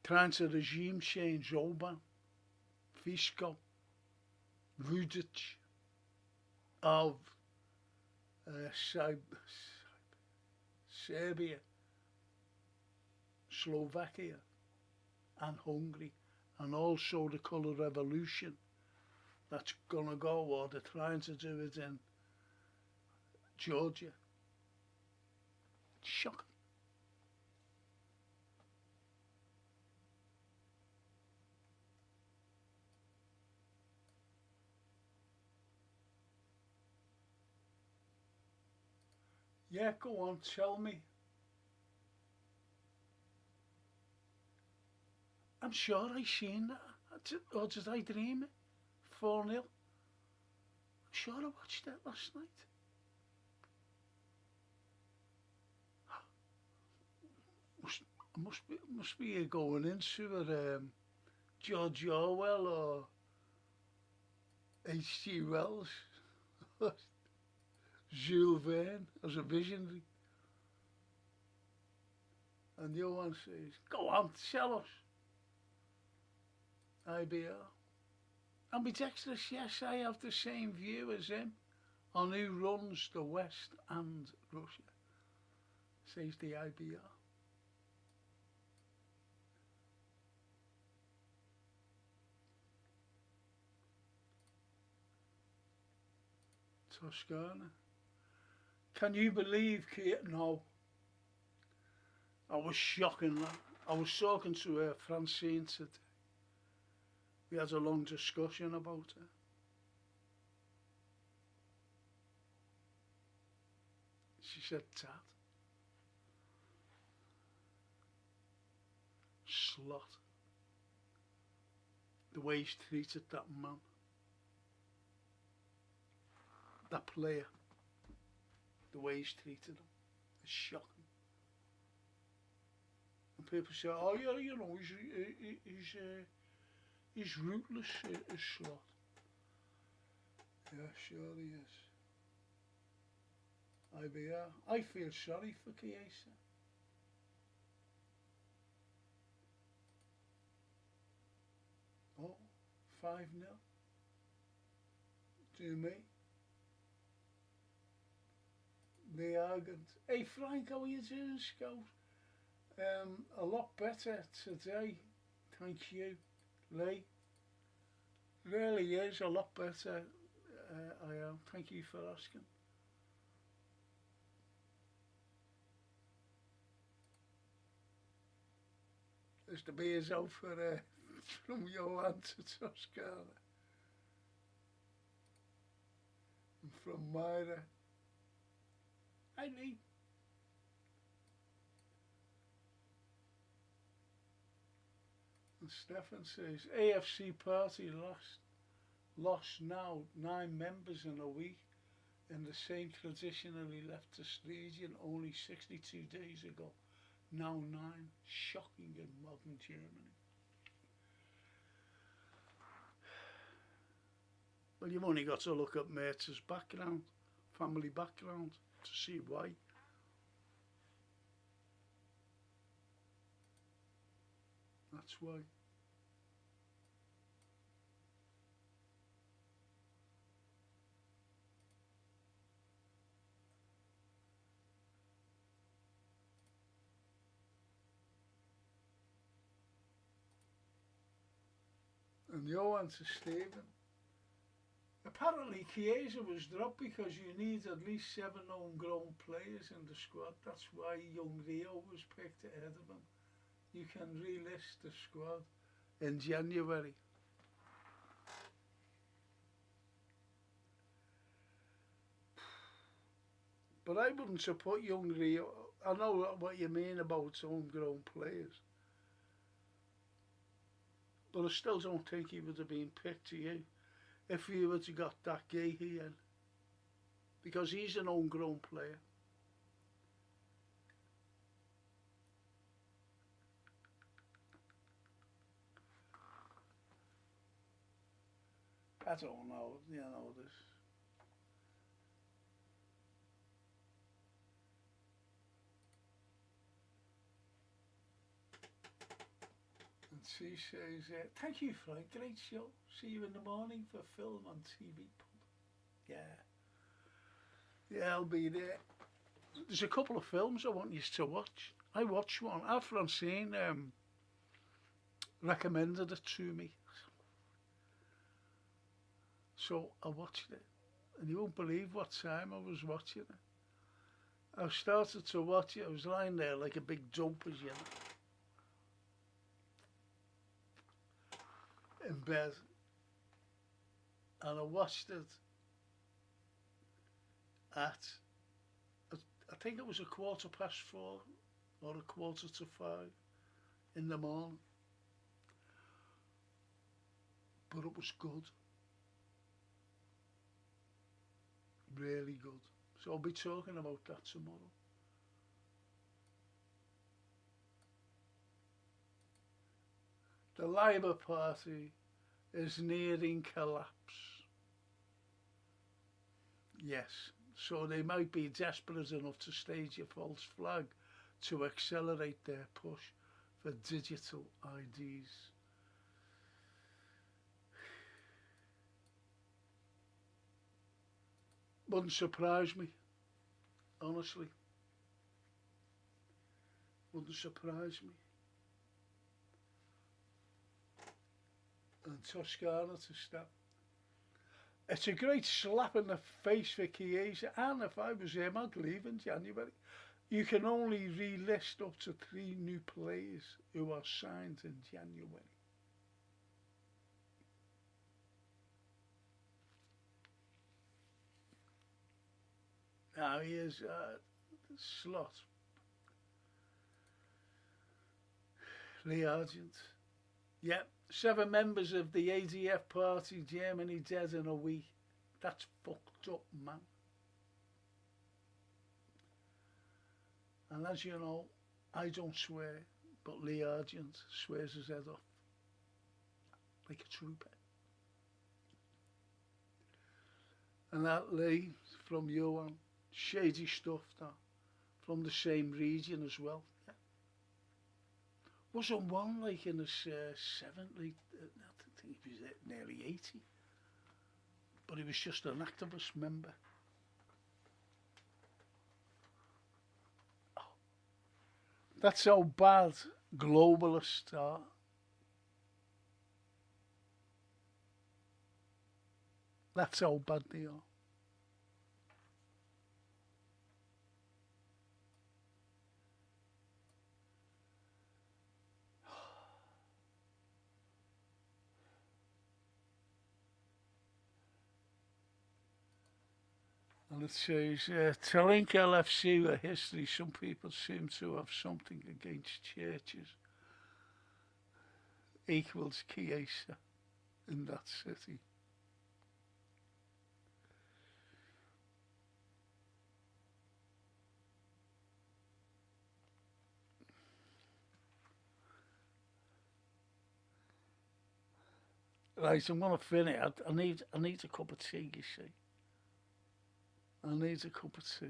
trying to regime change Orban, Fico, Vudic of Serbia, Slovakia and Hungary, and also the colour revolution that's going to go, or they're trying to do it in Georgia. It's shocking. Yeah, go on, tell me. I'm sure I seen that, or did I dream it? 4-0. I'm sure I watched that last night. Must be going into it, George Orwell or H.G. Wells, Jules Verne as a visionary. And the other one says, go on, tell us. IBR. And be dexterous, yes, I have the same view as him on who runs the West and Russia, says the IBR. Toscana. Can you believe, Kate? No. I was shocking that. I was talking to Francine today. We had a long discussion about it. She said, Tat. Slut. The way he's treated that man. that player, the way he's treated him, is shocking. And people say, oh yeah, you know, he's ruthless, is Slot. Yeah, sure he is. I feel sorry for Chiesa. Oh, 5-0. To me. The arrogant. Hey Frank, how are you doing, Scout? A lot better today. Thank you, Lee. Really is a lot better. I am. Thank you for asking. There's the beers out for from Johan to Toscana. And from Myra. Hi Lee. And Stefan says AFC party lost now 9 members in a week, and the same traditionally left the stadium only 62 days ago. Now 9. Shocking in modern Germany. Well, you've only got to look at Mertz's background, family background, to see why. That's why. And Johan to Stephen. Apparently Chiesa was dropped because you need at least 7 homegrown players in the squad. That's why young Rio was picked ahead of him. You can relist the squad in January. But I wouldn't support young Rio. I know what you mean about homegrown players. But I still don't think he would have been picked to you if you would have got that Gahey in. Because he's an homegrown player. I don't know, you know, this. And she says, thank you Frank, great show. See you in the morning for film on TV. Yeah. Yeah, I'll be there. There's a couple of films I want you to watch. I watched one. Our Francine recommended it to me. So I watched it. And you won't believe what time I was watching it. I started to watch it. I was lying there like a big dump, as you know, in bed. And I watched it at, I think it was 4:15 or 4:45 in the morning. But it was good. Really good. So I'll be talking about that tomorrow. The Labour Party is nearing collapse. Yes, so they might be desperate enough to stage a false flag to accelerate their push for digital IDs. Wouldn't surprise me, honestly. Wouldn't surprise me. And Toscana to stop. It's a great slap in the face for Chiesa, and if I was him, I'd leave in January. You can only relist up to 3 new players who are signed in January. Now here's Slot. Lee Argent. Yep, 7 members of the ADF party Germany dead in a week. That's fucked up, man. And as you know, I don't swear, but Lee Argent swears his head off like a trooper. And that Lee from Johan, shady stuff that, from the same region as well. Yeah. Wasn't one like in his 70s, I think he was nearly 80, but he was just an activist member. That's how bad globalists are. That's how bad they are. And it says, to link LFC with history, some people seem to have something against churches equals Chiesa in that city. Right, I'm gonna finish. I need a cup of tea, you see. I need a cup of tea.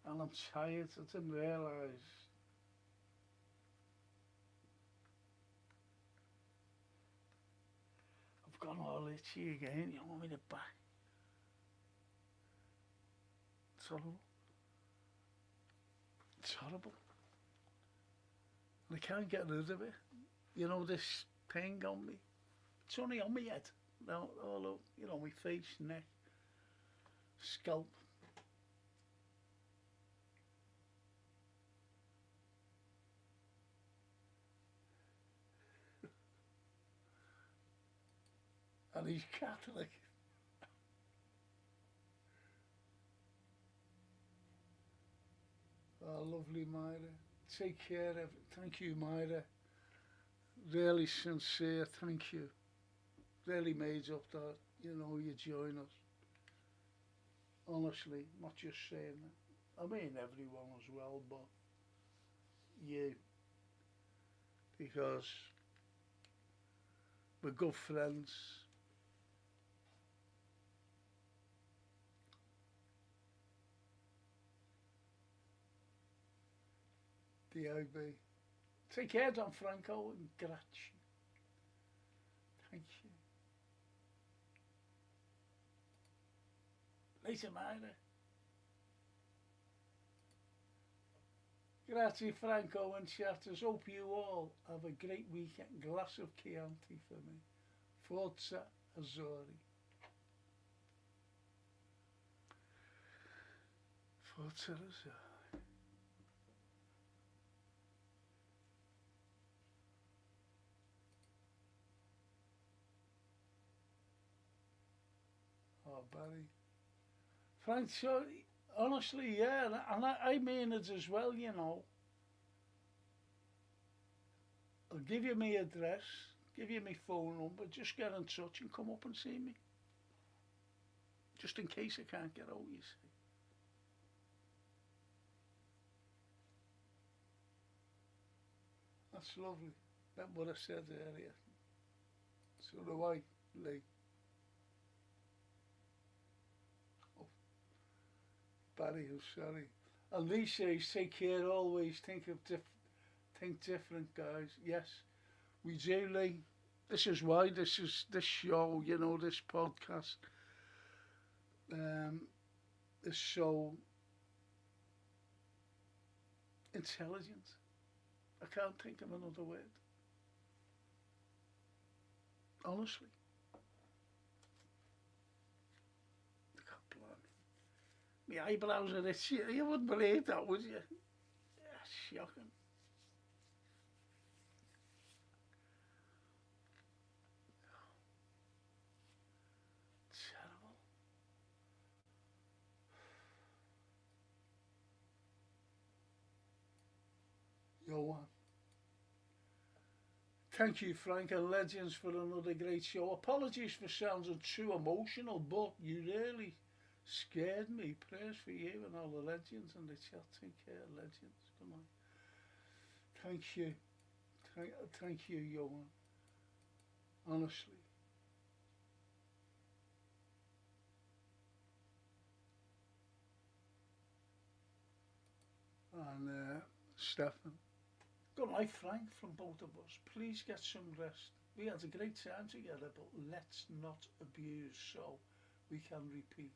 And I'm tired. I didn't realise. I've gone all itchy again. You want me to back? It's horrible. It's horrible. And I can't get rid of it. You know, this pain on me. It's only on my head. Now, all up, you know, my face, neck, scalp. And he's Catholic. Oh, lovely Myra. Take care of it. Thank you, Myra. Really sincere, thank you. Really made up that, you know, you join us. Honestly, not just saying that. I mean everyone as well, but you. Because we're good friends. DIB. Take care, Don Franco, and grazie. Thank you. Later, Myra. Grazie, Franco and chatters. Hope you all have a great weekend. Glass of Chianti for me. Forza Azzurri. Forza Azzurri. Oh, Barry. Frank, so, honestly, yeah, and I mean it as well, you know. I'll give you my address, give you my phone number, just get in touch and come up and see me. Just in case I can't get out, you see. That's lovely. That's what I said earlier. So do I, Lee. Barry, I'm sorry. And Lee says, take care always, think different, guys. Yes, we do, Lee. This is why this show, you know, this podcast is so intelligent. I can't think of another word. Honestly. My eyebrows are itchy. You wouldn't believe that, would you? Yeah, shocking. Terrible. Johan. Thank you, Frank and Legends, for another great show. Apologies for sounding too emotional, but you really scared me. Prayers for you and all the legends in the chat. Take care, legends. Good night. Thank you. Thank you, Johan. Honestly. And Stefan. Good night, Frank, from both of us. Please get some rest. We had a great time together, but let's not abuse so we can repeat.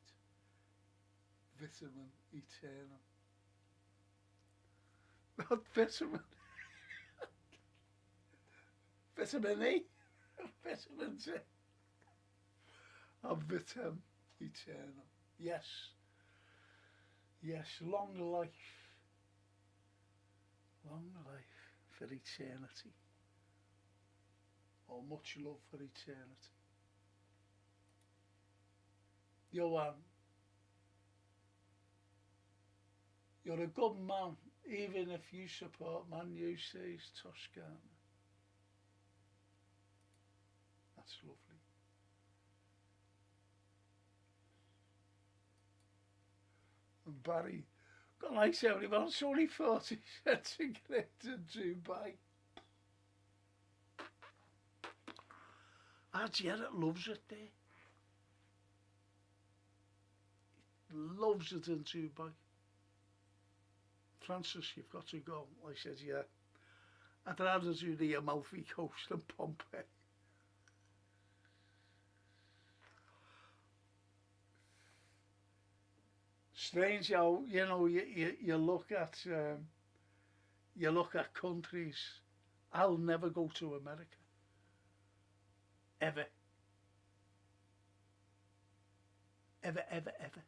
Vitamin eternal. Not vitamin. Vitamin E. Vitamin C. Of vitamin eternal. Yes. Yes, long life. Long life for eternity. Or much love for eternity. Johan, you're a good man, even if you support Man U, says Toscana. That's lovely. And Barry, good night everyone, it's only 40 cents to get to Dubai. Ah, Jared loves it there. Loves it in Dubai. Francis, you've got to go. I said, yeah. I'd rather do the Amalfi Coast than Pompeii. Strange how, you know, you look at countries. I'll never go to America. Ever. Ever, ever, ever.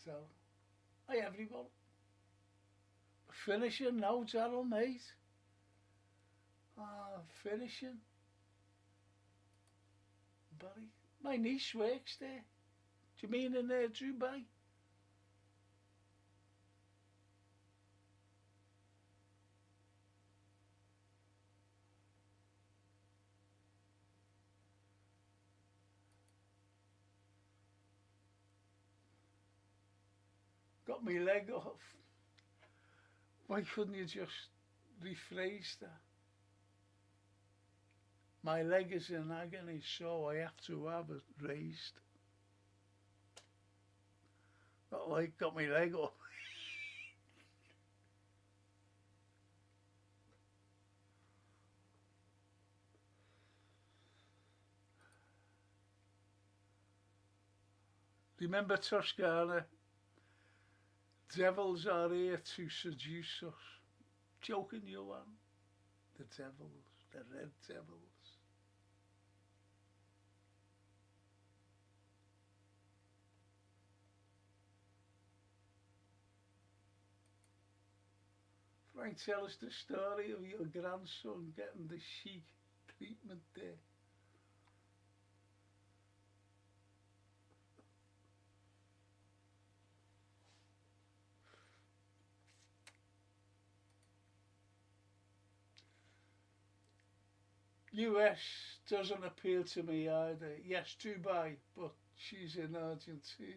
So, hi everyone. Finishing now, Daryl, mate. Finishing. Barry. My niece works there. Do you mean in Dubai? Got my leg off. Why couldn't you just rephrase that? My leg is in agony, so I have to have it raised. Not like got my leg off. Remember Toscana? Devils are here to seduce us. Joking, Johan? The devils, the red devils. Frank, tell us the story of your grandson getting the chic treatment there. US doesn't appeal to me either. Yes, Dubai, but she's in Argentina.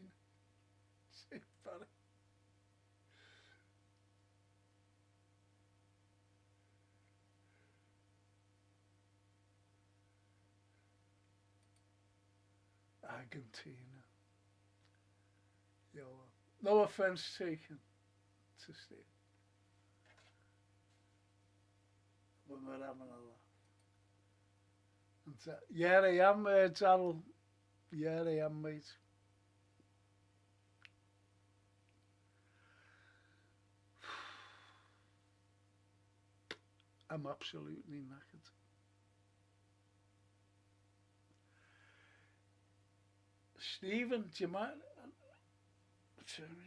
Argentina. Yo, no offence taken to Steve. When we're having a laugh. And, yeah, I am, Daryl. Yeah, I am, mate. I'm absolutely knackered. Stephen, do you mind? 10 o'clock.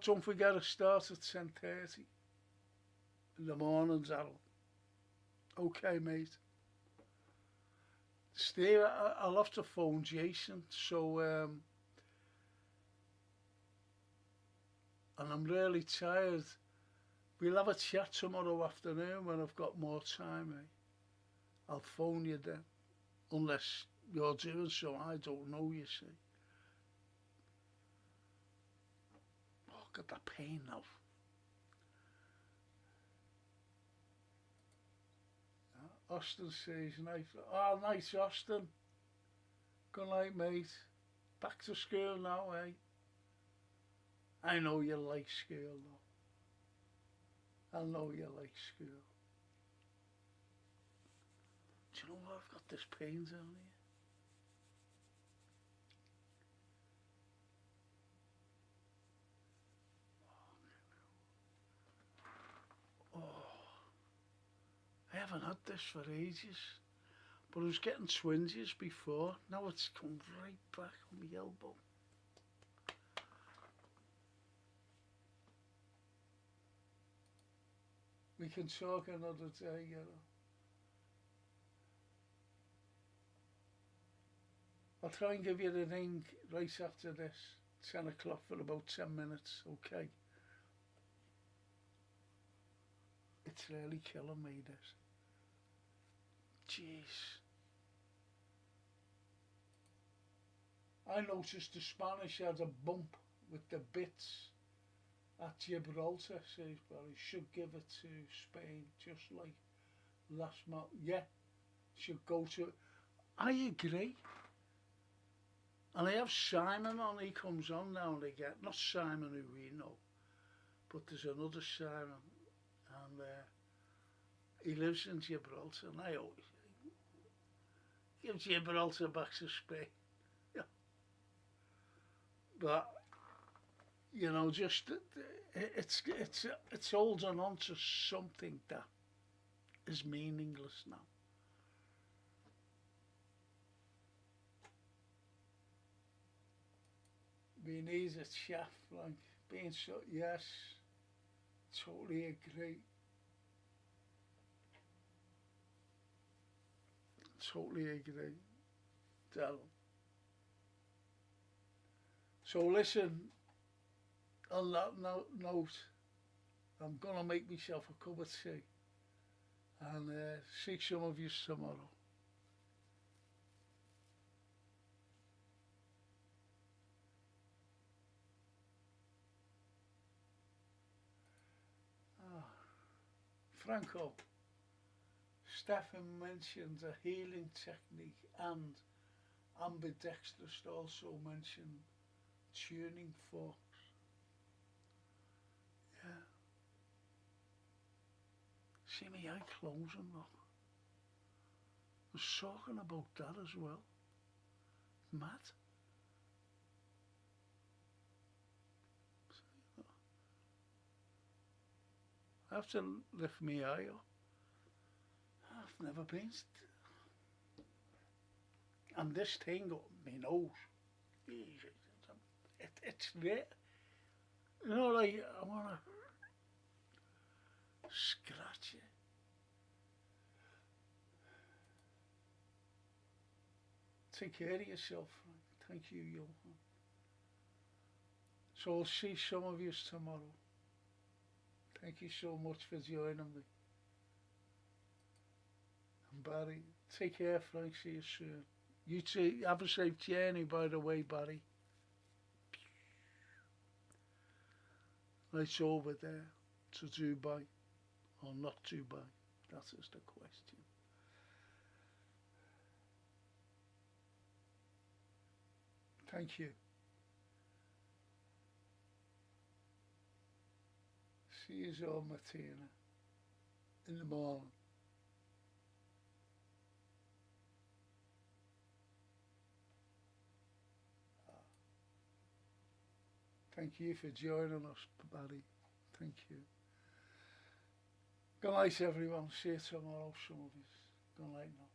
Don't forget I start at 10:30 in the mornings, Harold. Okay, mate. Steve, I'll have to phone Jason, so, and I'm really tired. We'll have a chat tomorrow afternoon when I've got more time, eh? I'll phone you then, unless you're doing so, I don't know, you see. Oh, got that pain now. Austin says, night. Oh, nice, Austin. Good night, mate. Back to school now, eh? I know you like school, though. I know you like school. Do you know what? I've got this pain down here. I haven't had this for ages, but I was getting twinges before. Now it's come right back on my elbow. We can talk another day, you know. I'll try and give you the ring right after this, 10 o'clock for about 10 minutes, okay? It's really killing me, this. Jeez. I noticed the Spanish had a bump with the bits at Gibraltar, says Barry. Should give it to Spain, just like last month. Yeah, should go to. I agree. And I have Simon on, he comes on now and again. Not Simon who we know, but there's another Simon. And he lives in Gibraltar, and I always give Gibraltar back to Spain. Yeah. But, you know, just it's holding on to something that is meaningless now. We need a chef, like, being so, yes, totally agree. Totally agree, Darryl. So listen, on that note, I'm going to make myself a cup of tea and see some of you tomorrow. Franco, Stefan mentioned a healing technique and ambidextrous also mentioned tuning forks. Yeah. See me eye closing though. I was talking about that as well. Mad. I have to lift my eye up. I've never been. And this thing up my nose. It's there. You know, like, I want to scratch it. Take care of yourself, Frank. Thank you, Johan. So I'll see some of you tomorrow. Thank you so much for joining me. And Barry, take care, Frank. See you soon. You too. Have a safe journey, by the way, Barry. It's over there to Dubai or not Dubai. That is the question. Thank you. See you all, Martina, in the morning. Thank you for joining us, Barry. Thank you. Good night, everyone. See you tomorrow, some of you. Good night now.